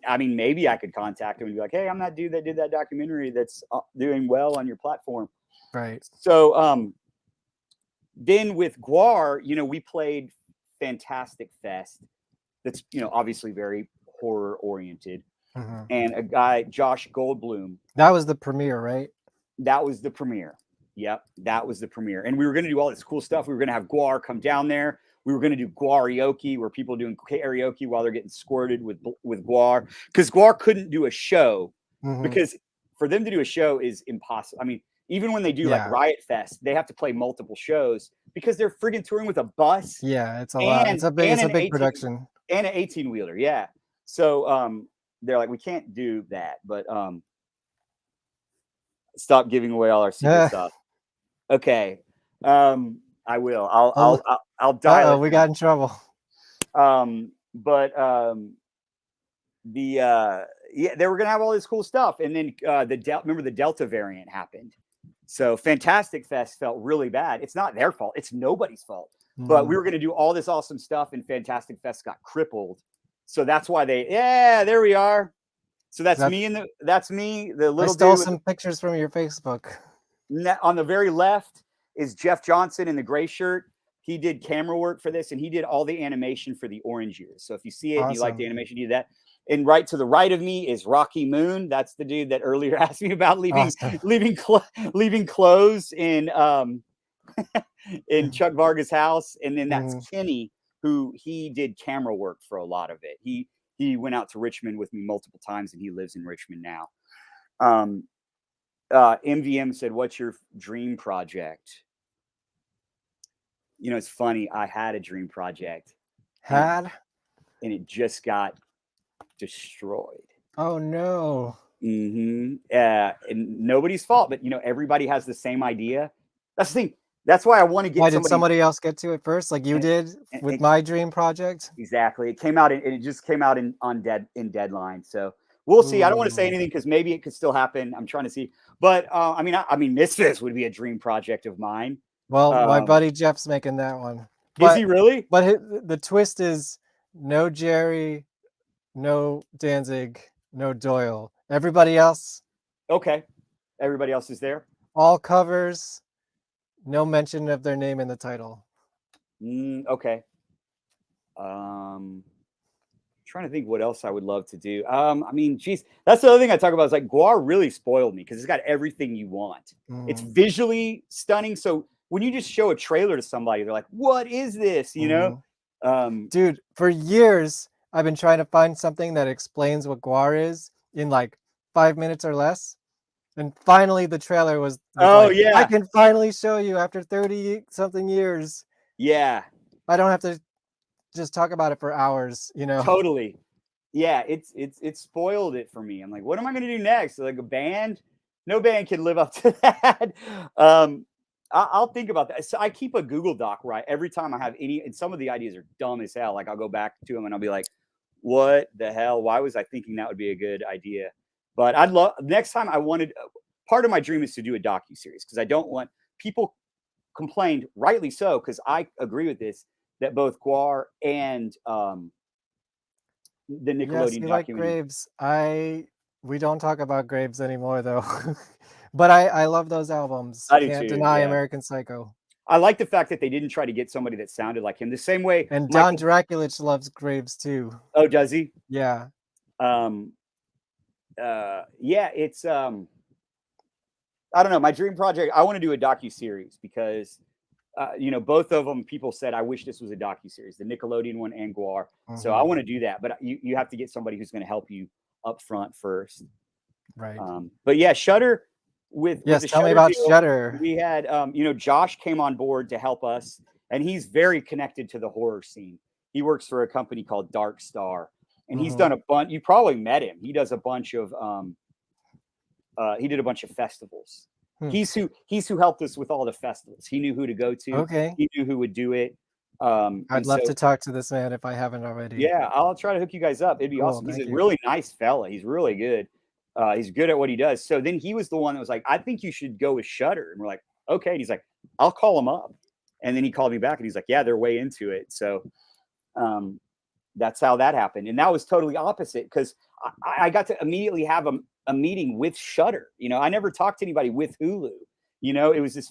I mean, maybe I could contact him and be like, hey, I'm that dude that did that documentary that's doing well on your platform. Right. So then with GWAR, you know, we played Fantastic Fest. That's, you know, obviously very horror oriented. And a guy, Josh Goldblum. That was the premiere, right? That was the premiere. Yep, that was the premiere. And we were going to do all this cool stuff. We were going to have GWAR come down there. We were going to do GWARioke, where people are doing karaoke while they're getting squirted with GWAR. Because GWAR couldn't do a show. Because for them to do a show is impossible. I mean, even when they do like Riot Fest, they have to play multiple shows because they're friggin' touring with a bus. Yeah, it's a lot. It's a big production. And an 18-wheeler, yeah. So they're like, we can't do that, but stop giving away all our secret stuff. Okay, I will. I'll dial. We got in trouble. They were gonna have all this cool stuff, and then remember the Delta variant happened. So Fantastic Fest felt really bad. It's not their fault. It's nobody's fault. But we were gonna do all this awesome stuff, and Fantastic Fest got crippled. So that's why there we are. So that's me the little dude. I stole some pictures from your Facebook. On the very left is Jeff Johnson in the gray shirt. He did camera work for this, and he did all the animation for the Orange Years. So if you see it and you like the animation, you do that. And right to the right of me is Rocky Moon. That's the dude that earlier asked me about leaving clothes in in Chuck Vargas' house. And then that's Kenny, who he did camera work for a lot of it. He went out to Richmond with me multiple times, and he lives in Richmond now. MVM said, what's your dream project? You know, it's funny. I had a dream project. And it just got destroyed. Oh, no. And nobody's fault, but, you know, everybody has the same idea. That's the thing. That's why I want to get did somebody else get to it first, like you did with my dream project? Exactly. It came out, and it just came out in deadline. So we'll see. I don't want to say anything because maybe it could still happen. I'm trying to see. But I mean, Misfits would be a dream project of mine. Well, my buddy Jeff's making that one. Is he really? But the twist is no Jerry, no Danzig, no Doyle. Everybody else. Okay. Everybody else is there. All covers. No mention of their name in the title. Okay. Trying to think what else I would love to do. I mean, geez, that's the other thing I talk about is like GWAR really spoiled me because it's got everything you want. It's visually stunning. So when you just show a trailer to somebody, they're like, what is this? You know? Dude, for years, I've been trying to find something that explains what GWAR is in like 5 minutes or less. And finally the trailer was Oh, like, yeah. I can finally show you after 30 something years. Yeah. I don't have to just talk about it for hours, you know? Totally. Yeah, it's spoiled it for me. I'm like, what am I gonna do next? Like a band? No band can live up to that. I'll think about that. So I keep a Google Doc, right? Every time I have any, and some of the ideas are dumb as hell. Like I'll go back to them and I'll be like, what the hell? Why was I thinking that would be a good idea? But I'd love next time I wanted part of my dream is to do a docu-series because I don't want people complained, rightly so, because I agree with this, that both GWAR and the Yes, Nickelodeon you like documentary. Graves. We don't talk about Graves anymore though. But I love those albums. I do Can't too, deny yeah. American Psycho. I like the fact that they didn't try to get somebody that sounded like him. The same way And Michael. Don Draculich loves Graves too. Oh, does he? Yeah. Yeah, it's I don't know. My dream project, I want to do a docu-series because you know, both of them people said I wish this was a docu-series, the Nickelodeon one and GWAR. So I want to do that, but you have to get somebody who's going to help you up front first. Right. But yeah, Shudder with Yes, the tell me Shudder about deal, Shudder. we had you know, Josh came on board to help us, and he's very connected to the horror scene. He works for a company called Dark Star, and he's done a bunch. You probably met him. He does a bunch of he did a bunch of festivals. He's who helped us with all the festivals. He knew who to go to. Okay. He knew who would do it. I'd love to talk to this man if I haven't already. Yeah, I'll try to hook you guys up. It'd be Cool, awesome. He's thank a you. really nice fella. He's really good. He's good at what he does. So then he was the one that was like, I think you should go with Shudder. And we're like, okay. And he's like, I'll call him up. And then he called me back and he's like, yeah, they're way into it. So that's how that happened. And that was totally opposite because I got to immediately have a meeting with Shudder. You know, I never talked to anybody with Hulu. You know, it was this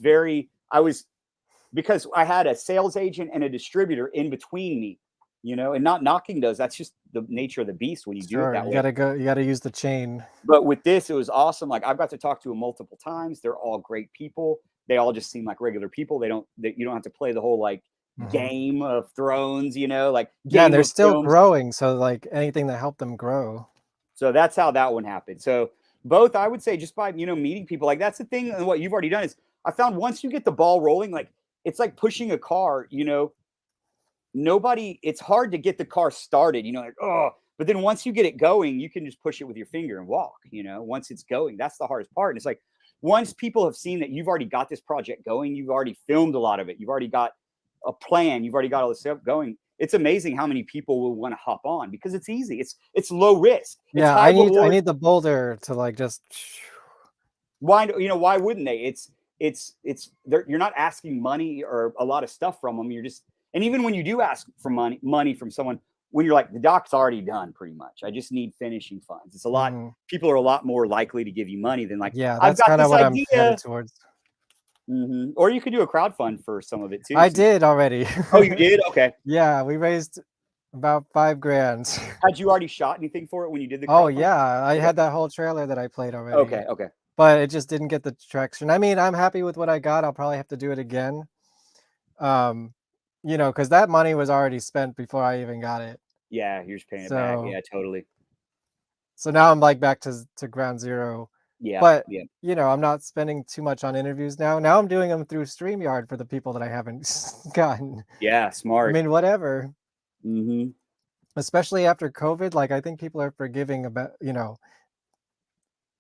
because I had a sales agent and a distributor in between me, you know, and not knocking those. That's just the nature of the beast when you do it that way. You gotta use the chain. But with this, it was awesome. Like I've got to talk to them multiple times. They're all great people. They all just seem like regular people. You don't have to play the whole like Game of Thrones, you know, like Yeah, Game they're of still Films. growing. So like anything that helped them grow. So that's how that one happened. So both, I would say, just by, you know, meeting people, like that's the thing. And what you've already done is I found once you get the ball rolling, like it's like pushing a car, you know, it's hard to get the car started, you know, like, oh, but then once you get it going, you can just push it with your finger and walk, you know, once it's going, that's the hardest part. And it's like, once people have seen that you've already got this project going, you've already filmed a lot of it, you've already got a plan, you've already got all this stuff going. It's amazing how many people will want to hop on because it's easy. It's low risk. Yeah, I need the boulder to like just. Why wouldn't they? You're not asking money or a lot of stuff from them. And even when you do ask for money from someone, when you're like, the doc's already done pretty much. I just need finishing funds. It's a lot. People are a lot more likely to give you money than like, yeah, that's kind of what I'm headed towards. Or you could do a crowdfund for some of it too. I did already. Oh, you did? Okay. Yeah, we raised about $5,000. Had you already shot anything for it when you did the crowdfund? Oh yeah, I had that whole trailer that I played already. Okay. But it just didn't get the traction. I mean, I'm happy with what I got. I'll probably have to do it again. You know, because that money was already spent before I even got it. Yeah, you're just paying it back. Yeah, totally. So now I'm like back to ground zero. Yeah. But you know, I'm not spending too much on interviews now. Now I'm doing them through StreamYard for the people that I haven't gotten. Yeah, smart. I mean, whatever. Especially after COVID, like I think people are forgiving about, you know,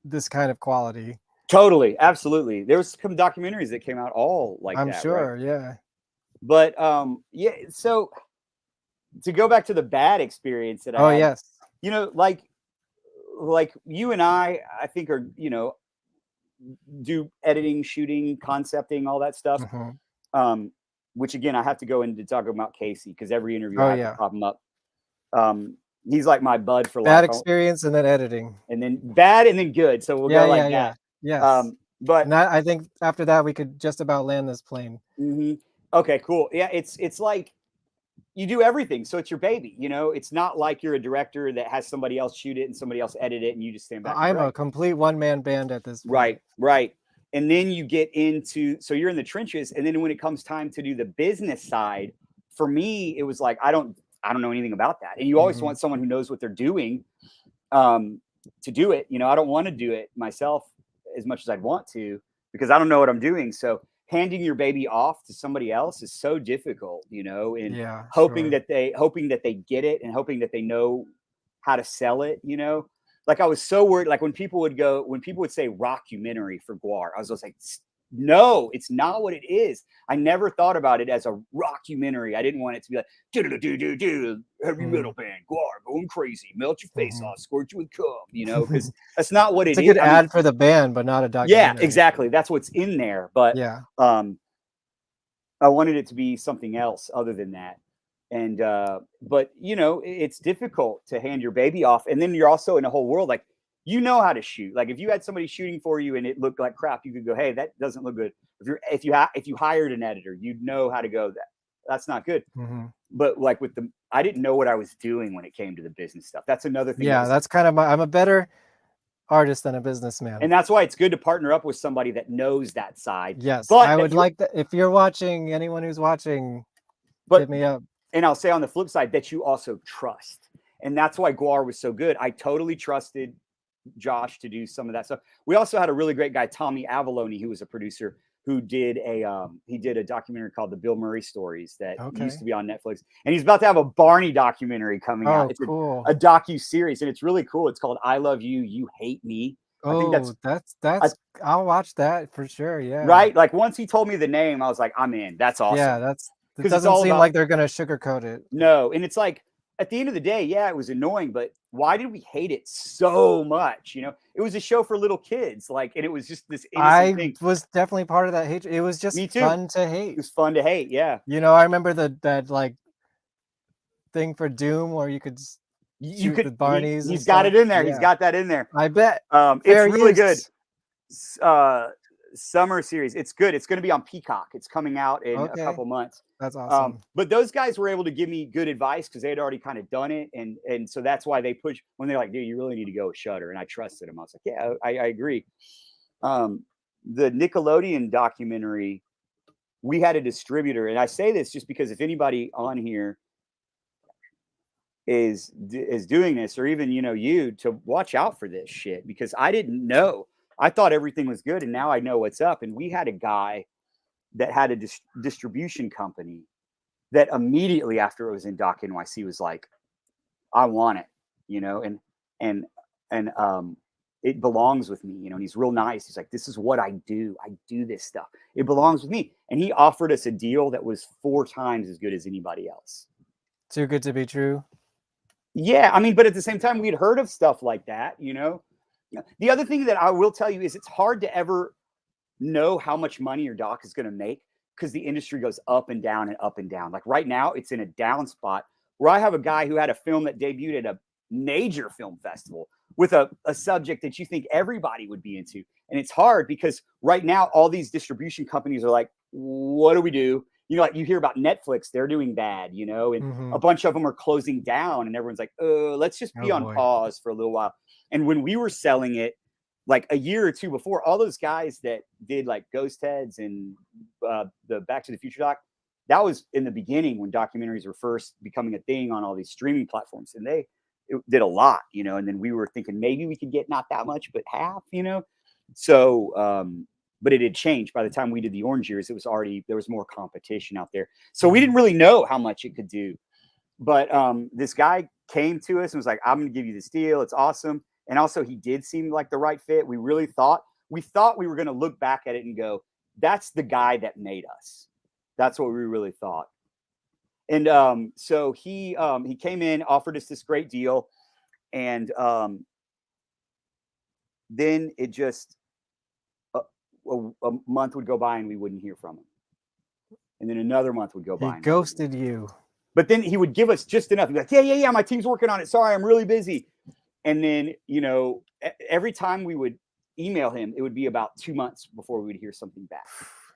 this kind of quality. Totally, absolutely. There was some documentaries that came out all like I'm that. sure, right? yeah. But yeah, so to go back to the bad experience that I had, yes. You know, like you and I think are, you know, do editing, shooting, concepting, all that stuff. Which again, I have to go into talk about Casey because every interview I have to pop him up. He's like my bud for bad life. Experience and then editing. And then bad and then good. So we'll go like that. Yes. But and I think after that we could just about land this plane. Okay, cool. Yeah, it's like you do everything, so it's your baby. You know, it's not like you're a director that has somebody else shoot it and somebody else edit it, and you just stand back. I'm a complete one-man band at this point. Right. And then you get into, so you're in the trenches, and then when it comes time to do the business side, for me, it was like I don't I don't know anything about that. And you always want someone who knows what they're doing to do it. You know, I don't want to do it myself as much as I'd want to because I don't know what I'm doing. So handing your baby off to somebody else is so difficult, you know, and hoping that they get it and hoping that they know how to sell it, you know. Like I was so worried, like when people would say rockumentary for GWAR, I was just like, no, it's not what it is. I never thought about it as a rockumentary. I didn't want it to be like, do heavy metal band, GWAR, going crazy, melt your face off, squirt you with cum, you know, because that's not what it is. It's a good ad for the band, but not a documentary. Yeah, exactly. That's what's in there. But I wanted it to be something else other than that. And but you know, it's difficult to hand your baby off, and then you're also in a whole world like you know how to shoot. Like if you had somebody shooting for you and it looked like crap, you could go, "Hey, that doesn't look good." If you hired an editor, you'd know how to go. That's not good. But like I didn't know what I was doing when it came to the business stuff. That's another thing. Yeah, that's kind of I'm a better artist than a businessman, and that's why it's good to partner up with somebody that knows that side. Yes, but I would like that. If you're watching, anyone who's watching, hit me up. And I'll say on the flip side that you also trust. And that's why GWAR was so good. I totally trusted Josh to do some of that stuff. We also had a really great guy, Tommy Avalone, who was a producer, who did a documentary called The Bill Murray Stories that used to be on Netflix. And he's about to have a Barney documentary coming out. It's cool. a docu-series, and it's really cool. It's called I Love You, You Hate Me. I think that's I'll watch that for sure. Yeah. Right? Like once he told me the name, I was like, I'm in. That's awesome. Yeah, it doesn't seem like they're gonna sugarcoat it. No, and it's like at the end of the day, yeah, it was annoying, but why did we hate it so much? You know, it was a show for little kids, like, and it was just this innocent thing. I was definitely part of that hate. It was just fun to hate. It was fun to hate, yeah. You know, I remember that like thing for Doom where you could shoot the Barneys. He's got it in there. Yeah. He's got that in there. I bet. It's really good. Summer series. It's good. It's going to be on Peacock. It's coming out in a couple months. That's awesome. But those guys were able to give me good advice because they had already kind of done it, and so that's why they push when they're like, "Dude, you really need to go with Shudder." And I trusted them. I was like, "Yeah, I agree." The Nickelodeon documentary, we had a distributor, and I say this just because if anybody on here is doing this, or even you to watch out for this shit, because I didn't know. I thought everything was good, and now I know what's up. And we had a guy that had a distribution company that immediately after it was in Doc NYC was like, I want it, and it belongs with me, and he's real nice. He's like, this is what I do. I do this stuff. It belongs with me. And he offered us a deal that was 4 times as good as anybody else. Too good to be true. Yeah. I mean, but at the same time, we'd heard of stuff like that, The other thing that I will tell you is it's hard to ever know how much money your doc is going to make because the industry goes up and down and up and down. Like right now, it's in a down spot where I have a guy who had a film that debuted at a major film festival with a subject that you think everybody would be into. And it's hard because right now, all these distribution companies are like, what do we do? Like you hear about Netflix, they're doing bad, and a bunch of them are closing down and everyone's like, let's just be on pause for a little while. And when we were selling it, like a year or two before, all those guys that did like Ghost Heads and the Back to the Future doc, that was in the beginning when documentaries were first becoming a thing on all these streaming platforms. And it did a lot, and then we were thinking maybe we could get not that much, but half, So, but it had changed. By the time we did the Orange Years, there was more competition out there. So we didn't really know how much it could do. But this guy came to us and was like, I'm going to give you this deal. It's awesome. And also he did seem like the right fit. We really thought we were going to look back at it and go, that's the guy that made us. That's what we really thought. And so he came in, offered us this great deal. And then it just, a month would go by and we wouldn't hear from him. And then another month would go by. He ghosted you. But then he would give us just enough. He'd be like, yeah, my team's working on it. Sorry, I'm really busy. And then, every time we would email him, it would be about 2 months before we would hear something back.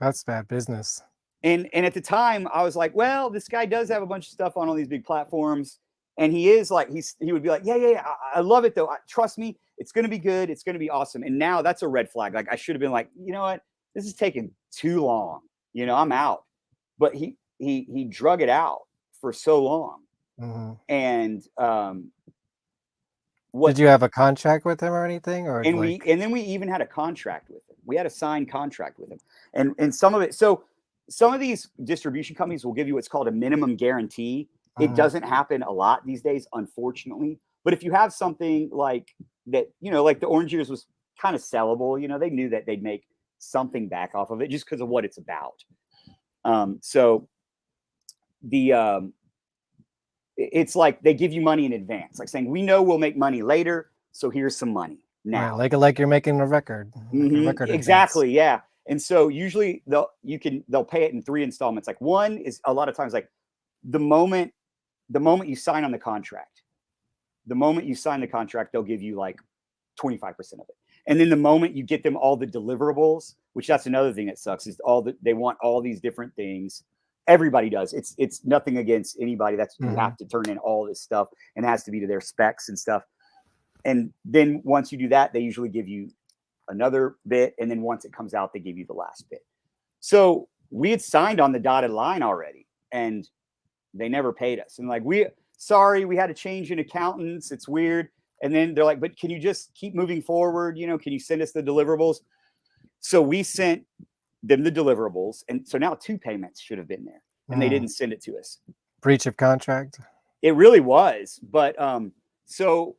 That's bad business. And at the time I was like, well, this guy does have a bunch of stuff on all these big platforms. And he is like, he would be like, yeah, I love it though. Trust me, it's going to be good. It's going to be awesome. And now that's a red flag. Like I should have been like, you know what? This is taking too long. I'm out. But he drug it out for so long. And did you have a contract with him or anything? Or and then we even had a contract with him. We had a signed contract with him. And some of it, so some of these distribution companies will give you what's called a minimum guarantee. It doesn't happen a lot these days, unfortunately. But if you have something like that, you know, like the Orange Years was kind of sellable, you know, they knew that they'd make something back off of it just because of what it's about. So the it's like they give you money in advance, like saying, we know we'll make money later, so here's some money now. Right, like you're making a record. Record exactly, yeah. And so usually they'll pay it in 3 installments. Like one is a lot of times like the moment you sign on the contract. The moment you sign the contract, they'll give you like 25% of it. And then the moment you get them all the deliverables, which that's another thing that sucks, is they want all these different things. Everybody does. It's nothing against anybody. That's you have to turn in all this stuff, and it has to be to their specs and stuff. And then once you do that, they usually give you another bit, and then once it comes out, they give you the last bit. So we had signed on the dotted line already, and they never paid us. And like, sorry, we had a change in accountants. It's weird. And then they're like, but can you just keep moving forward? You know, can you send us the deliverables? So we sent them the deliverables. And so now 2 payments should have been there, and they didn't send it to us. Breach of contract. It really was. But so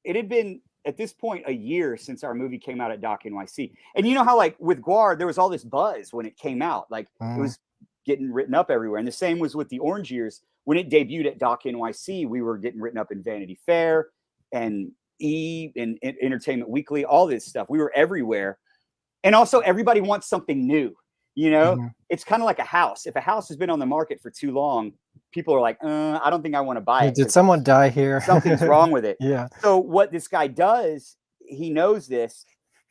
it had been at this point a year since our movie came out at Doc NYC. And you know how like with GWAR, there was all this buzz when it came out, like it was getting written up everywhere. And the same was with the Orange Years. When it debuted at Doc NYC, we were getting written up in Vanity Fair and E and Entertainment Weekly, all this stuff. We were everywhere. And also everybody wants something new. You know, it's kind of like a house. If a house has been on the market for too long, people are like, I don't think I want to buy it. Did someone die here? Something's wrong with it. Yeah. So what this guy does, he knows this.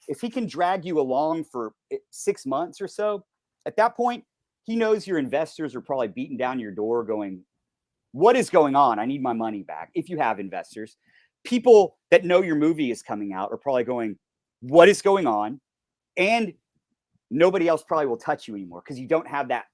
If he can drag you along for 6 months or so, at that point, he knows your investors are probably beating down your door going, what is going on? I need my money back. If you have investors, people that know your movie is coming out are probably going, what is going on? And nobody else probably will touch you anymore because you don't have that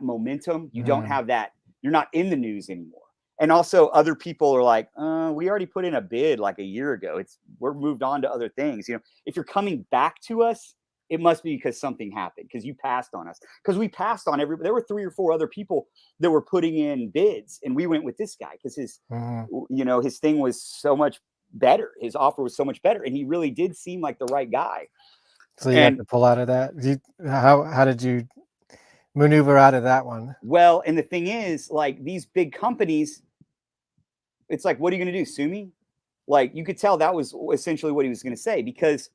momentum. You don't have that. You're not in the news anymore. And also other people are like, we already put in a bid like a year ago. We're moved on to other things. You know, if you're coming back to us, it must be because something happened, because you passed on us. Because we passed on everybody. There were 3 or 4 other people that were putting in bids, and we went with this guy because his, you know, his thing was so much better. His offer was so much better, and he really did seem like the right guy. So you had to pull out of that. How did you maneuver out of that one? Well, and the thing is, like these big companies, it's like, what are you going to do? Sue me? Like you could tell that was essentially what he was going to say, because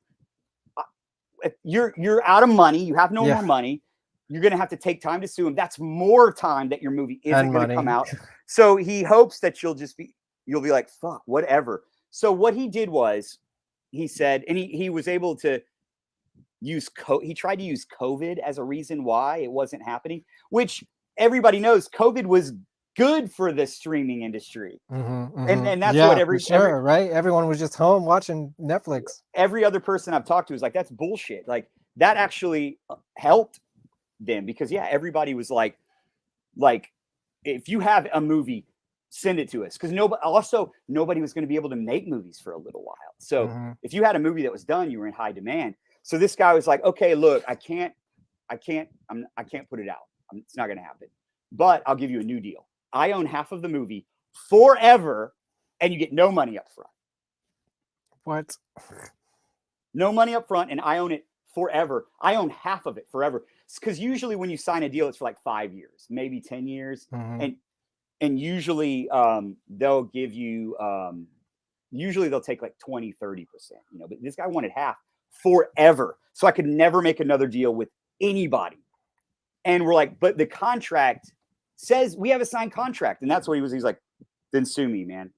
you're out of money. You have no more money. You're going to have to take time to sue him. That's more time that your movie isn't going to come out. So he hopes that you'll be like, fuck, whatever. So what he did was he said, and he was able to he tried to use COVID as a reason why it wasn't happening, which everybody knows COVID was good for the streaming industry. And that's what right? Everyone was just home watching Netflix. Every other person I've talked to is like, that's bullshit. Like that actually helped them, because everybody was like, if you have a movie, send it to us. Because nobody was going to be able to make movies for a little while. So if you had a movie that was done, you were in high demand. So this guy was like, okay, look, I can't put it out. It's not going to happen, but I'll give you a new deal. I own half of the movie forever, and you get no money up front. What? No money up front, and I own it forever. I own half of it forever. Because usually when you sign a deal, it's for like 5 years, maybe 10 years. And usually they'll give you, usually they'll take like 20, 30%, you know, but this guy wanted half forever. So I could never make another deal with anybody. And we're like, but the contract says we have a signed contract. And that's what he's like, then sue me, man.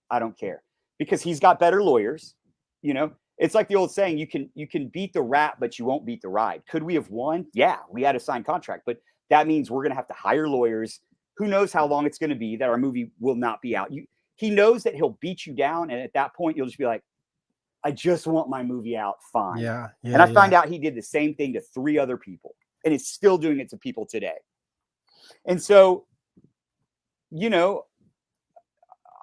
I don't care. Because he's got better lawyers. You know, it's like the old saying, you can beat the rat, but you won't beat the ride. Could we have won? Yeah, we had a signed contract, but that means we're going to have to hire lawyers. Who knows how long it's going to be that our movie will not be out. He knows that he'll beat you down. And at that point, you'll just be like, I just want my movie out. Fine. And I find out he did the same thing to 3 other people, and is still doing it to people today. And so, you know,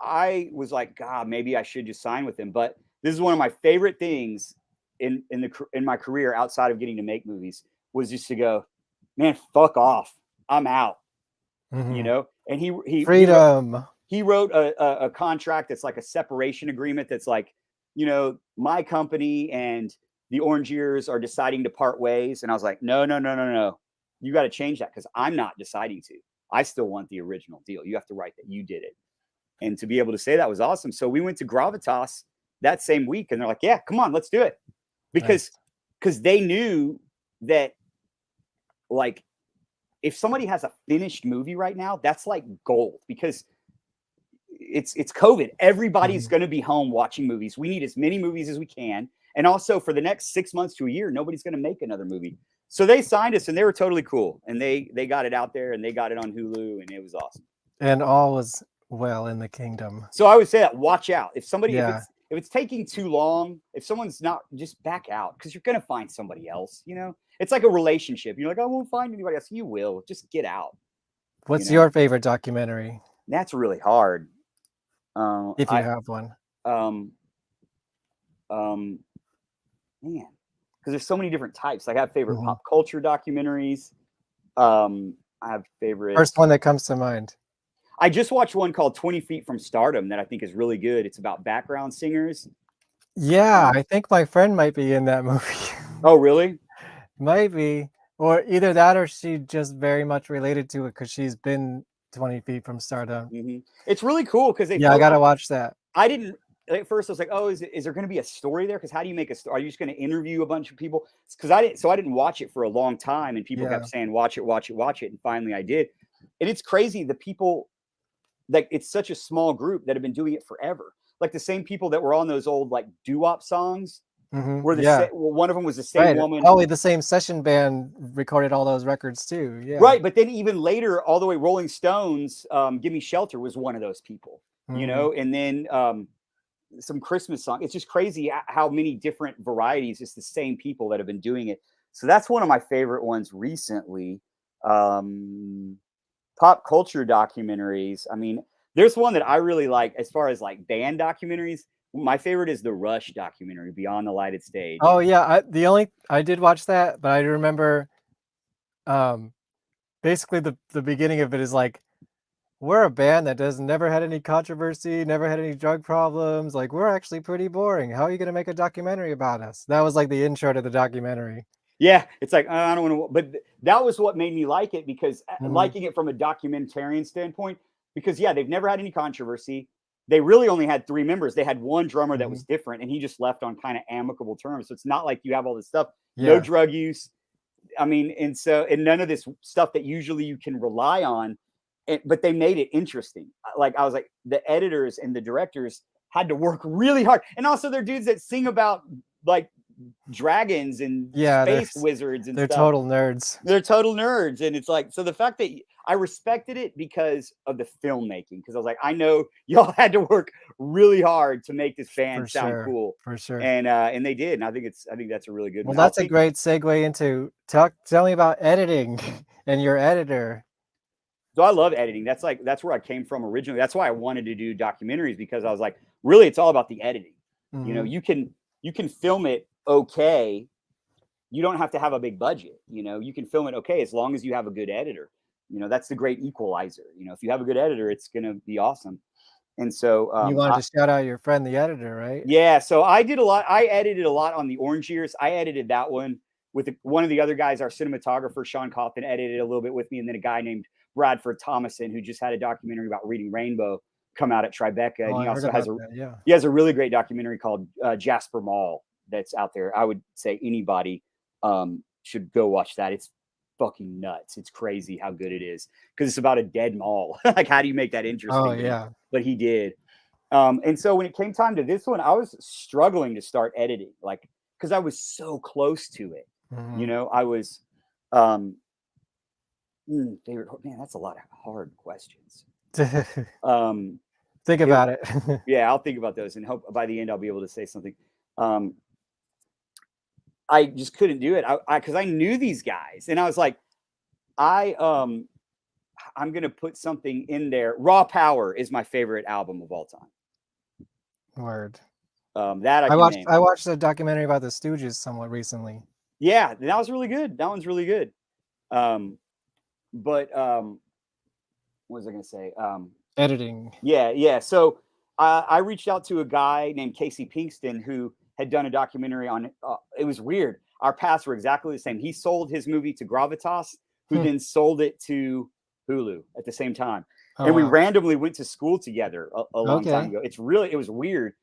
I was like, God, maybe I should just sign with him. But this is one of my favorite things in my career outside of getting to make movies was just to go, man, fuck off. I'm out. You know, and freedom. He wrote a contract that's like a separation agreement that's like, you know, my company and the Orangeers are deciding to part ways. And I was like, no. You got to change that because I'm not deciding to. I still want the original deal. You have to write that you did it. And to be able to say that was awesome. So we went to Gravitas that same week and they're like, yeah, come on, let's do it. Because they knew that, like, if somebody has a finished movie right now, that's like gold because it's COVID. Everybody's going to be home watching movies. We need as many movies as we can. And also for the next 6 months to a year, nobody's going to make another movie. So they signed us and they were totally cool. And they got it out there and they got it on Hulu and it was awesome. And all was well in the kingdom. So I would say that watch out. If somebody, if it's taking too long, if someone's not, just back out because you're going to find somebody else, you know? It's like a relationship. You're like, I won't find anybody else. You will. Just get out. What's your favorite documentary? That's really hard. If you have one. Man, because there's so many different types. Like I have favorite pop culture documentaries. I have favorite. First one that comes to mind. I just watched one called 20 Feet from Stardom that I think is really good. It's about background singers. Yeah, I think my friend might be in that movie. Oh, really? Might be. Or either that or she just very much related to it because she's been 20 feet from stardom. It's really cool because I gotta watch that. I didn't at first. I was like, oh, is there going to be a story there? Because how do you make a story? Are you just going to interview a bunch of people? Because I didn't watch it for a long time, and people kept saying, watch it, and finally I did. And it's crazy. The people, like, it's such a small group that have been doing it forever. Like the same people that were on those old like doo-wop songs. Were one of them was the same woman. Probably the same session band recorded all those records too. Yeah. Right. But then even later, all the way Rolling Stones, Give Me Shelter was one of those people, you know, and then some Christmas song. It's just crazy how many different varieties. It's the same people that have been doing it. So that's one of my favorite ones recently. Pop culture documentaries. I mean, there's one that I really like as far as like band documentaries. My favorite is the Rush documentary, Beyond the Lighted Stage. Oh yeah, I did watch that, but I remember, basically the beginning of it is like, we're a band that never had any controversy, never had any drug problems. Like we're actually pretty boring. How are you gonna make a documentary about us? That was like the intro to the documentary. Yeah, it's like I don't want to, but that was what made me like it because liking it from a documentarian standpoint. Because they've never had any controversy. They really only had 3 members. They had one drummer that was different and he just left on kind of amicable terms. So it's not like you have all this stuff, no drug use. I mean, and none of this stuff that usually you can rely on, but they made it interesting. Like I was like, the editors and the directors had to work really hard. And also they're dudes that sing about like dragons and space wizards and they're stuff. Total nerds. They're total nerds. And it's like, so the fact that I respected it because of the filmmaking, because I was like, I know y'all had to work really hard to make this band sound cool. For sure. And they did. And I think that's a really good one. Well, that's a great segue into tell me about editing and your editor. So I love editing. That's where I came from originally. That's why I wanted to do documentaries, because I was like, really, it's all about the editing. You know, you can film it okay. You don't have to have a big budget. You know, you can film it okay as long as you have a good editor. You know, that's the great equalizer. You know, if you have a good editor, it's going to be awesome. And so you wanted to shout out your friend, the editor, right? Yeah. So I did a lot. I edited a lot on the Orange Years. I edited that one with one of the other guys, our cinematographer, Sean Coffin, edited a little bit with me. And then a guy named Bradford Thomason, who just had a documentary about reading Rainbow come out at Tribeca. And he also has a really great documentary called Jasper Mall that's out there. I would say anybody should go watch that. It's fucking nuts. It's crazy how good it is because it's about a dead mall. Like, how do you make that interesting? Oh yeah. But he did. And so when it came time to this one, I was struggling to start editing, like, because I was so close to it. You know, I was favorite. Man, that's a lot of hard questions. Think about it. Yeah, I'll think about those and hope by the end I'll be able to say something. I just couldn't do it because I knew these guys, and I was like, how I'm gonna put something in there. Raw Power is my favorite album of all time. Word. That I can name. I watched a documentary about the Stooges somewhat recently. Yeah, that was really good. That one's really good. What was I gonna say? Editing. Yeah. So I reached out to a guy named Casey Pinkston who had done a documentary on. It was weird. Our paths were exactly the same. He sold his movie to Gravitas, who then sold it to Hulu at the same time. And we randomly went to school together a long time ago. It was weird.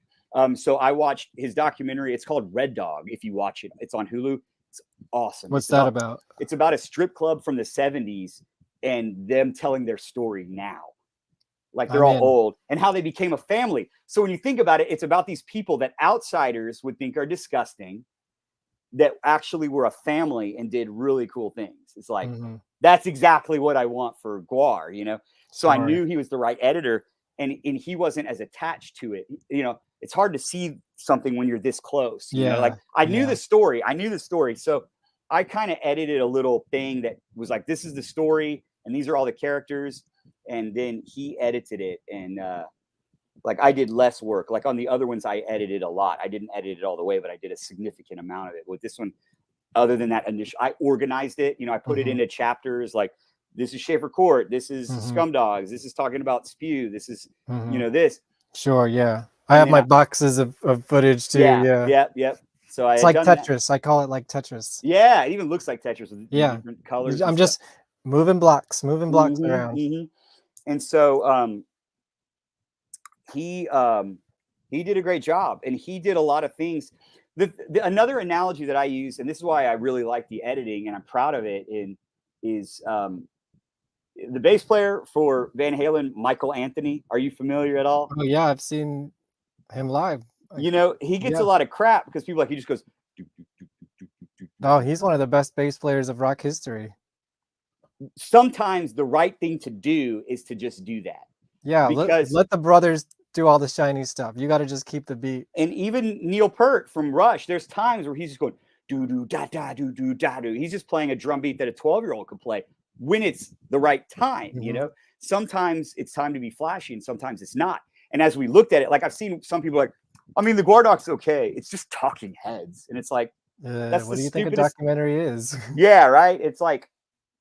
So I watched his documentary. It's called Red Dog. If you watch it, it's on Hulu. It's awesome. What's that about? It's about a strip club from the 70s and them telling their story now. Like they're all old and how they became a family. So when you think about it, it's about these people that outsiders would think are disgusting that actually were a family and did really cool things. It's like, that's exactly what I want for GWAR, you know? So I knew he was the right editor and he wasn't as attached to it. You know, it's hard to see something when you're this close. You know, like I knew the story. So I kind of edited a little thing that was like, this is the story and these are all the characters. And then he edited it. And like I did less work. Like on the other ones, I edited a lot. I didn't edit it all the way, but I did a significant amount of it. With this one, other than that initial, I organized it. You know, I put it into chapters like, this is Schaefer Court. This is Scum Dogs. This is talking about Spew. This is, you know, this. Sure, yeah. I have my boxes of footage too. Yeah. So it's like Tetris. That. I call it like Tetris. Yeah, it even looks like Tetris with different colors. I'm just moving blocks around. And so he did a great job, and he did a lot of things. Another analogy that I use, and this is why I really like the editing, and I'm proud of it, is the bass player for Van Halen, Michael Anthony. Are you familiar at all? Oh yeah, I've seen him live. You know, he gets a lot of crap because people he just goes. Oh, he's one of the best bass players of rock history. Sometimes the right thing to do is to just do that. Yeah, let the brothers do all the shiny stuff. You got to just keep the beat. And even Neil Peart from Rush, there's times where he's just going do do da da do do da do. He's just playing a drum beat that a 12-year-old could play when it's the right time. You know, sometimes it's time to be flashy, and sometimes it's not. And as we looked at it, like I've seen some people like, I mean, the GWAR doc's okay. It's just talking heads, and it's like, that's what do you think a documentary is? Yeah, right. It's like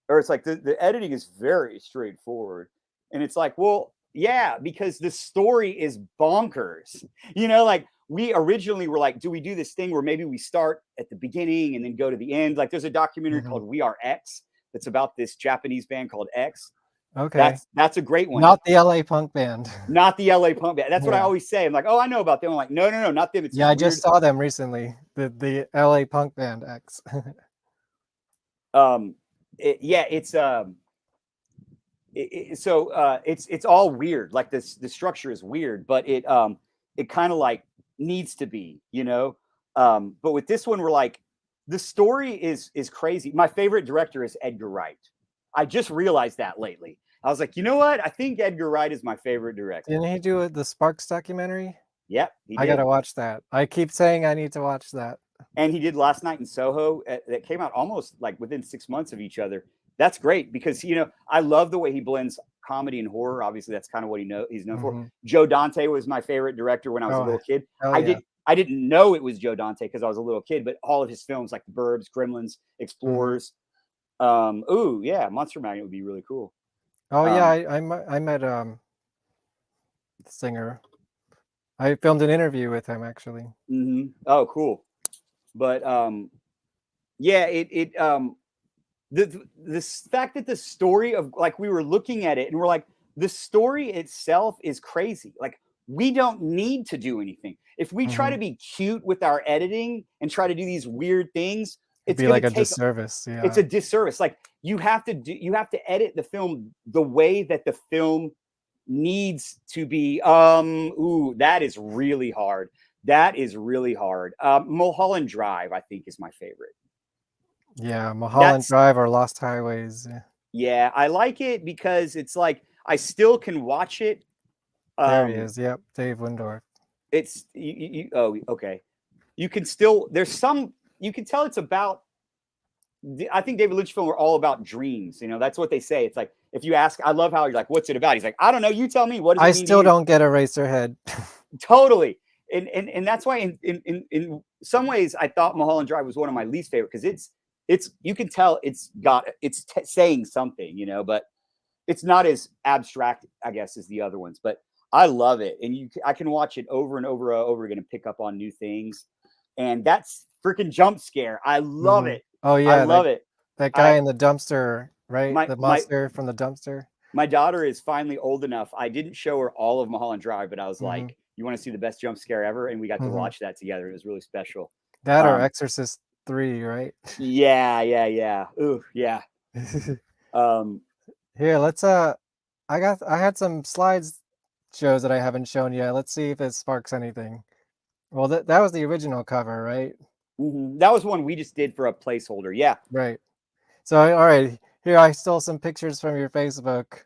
the editing is very straightforward, and it's like, well, yeah, because the story is bonkers. You know, like we originally were like, do we do this thing where maybe we start at the beginning and then go to the end? Like there's a documentary called We Are X that's about this Japanese band called X. Okay, that's a great one. Not the LA punk band. Not the LA punk band. That's what I always say. I'm like, oh, I know about them. I'm like, no, not them. It's I just saw them recently. The LA punk band X. It's all weird. Like the structure is weird, but it kind of like needs to be, you know. But with this one, we're like, the story is crazy. My favorite director is Edgar Wright. I just realized that lately. I was like, you know what? I think Edgar Wright is my favorite director. Didn't he do the Sparks documentary? Yep, he did. I gotta watch that. I keep saying I need to watch that. And he did Last Night in Soho that came out almost like within 6 months of each other. That's great because, you know, I love the way he blends comedy and horror. Obviously, that's kind of what he's known for. Joe Dante was my favorite director when I was a little kid. I didn't know it was Joe Dante because I was a little kid, but all of his films like The Burbs, Gremlins, Explorers. Monster Magnet would be really cool. Oh yeah, I met the singer. I filmed an interview with him actually. Oh, cool. But the fact that the story of, like, we were looking at it and we're like, the story itself is crazy. Like, we don't need to do anything. If we try to be cute with our editing and try to do these weird things, it'd be like a disservice. Yeah, it's a disservice. Like you have to edit the film the way that the film needs to be. That is really hard. Mulholland Drive, I think, is my favorite. Yeah, Mulholland Drive or Lost Highways. Yeah, I like it because it's like I still can watch it. There he is. Yep, Dave Windorf. It's okay. You can still, you can tell it's about I think David Lynch films are all about dreams. You know, that's what they say. It's like, if you ask, I love how you're like, what's it about? He's like, I don't know. You tell me. What does it I mean to still you? don't get Eraserhead. Totally. And that's why in some ways I thought Mulholland Drive was one of my least favorite, because it's you can tell it's saying something, you know, but it's not as abstract, I guess, as the other ones. But I love it, and I can watch it over and over again and pick up on new things. And that's freaking jump scare. I love it. Oh yeah, I love it. That guy in the dumpster, right? The my monster from the dumpster. My daughter is finally old enough. I didn't show her all of Mulholland Drive, but I was like, you want to see the best jump scare ever? And we got to watch that together. It was really special. That or Exorcist 3, right? Yeah. Ooh, yeah. Here, let's I had some slides shows that I haven't shown yet. Let's see if it sparks anything. Well, that was the original cover, right? That was one we just did for a placeholder. Yeah. Right. So, all right. Here, I stole some pictures from your Facebook.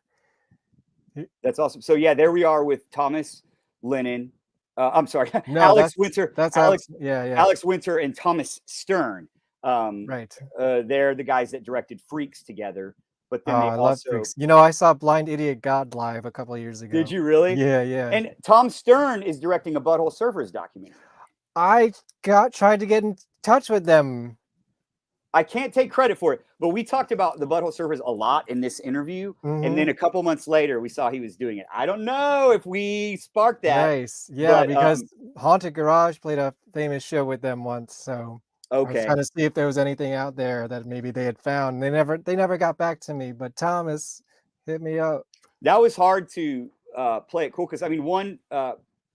That's awesome. So, yeah, there we are with Thomas Lennon. I'm sorry, No, Alex Winter. That's Alex. Yeah. Alex Winter and Thomas Stern. Right. They're the guys that directed Freaks together. But then I love Freaks. You know, I saw Blind Idiot God live a couple of years ago. Did you really? Yeah. And Tom Stern is directing a Butthole Surfers documentary. I tried to get in touch with them. I can't take credit for it, but we talked about the Butthole Surfers a lot in this interview. And then a couple months later, we saw he was doing it. I don't know if we sparked that. Nice. Yeah, because Haunted Garage played a famous show with them once. So I was trying to see if there was anything out there that maybe they had found. They never got back to me, but Thomas hit me up. That was hard to play it cool, because I mean, one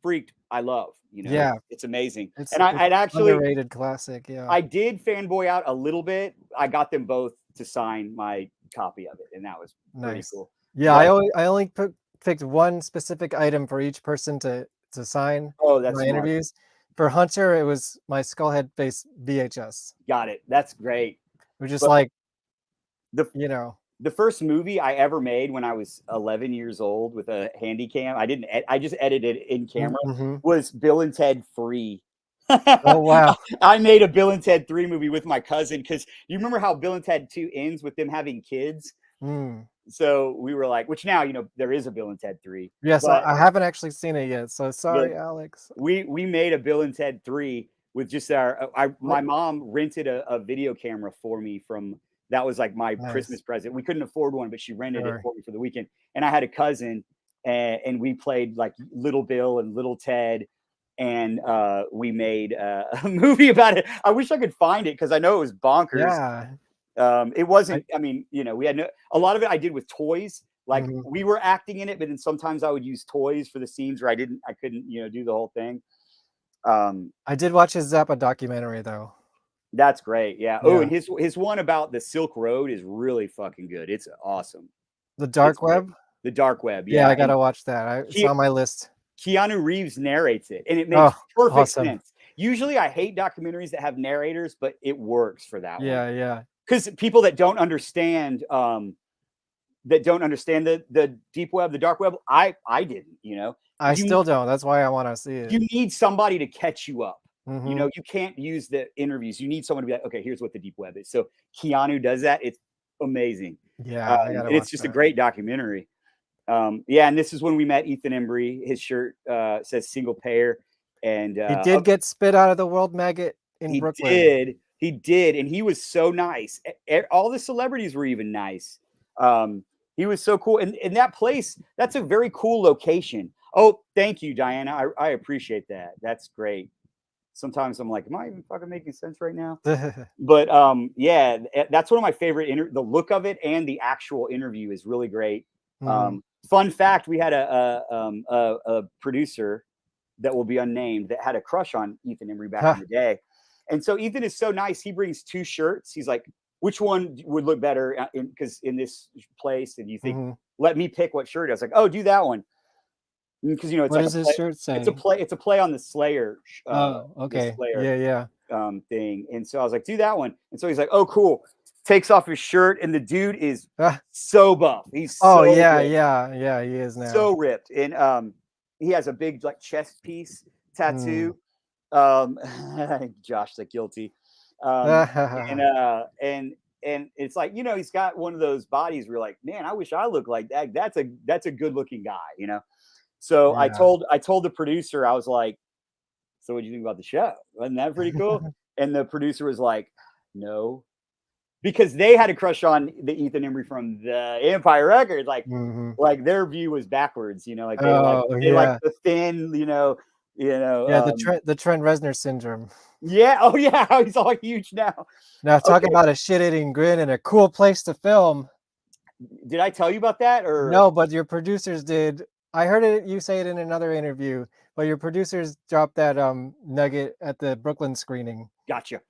Freaked I love. You know, yeah, it's amazing. It's actually underrated classic. Yeah, I did fanboy out a little bit. I got them both to sign my copy of it, and that was pretty cool. Yeah, I only picked one specific item for each person to sign. Oh, that's my smart. Interviews. For Hunter, it was my Skullhead face VHS. Got it. That's great. Which is like the first movie I ever made when I was 11 years old with a handy cam. I just edited in camera. Was Bill and Ted Free. Oh wow! I made a Bill and Ted 3 movie with my cousin, because you remember how Bill and Ted 2 ends with them having kids. So we were like, which now, you know, there is a Bill and Ted 3. Yes, I haven't actually seen it yet. So sorry, Alex. We made a Bill and Ted 3 with just my mom rented a video camera for me that was like my Christmas present. We couldn't afford one, but she rented it for me for the weekend. And I had a cousin, and we played like Little Bill and Little Ted. And we made a movie about it. I wish I could find it, because I know it was bonkers. Yeah. It wasn't, I mean, you know, we had a lot of it I did with toys. Like we were acting in it, but then sometimes I would use toys for the scenes where I couldn't, you know, do the whole thing. I did watch his Zappa documentary though. That's great. Yeah. Oh, and his one about the Silk Road is really fucking good. It's awesome. The Dark Web? The Dark Web. Yeah, I gotta watch that. It's on my list. Keanu Reeves narrates it, and it makes perfect sense. Usually I hate documentaries that have narrators, but it works for that one. Yeah. Because people that don't understand the deep web, the dark web, I didn't, you know. I still don't. That's why I want to see it. You need somebody to catch you up. You know, you can't use the interviews. You need someone to be like, okay, here's what the deep web is. So Keanu does that. It's amazing. Yeah, it's just a great documentary. And this is when we met Ethan Embry. His shirt says single payer, and he did get spit out of the World Maggot in Brooklyn. He did, and he was so nice. All the celebrities were even nice. He was so cool, and that place, that's a very cool location. Oh, thank you, Diana. I appreciate that. That's great. Sometimes I'm like, am I even fucking making sense right now? But yeah, that's one of my favorite. The look of it and the actual interview is really great. Fun fact: we had a producer that will be unnamed that had a crush on Ethan Embry back in the day, and so Ethan is so nice. He brings 2 shirts. He's like, which one would look better because in this place? And you think, let me pick what shirt. I was like, oh, do that one. Because you know, it's what like does his shirt say? It's a play on the Slayer. Okay. Slayer, thing. And so I was like, do that one. And so he's like, oh, cool. Takes off his shirt, and the dude is so buff. He's so ripped. Yeah, he is now. So ripped, and he has a big like chest piece tattoo. Josh, the guilty. And and it's like, you know, he's got one of those bodies where you're like, man, I wish I looked like that. That's a good looking guy, you know. So Yeah. I told the producer, I was like, so what do you think about the show? Wasn't that pretty cool? And the producer was like, no, because they had a crush on the Ethan Embry from the Empire Records. Like their view was backwards, you know, like they like the thin, you know, Yeah, the Trent Reznor syndrome. Yeah. Oh yeah. He's all huge now. Now talk about a shit-eating grin and a cool place to film. Did I tell you about that or no? But your producers did. I heard it. You say it in another interview, but your producers dropped that nugget at the Brooklyn screening. Gotcha.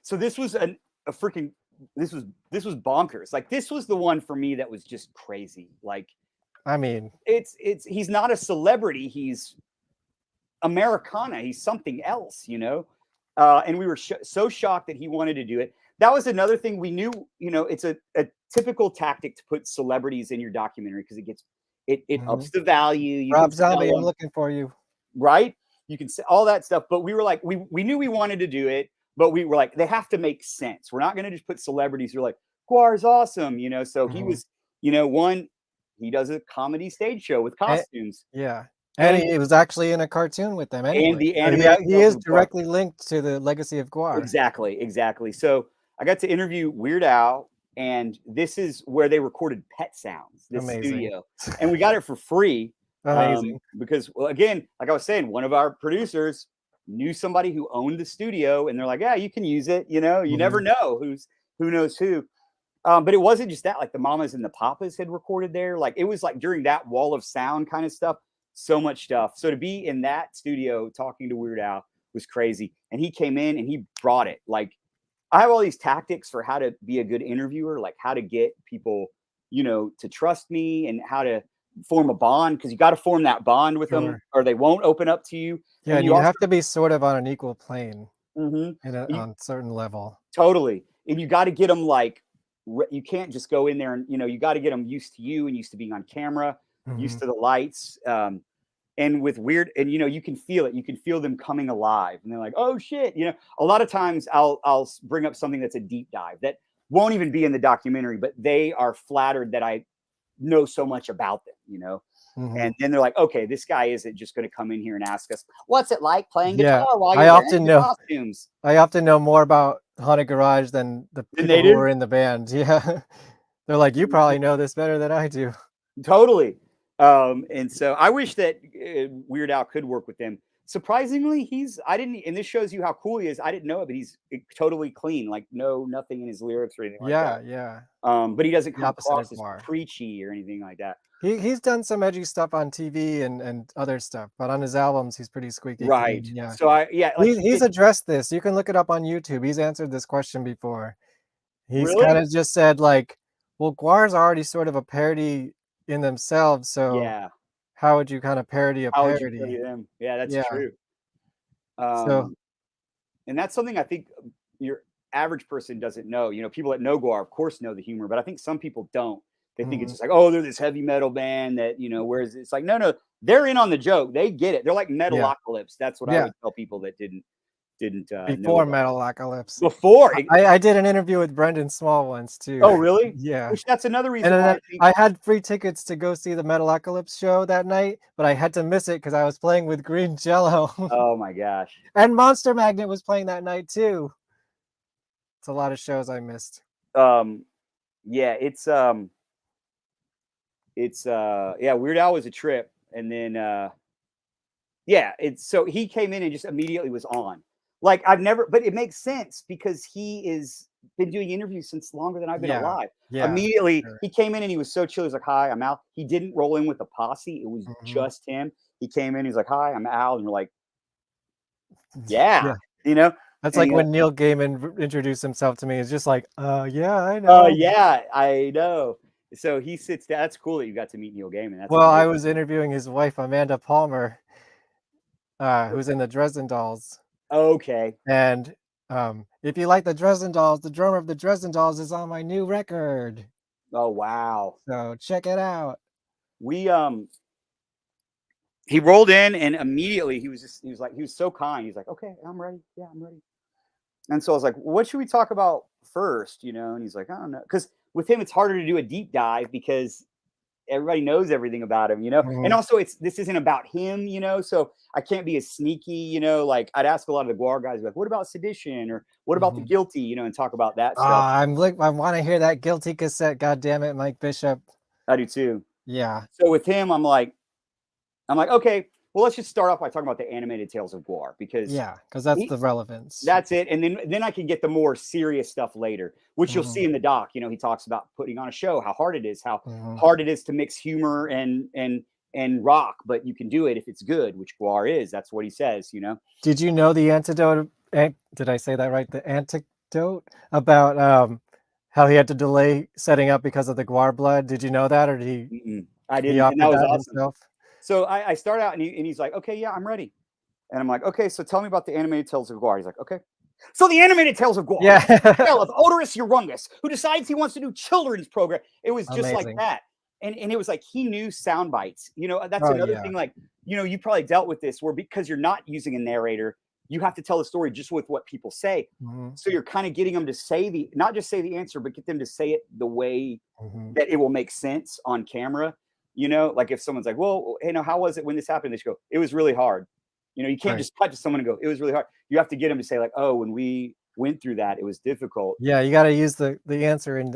So this was a freaking this was bonkers. Like this was the one for me that was just crazy. Like, I mean, he's not a celebrity. He's Americana. He's something else, you know. And we were so shocked that he wanted to do it. That was another thing we knew. You know, it's a typical tactic to put celebrities in your documentary because it ups the value. Rob Zombie, I'm looking for you. Right? You can say all that stuff, but we were like, we knew we wanted to do it, but we were like, they have to make sense. We're not going to just put celebrities who are like, GWAR's awesome, you know. So he was, you know, he does a comedy stage show with costumes. And he was actually in a cartoon with them. Anyway. And the he is directly linked to the legacy of GWAR. Exactly. So I got to interview Weird Al, and this is where they recorded Pet Sounds, this studio. And we got it for free. Amazing. Because, well, again, like I was saying, one of our producers knew somebody who owned the studio, and they're like, yeah, you can use it. You know, you never know who knows who. But it wasn't just that. Like the Mamas and the Papas had recorded there. Like it was like during that wall of sound kind of stuff. So much stuff. So to be in that studio talking to Weird Al was crazy. And he came in and he brought it. Like I have all these tactics for how to be a good interviewer, like how to get people, you know, to trust me and how to form a bond, because you got to form that bond with them or they won't open up to you. Yeah, and you have to be sort of on an equal plane on a certain level. Totally. And you got to get them like, you can't just go in there and, you know, you got to get them used to you and used to being on camera, used to the lights. And with Weird, and you know, you can feel it. You can feel them coming alive, and they're like, "Oh shit!" You know, a lot of times I'll bring up something that's a deep dive that won't even be in the documentary, but they are flattered that I know so much about them. You know, and then they're like, "Okay, this guy isn't just going to come in here and ask us what's it like playing guitar while you're wearing your costumes." I often know more about Haunted Garage than the people who were in the band. Yeah, they're like, "You probably know this better than I do." Totally. And so I wish that Weird Al could work with them. Surprisingly, and this shows you how cool he is. I didn't know it, but he's totally clean, like nothing in his lyrics or anything like that. Yeah. But he doesn't come across as preachy or anything like that. He's done some edgy stuff on TV and other stuff, but on his albums, he's pretty squeaky right clean. Yeah. So he's addressed this. You can look it up on YouTube. He's answered this question before. He's kind of just said like, well, GWAR's already sort of a parody in themselves, so how would you kind of parody a parody? How would you parody them? Yeah, that's true. And that's something I think your average person doesn't know. You know, people that know GWAR, of course, know the humor, but I think some people don't. They think it's just like, oh, they're this heavy metal band that, you know, whereas it's like, no, they're in on the joke. They get it. They're like Metalocalypse. That's what I would tell people that didn't before Metalocalypse. Before I did an interview with Brendan Small once too. Oh really? Yeah. Which that's another reason why I had free tickets to go see the Metalocalypse show that night, but I had to miss it because I was playing with Green Jello. Oh my gosh. And Monster Magnet was playing that night too. It's a lot of shows I missed. Weird Al was a trip, and then so he came in and just immediately was on. Like but it makes sense because he is been doing interviews since longer than I've been alive. Immediately he came in and he was so chill. He's like, "Hi, I'm Al." He didn't roll in with a posse. It was just him. He came in. He's like, "Hi, I'm Al," and we're like, "Yeah." You know. That's like when Neil Gaiman introduced himself to me. It's just like, yeah, I know. Yeah, I know. So he sits down. That's cool that you got to meet Neil Gaiman. That's well, I was interviewing his wife, Amanda Palmer, who's in the Dresden Dolls. Okay. And if you like the Dresden Dolls, the drummer of the Dresden Dolls is on my new record. Oh wow! So check it out. He rolled in and immediately he was so kind. He's like, "Okay, I'm ready. Yeah, I'm ready." And so I was like, "What should we talk about first, you know? And he's like, I don't know. Because with him, it's harder to do a deep dive because everybody knows everything about him, you know? And also this isn't about him, you know? So I can't be as sneaky, you know? Like I'd ask a lot of the GWAR guys, like, what about Sedition? Or what about The Guilty, you know, and talk about that stuff. I want to hear that Guilty cassette. God damn it, Mike Bishop. I do too. Yeah. So with him, I'm like, okay, well, let's just start off by talking about the animated tales of GWAR because that's the relevance. That's it. And then I can get the more serious stuff later, which you'll see in the doc. You know, he talks about putting on a show, how hard it is, how hard it is to mix humor and rock, but you can do it if it's good, which GWAR is. That's what he says, you know. Did you know the antidote? Did I say that right? The antidote about how he had to delay setting up because of the GWAR blood. Did you know that, or did he? I didn't. And that was awesome. Himself? So I start out and he's like, okay, yeah, I'm ready. And I'm like, okay, so tell me about the animated tales of GWAR. He's like, okay. So the animated tales of GWAR. Yeah. Tale of Odorous Urungus, who decides he wants to do children's program. It was just like that. And it was like he knew sound bites. You know, that's another thing. Like, you know, you probably dealt with this where because you're not using a narrator, you have to tell the story just with what people say. So you're kind of getting them to say not just say the answer, but get them to say it the way that it will make sense on camera. You know, like if someone's like, well, you know, how was it when this happened? They should go, it was really hard. You know, you can't just cut to someone and go, it was really hard. You have to get them to say like, oh, when we went through that, it was difficult. Yeah, you got to use the answer and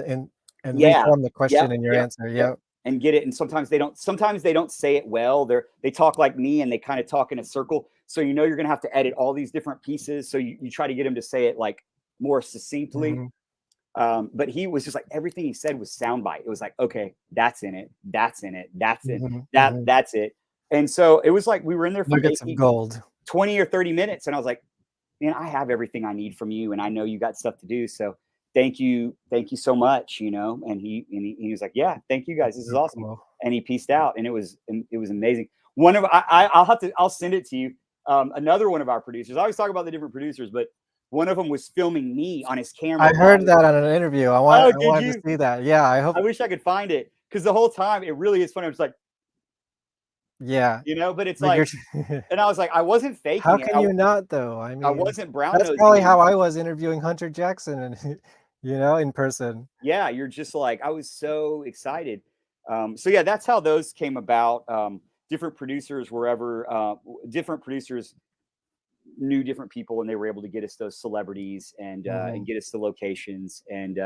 reform the question in your answer. Yeah. And get it. And sometimes they don't say it well. They talk like me and they kind of talk in a circle. So you know you're gonna have to edit all these different pieces. So you try to get them to say it like more succinctly. But he was just like everything he said was soundbite. It was like, okay, that's in it, that's in it, that's it, that's it. And so it was like we were in there for some gold. 20 or 30 minutes, and I was like, man, I have everything I need from you, and I know you got stuff to do. So thank you so much, you know. And he was like, yeah, thank you guys, this is awesome. Cool. And he peaced out, and it was amazing. One of I'll send it to you. Another one of our producers. I always talk about the different producers, but one of them was filming me on his camera. I heard that on an interview. I wanted to see that. Yeah, I wish I could find it because the whole time it really is funny. I was like, yeah, you know, but it's like, and I was like, I wasn't faking. How can you not though? I mean, I wasn't brown. That's probably how I was interviewing Hunter Jackson, and you know, in person. Yeah, you're just like I was so excited. So yeah, that's how those came about. Different producers, different producers knew different people, and they were able to get us those celebrities and get us the locations, and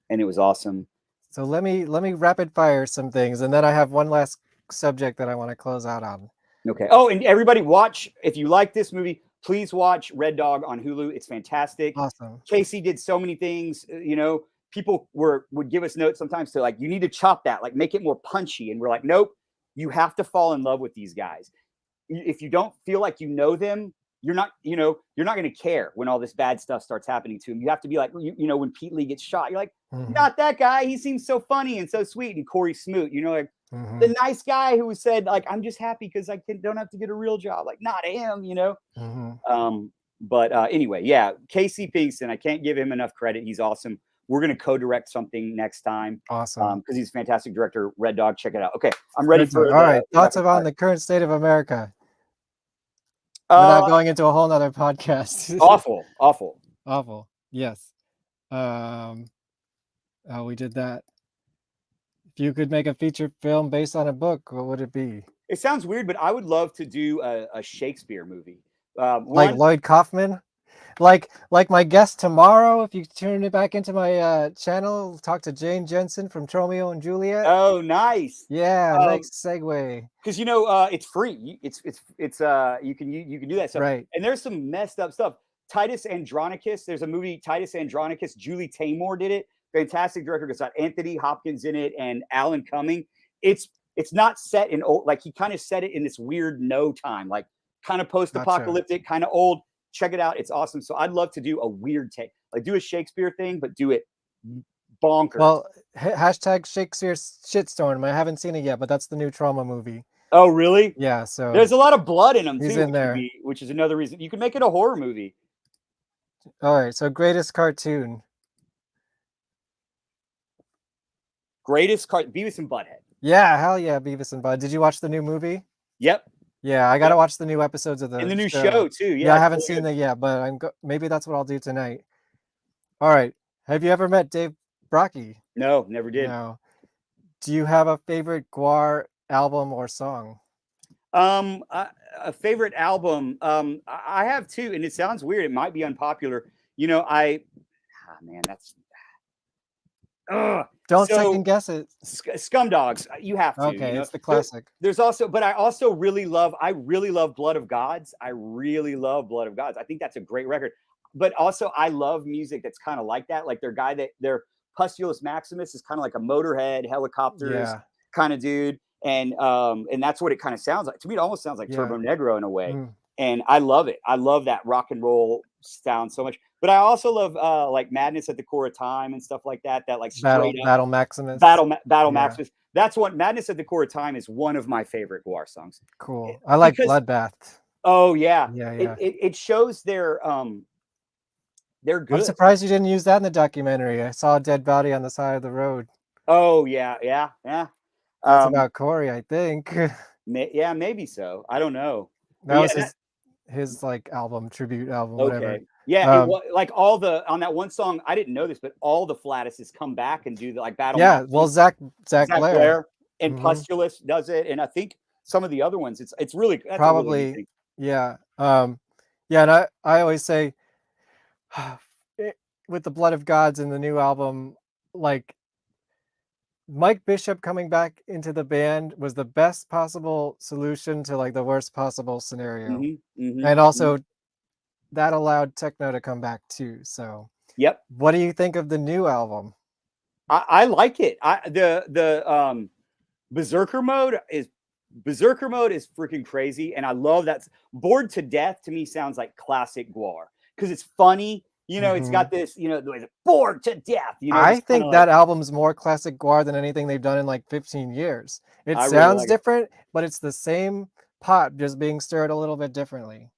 it was awesome. So let me rapid fire some things, and then I have one last subject that I want to close out on. Okay. Oh, and everybody watch, if you like this movie, please watch Red Dog on Hulu. It's fantastic. Awesome. Casey did so many things, you know. People would give us notes sometimes to like, you need to chop that, like make it more punchy, and we're like, nope, you have to fall in love with these guys. If you don't feel like you know them, you're not going to care when all this bad stuff starts happening to him. You have to be like, you know, when Pete Lee gets shot, you're like, not that guy. He seems so funny and so sweet. And Corey Smoot, you know, like the nice guy who said like, I'm just happy because I don't have to get a real job. Like not him, you know? But anyway, yeah, Casey Pinkston, I can't give him enough credit. He's awesome. We're going to co-direct something next time. Awesome. Because he's a fantastic director. Red Dog, check it out. Okay, I'm ready for all right. Thoughts on the current state of America? Without going into a whole nother podcast. Awful. Yes. We did that. If you could make a feature film based on a book, what would it be? It sounds weird, but I would love to do a Shakespeare movie. Like Lloyd Kaufman? Like my guest tomorrow, if you turn it back into my channel, talk to Jane Jensen from Romeo and Juliet. Oh, nice. Yeah, nice segue. Because you know it's free. It's you can do that stuff. Right. And there's some messed up stuff. Titus Andronicus. There's a movie, Titus Andronicus. Julie Taymor did it. Fantastic director. It's got Anthony Hopkins in it and Alan Cumming. It's not set in old, like he kind of set it in this weird no time, like kind of post-apocalyptic, kind of old. Check it out. It's awesome. So I'd love to do a weird take, like do a Shakespeare thing, but do it bonkers. Well, hashtag Shakespeare shitstorm. I haven't seen it yet, but that's the new Trauma movie. Oh, really? Yeah. So there's a lot of blood in them he's too, in there, which is another reason you can make it a horror movie. All right. So greatest cartoon. Beavis and Butthead. Yeah, hell yeah, Beavis and Bud. Did you watch the new movie? Yep. Yeah, I gotta watch the new episodes of the and the new show too. Yeah, I haven't seen that yet, but maybe that's what I'll do tonight. All right, Have you ever met Dave Brockie? No, never did. No. Do you have a favorite GWAR album or song? A favorite album. I have two, and it sounds weird. It might be unpopular. You know, man, that's. Don't second guess it. Scum Dogs. You have to. Okay, you know? it's the classic. There's also, but I also really love. I really love Blood of Gods. I really love Blood of Gods. I think that's a great record. But also, I love music that's kind of like that. Like their Pustulus Maximus is kind of like a Motorhead, Helicopters kind of dude. And that's what it kind of sounds like. To me, it almost sounds like Turbo Negro in a way. And I love it. I love that rock and roll sound so much. But I also love like Madness at the Core of Time and stuff like that. That like Battle Maximus. Battle Maximus. That's what Madness at the Core of Time is one of my favorite GWAR songs. Cool. I like Bloodbath. Oh yeah. Yeah. It shows they're good. I'm surprised you didn't use that in the documentary. I saw a dead body on the side of the road. Oh yeah. That's about Corey, I think. Yeah, maybe so. I don't know. That was his like tribute album, whatever. Yeah, like all on that one song, I didn't know this, but all the Flattists come back and do the like battle. Yeah, well, Zach Blair and Pustulus does it, and I think some of the other ones. It's really probably really yeah. And I always say with the Blood of Gods in the new album, like Mike Bishop coming back into the band was the best possible solution to like the worst possible scenario. And also that allowed techno to come back too. So what do you think of the new album? I like it. The Berserker mode is freaking crazy, and I love that. Bored to Death to me sounds like classic GWAR because it's funny. You know, it's got this, you know, Bored to Death. You know, I think that album's more classic GWAR than anything they've done in like 15 years. It sounds really different, but it's the same pot just being stirred a little bit differently.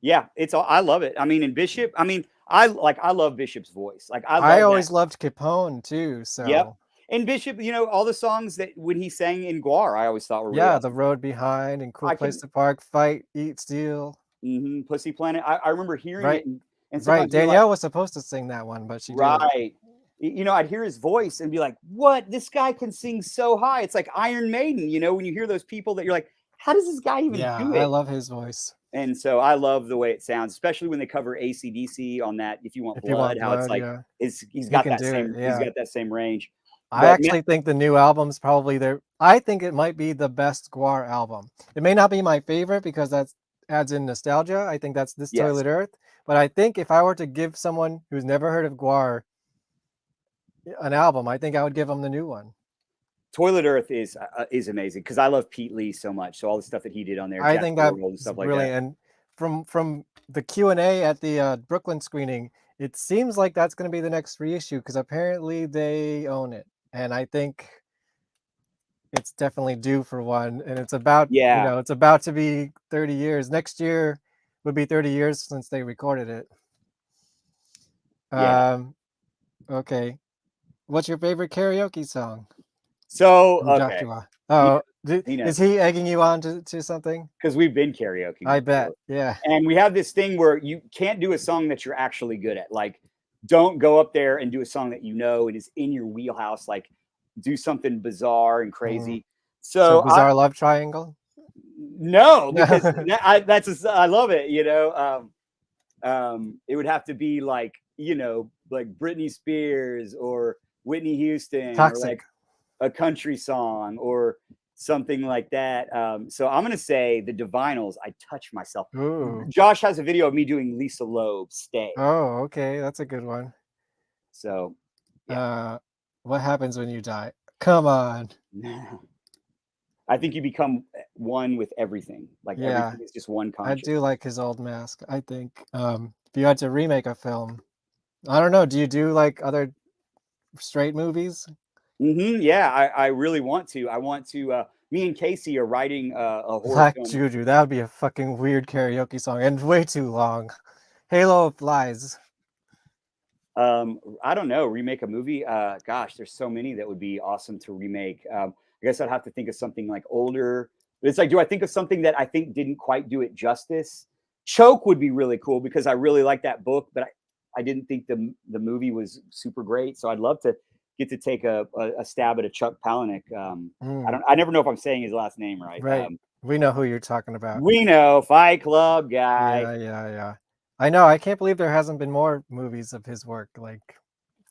Yeah, I love it. I mean, in Bishop, I love Bishop's voice. Like I always loved Capone too. So and Bishop, you know, all the songs that when he sang in GWAR, I always thought were really awesome. The Road Behind and Cool Place to Park, Fight, Eat, Steal. Pussy Planet. I remember hearing it. And Danielle was supposed to sing that one, but she didn't. You know, I'd hear his voice and be like, "What? This guy can sing so high." It's like Iron Maiden. You know, when you hear those people that you're like, "How does this guy even do it?" I love his voice. And so I love the way it sounds, especially when they cover AC/DC on that. If you want blood, how it's like he's got that same he's got that same range. I actually think the new album's probably I think it might be the best GWAR album. It may not be my favorite because that adds in nostalgia. I think that's Toilet Earth. But I think if I were to give someone who's never heard of GWAR an album, I think I would give them the new one. Toilet Earth is amazing because I love Pete Lee so much. So all the stuff that he did on there, I think that's stuff like really that. And from the Q&A at the Brooklyn screening, it seems like that's going to be the next reissue because apparently they own it, and I think it's definitely due for one. And it's about it's about to be 30 years. Next year would be 30 years since they recorded it. Okay. What's your favorite karaoke song? So, Joshua. Oh, is he egging you on to something? Because we've been karaoke. I bet. Yeah. And we have this thing where you can't do a song that you're actually good at. Like, don't go up there and do a song that you know and is in your wheelhouse. Like, do something bizarre and crazy. So Bizarre Love Triangle? No, because I love it. You know, it would have to be like, you know, like Britney Spears or Whitney Houston, Toxic. or like a country song or something like that. So I'm gonna say the Divinals. I Touch Myself. Ooh. Josh has a video of me doing Lisa Loeb, Stay. Oh, okay, that's a good one. So, what happens when you die? Come on. I think you become one with everything. Like everything is just one conscious. I do like his old mask. I think if you had to remake a film, I don't know. Do you do like other straight movies? Yeah, I really want to. I want to. Me and Casey are writing a horror Black film. Juju. That would be a fucking weird karaoke song and way too long. Halo of Flies. I don't know. Remake a movie. Gosh, there's so many that would be awesome to remake. I guess I'd have to think of something like older. It's like, do I think of something that I think didn't quite do it justice? Choke would be really cool because I really like that book, but I didn't think the movie was super great. So I'd love to get to take a stab at a Chuck Palahniuk. I never know if I'm saying his last name right. Right. We know who you're talking about. We know, Fight Club guy. Yeah. I know. I can't believe there hasn't been more movies of his work. Like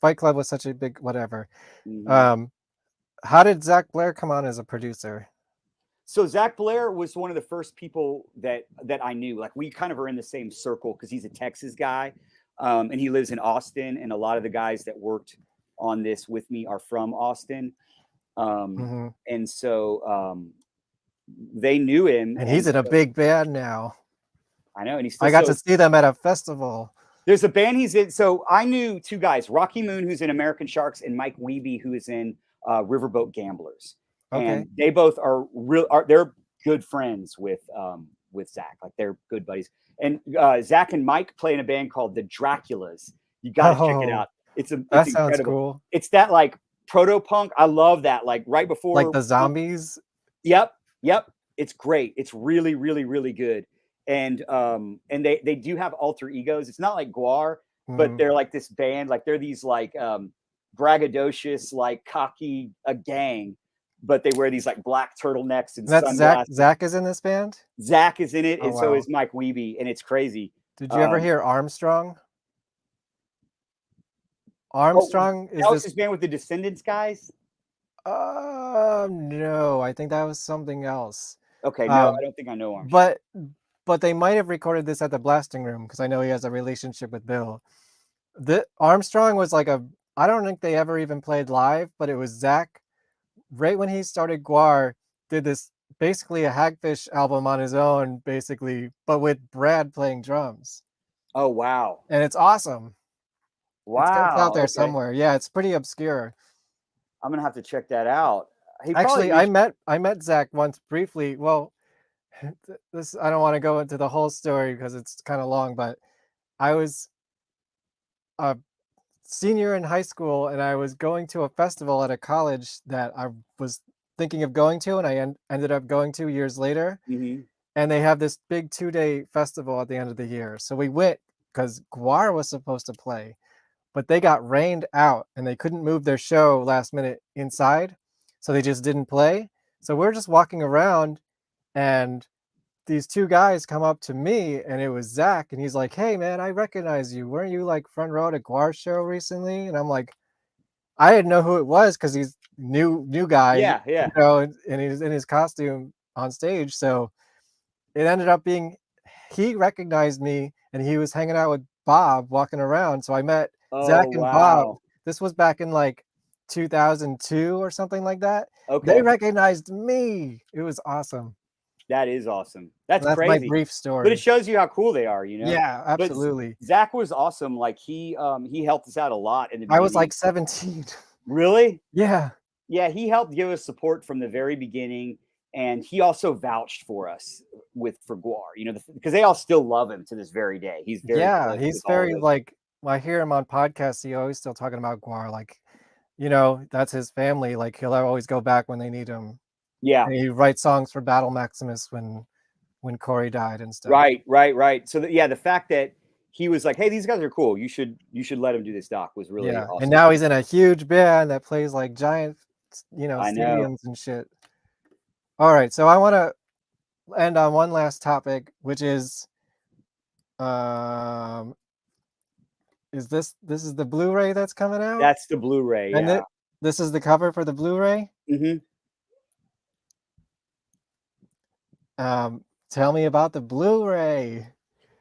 Fight Club was such a big whatever. How did Zach Blair come on as a producer? So Zach Blair was one of the first people that I knew. Like we kind of are in the same circle because he's a Texas guy, and he lives in Austin. And a lot of the guys that worked on this with me are from Austin, and so they knew him. And he's in a big band now. I know, and he's. I got to see them at a festival. There's a band he's in. So I knew two guys: Rocky Moon, who's in American Sharks, and Mike Wiebe, who is in Riverboat Gamblers. Okay. And they both are they're good friends with Zach. Like they're good buddies. And Zach and Mike play in a band called the Draculas. You gotta check it out. It's that sounds incredible. Cool. It's that like proto punk. I love that. Like right before like the Zombies. Yep. It's great. It's really, really, really good. And they do have alter egos. It's not like GWAR, but they're like this band. Like they're these like braggadocious, like cocky gang. But they wear these like black turtlenecks and that's sunglasses. Zach is in this band? Zach is in it, and so is Mike Wiebe, and it's crazy. Did you ever hear Armstrong? Armstrong is this his band with the Descendants guys? No, I think that was something else. Okay, no, I don't think I know Armstrong. But they might have recorded this at the Blasting Room because I know he has a relationship with Bill. Armstrong was like I don't think they ever even played live, but it was Zach. Right when he started GWAR, did this basically a Hagfish album on his own, basically, but with Brad playing drums. Oh wow! And it's awesome. Wow, it's out there somewhere. Yeah, it's pretty obscure. I'm gonna have to check that out. I met Zach once briefly. Well, this I don't want to go into the whole story because it's kind of long, but I was a senior in high school and I was going to a festival at a college that I was thinking of going to, and I ended up going to years later. And they have this big 2-day festival at the end of the year. So we went because GWAR was supposed to play, but they got rained out and they couldn't move their show last minute inside. So they just didn't play. So we're just walking around and these two guys come up to me and it was Zach and he's like, "Hey man, I recognize you. Weren't you like front row at a GWAR show recently?" And I'm like, I didn't know who it was because he's new guy. Yeah. You know, and he's in his costume on stage. So it ended up being he recognized me and he was hanging out with Bob walking around. So I met Zach and Bob. This was back in like 2002 or something like that. Okay. They recognized me. It was awesome. That is awesome. That's my crazy. brief story. But it shows you how cool they are, you know? Yeah, absolutely. But Zach was awesome. Like he helped us out a lot in the beginning. I was like 17. Really? Yeah. Yeah, he helped give us support from the very beginning. And he also vouched for us for GWAR, you know, because they all still love him to this very day. He's very he's very like I hear him on podcasts. He always still talking about GWAR, like, you know, that's his family. Like he'll always go back when they need him. Yeah, and he writes songs for Battle Maximus when Corey died and stuff. Right. So the fact that he was like, "Hey, these guys are cool. You should let him do this doc," was really awesome. And now he's in a huge band that plays like giant, you know, stadiums and shit. All right, so I want to end on one last topic, which is this is the Blu-ray that's coming out? That's the Blu-ray, and this is the cover for the Blu-ray? Tell me about the Blu-ray.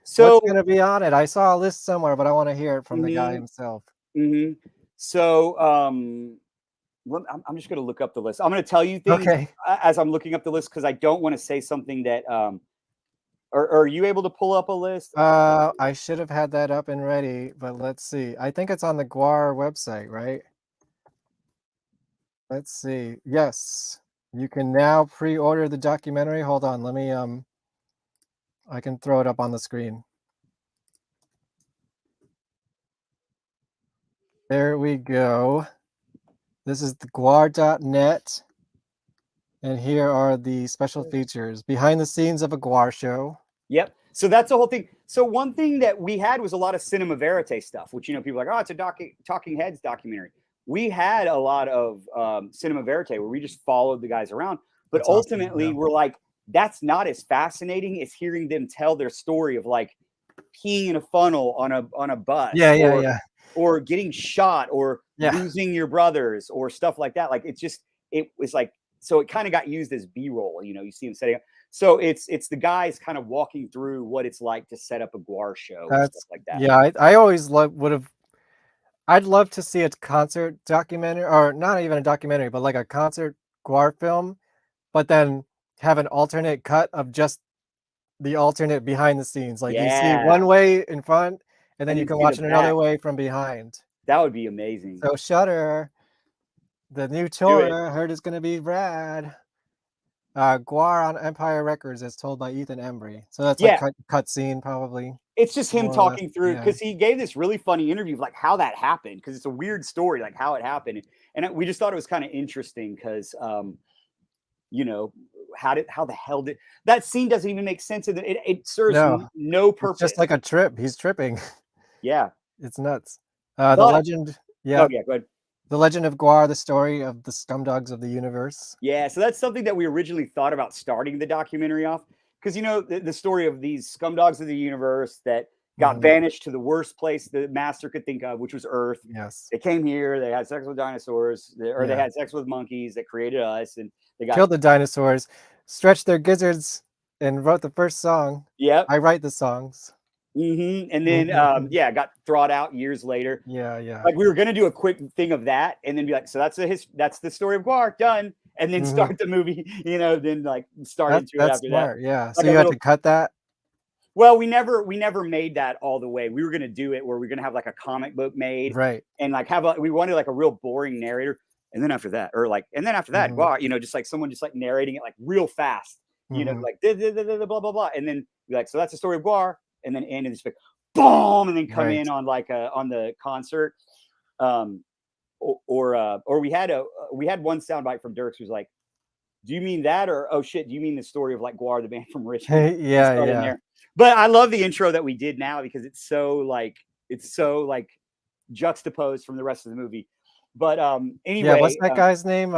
So what's going to be on it? I saw a list somewhere, but I want to hear it from the guy himself. So I'm just going to look up the list. I'm going to tell you things as I'm looking up the list because I don't want to say something that are you able to pull up a list? I should have had that up and ready, but let's see. I think it's on the GWAR website, right? Let's see. Yes. You can now pre-order the documentary. Hold on, let me I can throw it up on the screen. There we go. This is the GWAR.net. And here are the special features. Behind the scenes of a GWAR show. Yep. So that's the whole thing. So one thing that we had was a lot of cinema verite stuff, which, you know, people are like, oh, it's a Talking Heads documentary. We had a lot of cinema verite where we just followed the guys around. But That's ultimately, awesome, yeah. we're like, that's not as fascinating as hearing them tell their story of like peeing in a funnel on a bus, or getting shot, or losing your brothers, or stuff like that. Like it was like, so it kind of got used as B-roll. You know, you see them setting up. So it's the guys kind of walking through what it's like to set up a GWAR show and stuff like that. Yeah, I always I'd love to see a concert documentary, or not even a documentary, but like a concert GWAR film, but then have an alternate cut of just the alternate behind the scenes. Like you see one way in front, and then you can watch it another way from behind. That would be amazing. So Shudder, the new tour, I heard is going to be rad. GWAR on Empire Records, as told by Ethan Embry. So that's like cut scene, probably. It's just him talking through, because he gave this really funny interview of like how that happened, because it's a weird story, like how it happened. And we just thought it was kind of interesting because, you know, how the hell did that scene doesn't even make sense. It serves no purpose. It's just like a trip. He's tripping. Yeah. It's nuts. The legend. Yeah. Oh, yeah, go ahead. The Legend of GWAR, the story of the scum dogs of the universe. Yeah, so that's something that we originally thought about starting the documentary off, because, you know, the story of these scum dogs of the universe that got banished to the worst place the master could think of, which was Earth. Yes. They came here, they had sex with dinosaurs, they had sex with monkeys that created us, and they got killed the dinosaurs, stretched their gizzards, and wrote the first song. Yep. I write the songs. And then got thawed out years later. Yeah. Like we were gonna do a quick thing of that, and then be like, so that's the story of GWAR, done, and then start the movie. You know, then like start into it after smart. that. Yeah. Like so you had to cut that. Well, we never made that all the way. We were gonna do it where we're gonna have like a comic book made, right? And like we wanted like a real boring narrator, and then after that, GWAR, you know, just like someone just like narrating it like real fast, you know, like blah blah blah, and then be like, so that's the story of GWAR. And then end in this big boom, and then come in on like on the concert, or we had one soundbite from Dirks who's like, "Do you mean that, or oh shit, do you mean the story of like GWAR, the band from Richmond?" Yeah. But I love the intro that we did now because it's so like juxtaposed from the rest of the movie. But anyway, yeah, what's that guy's name?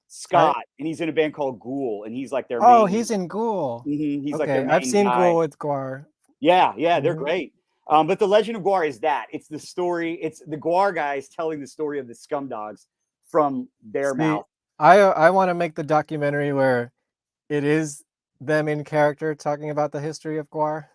Scott, and he's in a band called Ghoul, and he's like their main. He's in Ghoul. He's like their main I've seen guy. Ghoul with GWAR. Yeah, they're great. But the Legend of GWAR is that. It's the story. It's the GWAR guys telling the story of the scum dogs from their mouth. I want to make the documentary where it is them in character talking about the history of GWAR.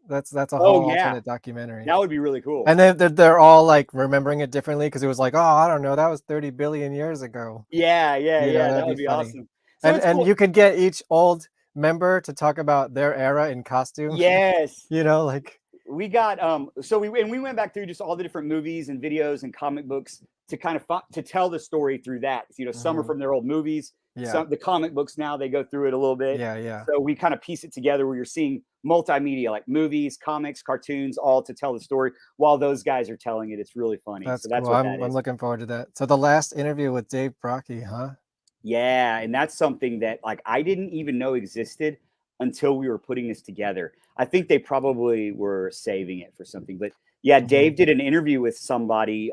That's a whole alternate documentary. That would be really cool. And they're all like remembering it differently because it was like, oh, I don't know, that was 30 billion years ago. Yeah. That would be awesome. So and cool. You could get each old member to talk about their era in costume. Yes. You know, like we got so we went back through just all the different movies and videos and comic books to kind of to tell the story through that. You know, some are from their old movies. Some the comic books now they go through it a little bit. Yeah. So we kind of piece it together where you're seeing multimedia, like movies, comics, cartoons, all to tell the story while those guys are telling it. It's really funny. That's so that's cool. what I'm looking forward to that. So the last interview with Dave Brockie, huh? Yeah, and that's something that like I didn't even know existed until we were putting this together. I think they probably were saving it for something, but yeah, Dave did an interview with somebody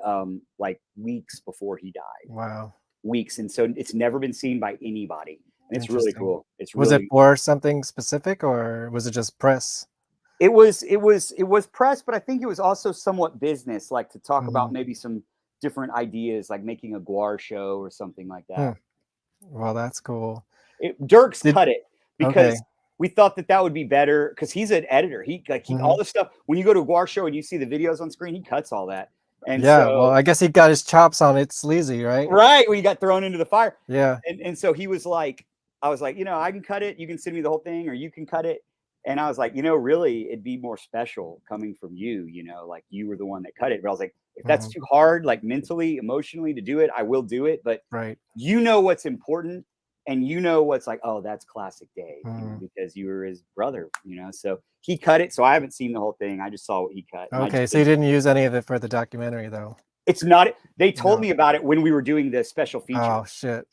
like weeks before he died. Wow. Weeks. And so it's never been seen by anybody. And it's really cool. Was it for something specific or was it just press? It was press, but I think it was also somewhat business, like to talk about maybe some different ideas, like making a GWAR show or something like that. Well, that's cool. Dirks cut it because we thought that would be better because he's an editor. He all the stuff. When you go to a GWAR show and you see the videos on screen, he cuts all that. And well, I guess he got his chops on it sleazy, right? Right, when he got thrown into the fire. Yeah. And so he was like, I was like, you know, I can cut it. You can send me the whole thing, or you can cut it. And I was like, you know, really, it'd be more special coming from you. You know, like you were the one that cut it. But I was like, if that's too hard, like mentally, emotionally to do it, I will do it. But you know what's important. And you know what's like, oh, that's classic Dave, you know, because you were his brother, you know. So he cut it. So I haven't seen the whole thing. I just saw what he cut. Okay, so you didn't use any of it for the documentary, though. It's not. They told me about it when we were doing the special feature. Oh shit.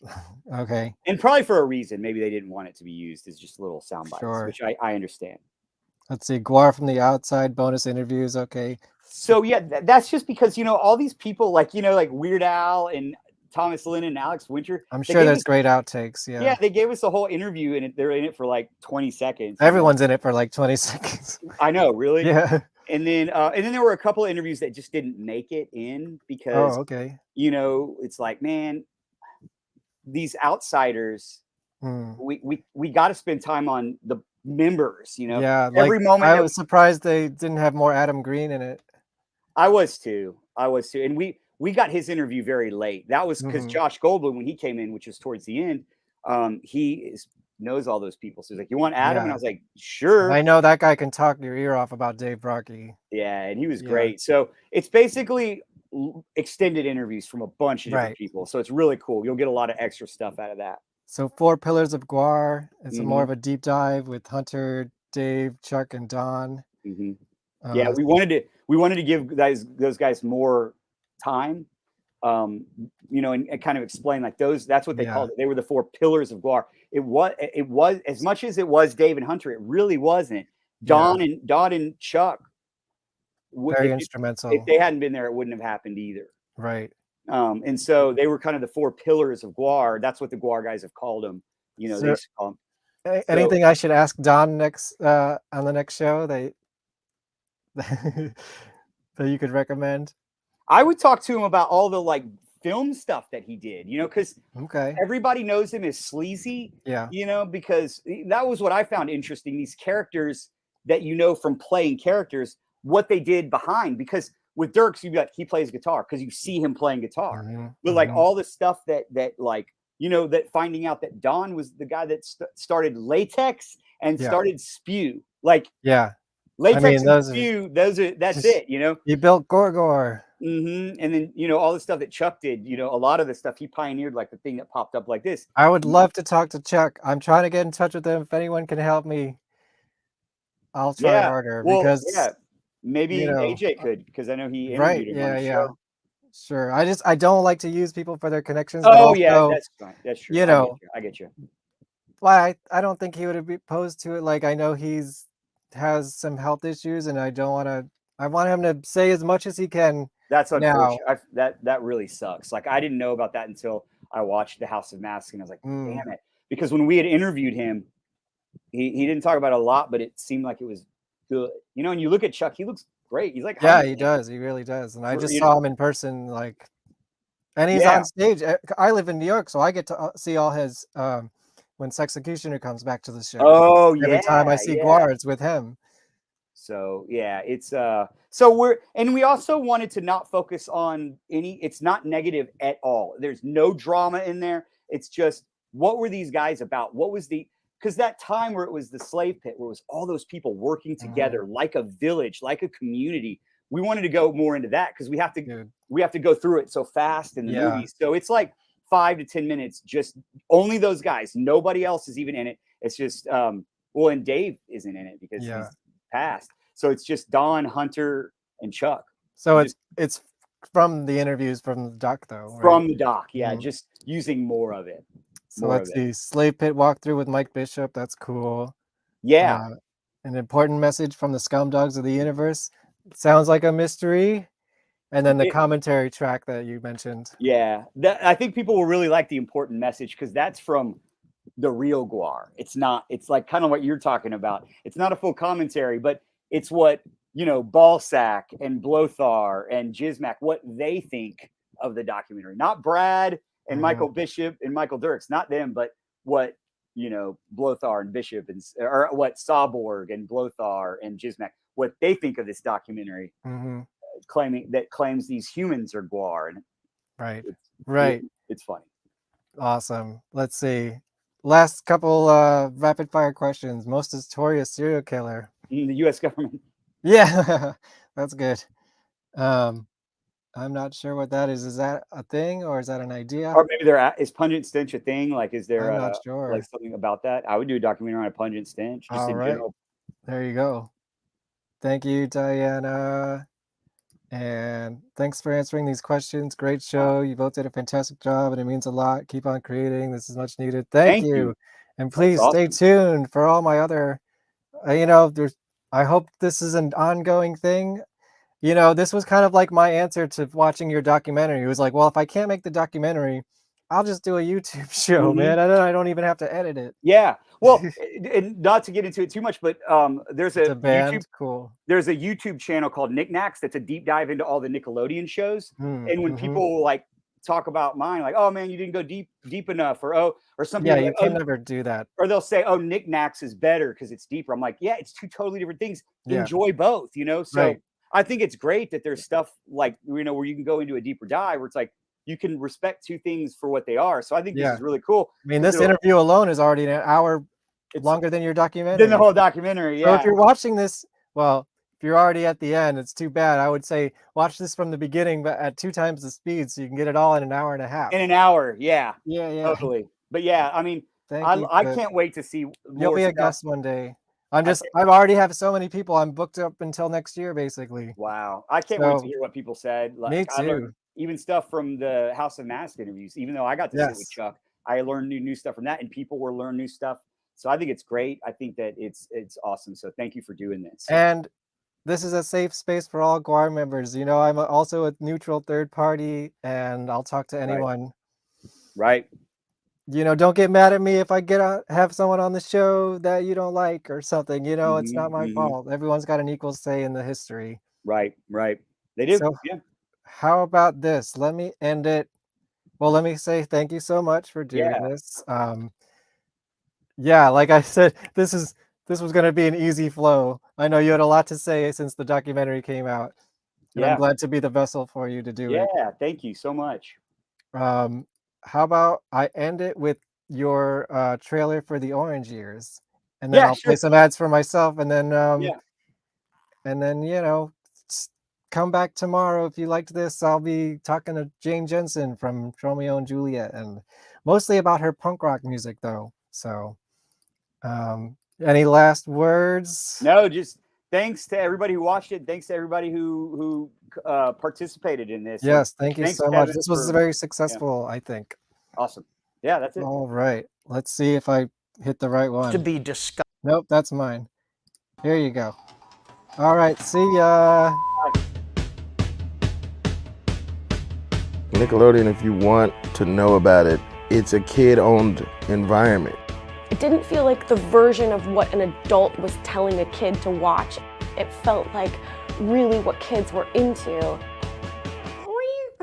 Okay. And probably for a reason. Maybe they didn't want it to be used as just little sound bites, which I understand. Let's see, GWAR from the outside, bonus interviews. Okay. So yeah, that's just because, you know, all these people like, you know, like Weird Al and Thomas Lennon and Alex Winter. I'm sure there's great outtakes. Yeah. Yeah, they gave us a whole interview and they're in it for like 20 seconds. Everyone's in it for like 20 seconds. I know, really? Yeah. And then there were a couple of interviews that just didn't make it in because, you know, it's like, man, these outsiders, we got to spend time on the members, you know. Yeah, every moment. I was surprised they didn't have more Adam Green in it. I was too, and we got his interview very late. That was because Josh Goldblum, when he came in, which was towards the end, knows all those people. So he's like, "You want Adam?" And I was like, "Sure." I know that guy can talk your ear off about Dave Brockie. Yeah, and he was great. So it's basically extended interviews from a bunch of different people. So it's really cool. You'll get a lot of extra stuff out of that. So 4 Pillars of GWAR. It's more of a deep dive with Hunter, Dave, Chuck, and Don. Yeah, we wanted to give those guys more time, you know, and kind of explain like those. That's what they called it. They were the 4 pillars of GWAR. It was as much as it was Dave and Hunter. It really wasn't. Don and Chuck. Very instrumental. If they hadn't been there, it wouldn't have happened either. Right. And so they were kind of the 4 pillars of GWAR. That's what the GWAR guys have called them. You know, anything I should ask Don next on the next show that you could recommend? I would talk to him about all the like film stuff that he did, you know, because everybody knows him as sleazy. Yeah. You know, because that was what I found interesting. These characters that you know from playing characters, what they did behind, because with Dirks, you'd be like, he plays guitar because you see him playing guitar. But like all the stuff that like, you know, that finding out that Don was the guy that started Latex and started Spew. Like, Latex and Spew, that's it, you know. He built Gorgor. And then, you know, all the stuff that Chuck did, you know, a lot of the stuff he pioneered, like the thing that popped up like this. I would love to talk to Chuck. I'm trying to get in touch with him. If anyone can help me, I'll try harder. Because maybe AJ could, because I know he interviewed him on the show. Sure. I don't like to use people for their connections. Oh, that's fine. That's true. You know, I get you. Why I don't think he would be opposed to it. Like, I know has some health issues, and I want him to say as much as he can. That's unfortunate. That really sucks. Like, I didn't know about that until I watched The House of Masks, and I was like, damn it. Because when we had interviewed him, he didn't talk about it a lot, but it seemed like it was good. You know, and you look at Chuck, he looks great. He's like, he does. He really does. And I just saw him in person, like, and he's on stage. I live in New York, so I get to see all his when Sexecutioner comes back to the show. Oh, yeah. Every time I see GWAR, it's with him. So yeah, it's so we also wanted to not focus on it's not negative at all. There's no drama in there. It's just, what were these guys about? What was because that time where it was the slave pit, where it was all those people working together like a village, like a community. We wanted to go more into that because we have to go through it so fast in the movies. So it's like 5 to 10 minutes, just only those guys. Nobody else is even in it. It's just and Dave isn't in it because he's passed. So it's just Don, Hunter, and Chuck. So it's from the interviews from the doc, though. Right? From the doc, just using more of it. So let's see. Slave Pit walkthrough with Mike Bishop. That's cool. Yeah. An important message from the Scum Dogs of the Universe. Sounds like a mystery. And then the commentary track that you mentioned. Yeah. I think people will really like the important message because that's from the real GWAR. It's like kind of what you're talking about. It's not a full commentary, but it's what, you know, Ballsack and Blothar and Jizmac, what they think of the documentary. Not Brad and Michael Bishop and Michael Dirks, not them, but what, you know, Blothar and Bishop or what Sawborg and Blothar and Jizmac, what they think of this documentary, claims these humans are GWAR. And it's funny. Awesome. Let's see. Last couple rapid fire questions. Most notorious serial killer. The U.S. government. Yeah, that's good. I'm not sure what that is. Is that a thing or is that an idea? Or maybe is pungent stench a thing? Like, is there I'm not sure. Like something about that? I would do a documentary on a pungent stench. Just in general. There you go. Thank you, Diana. And thanks for answering these questions. Great show. You both did a fantastic job and it means a lot. Keep on creating. This is much needed. Thank you. And please stay tuned for all my other, you know, there's I hope this is an ongoing thing. You know, this was kind of like my answer to watching your documentary. It was like, well, if I can't make the documentary, I'll just do a YouTube show, man. I don't even have to edit it. Yeah. Well, and not to get into it too much, but there's a band. YouTube, cool. There's a YouTube channel called Knickknacks that's a deep dive into all the Nickelodeon shows. And when people like talk about mine, like, oh man, you didn't go deep enough, or something. Yeah, like, you can never do that. Or they'll say, oh, Knickknacks is better because it's deeper. I'm like, yeah, it's two totally different things. Yeah. Enjoy both, you know? So Right. I think it's great that there's stuff like, you know, where you can go into a deeper dive where it's like, you can respect two things for what they are. So I think this is really cool. I mean, this interview alone is already an hour longer than your documentary. Than the whole documentary, So yeah. if you're watching this, well, if you're already at the end, it's too bad. I would say watch this from the beginning, but at 2 times the speed, so you can get it all in an hour and a half. In an hour, yeah. Yeah. Totally. But yeah, I mean, Thank you, I Cliff. can't wait to see more You'll be a stuff. guest one day. I've already have so many people. I'm booked up until next year, basically. Wow. I can't wait to hear what people said. Like, Me I learned too. even stuff from the House of Mask interviews, even though I got to sit with Chuck, I learned new stuff from that, and people were learning new stuff. So I think it's great. I think that it's awesome. So thank you for doing this. And this is a safe space for all GWAR members. You know, I'm also a neutral third party, and I'll talk to anyone. Right. You know, don't get mad at me if I have someone on the show that you don't like or something. You know, it's not my fault. Everyone's got an equal say in the history. Right. They do. So, yeah. How about this? Let me end it. Well, let me say thank you so much for doing this. Yeah, like I said, this was going to be an easy flow. I know you had a lot to say since the documentary came out. And I'm glad to be the vessel for you to do it. Yeah, thank you so much. How about I end it with your trailer for the Orange Years, and then I'll play some ads for myself, and then you know, come back tomorrow if you liked this. I'll be talking to Jane Jensen from Romeo and Juliet, and mostly about her punk rock music, though. So, any last words? No, just thanks to everybody who watched it. Thanks to everybody who participated in this. Yes, thank you so much. Kevin, this was very successful, I think. Awesome. Yeah, that's it. All right. Let's see if I hit the right one. To be discussed. Nope, that's mine. Here you go. All right, see ya. Nickelodeon, if you want to know about it, it's a kid-owned environment. It didn't feel like the version of what an adult was telling a kid to watch. It felt like really what kids were into.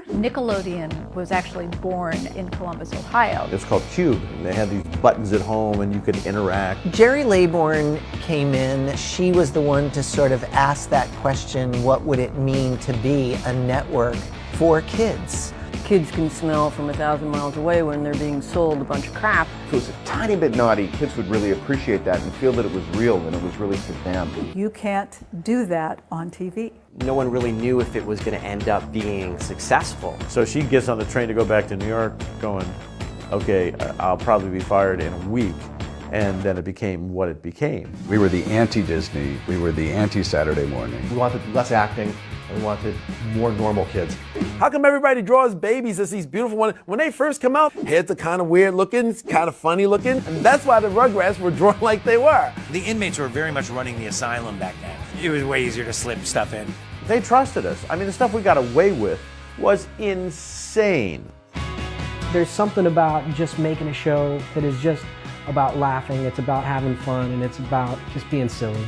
Nickelodeon was actually born in Columbus, Ohio. It's called Cube, and they had these buttons at home and you could interact. Jerry Laybourne came in. She was the one to sort of ask that question, what would it mean to be a network for kids? Kids can smell from 1,000 miles away when they're being sold a bunch of crap. If it was a tiny bit naughty, kids would really appreciate that and feel that it was real and it was really for them. You can't do that on TV. No one really knew if it was going to end up being successful. So she gets on the train to go back to New York going, okay, I'll probably be fired in a week. And then it became what it became. We were the anti-Disney. We were the anti-Saturday Morning. We wanted less acting and we wanted more normal kids. How come everybody draws babies as these beautiful ones? When they first come out, heads are kind of weird looking, kind of funny looking, and that's why the Rugrats were drawn like they were. The inmates were very much running the asylum back then. It was way easier to slip stuff in. They trusted us. I mean, the stuff we got away with was insane. There's something about just making a show that is just about laughing, it's about having fun, and it's about just being silly.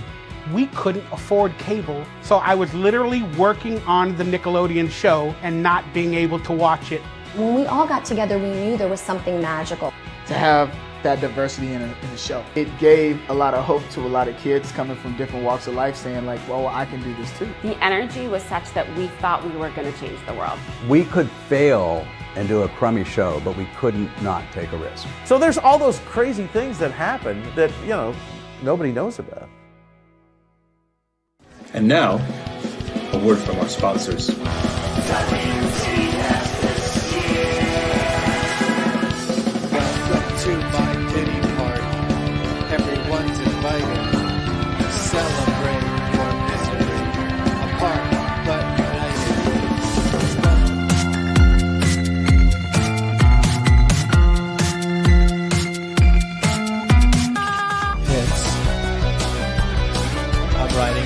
We couldn't afford cable, so I was literally working on the Nickelodeon show and not being able to watch it. When we all got together, we knew there was something magical. To have that diversity in the show, it gave a lot of hope to a lot of kids coming from different walks of life saying like, well, I can do this too. The energy was such that we thought we were going to change the world. We could fail and do a crummy show, but we couldn't not take a risk. So there's all those crazy things that happen that, you know, nobody knows about. And now, a word from our sponsors. Welcome to my pity party. Everyone's invited. Celebrate your misery. Apart but Hits. I'm right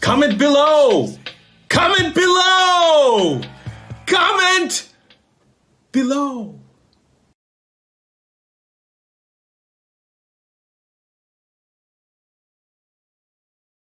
Comment below! Comment below! Comment below!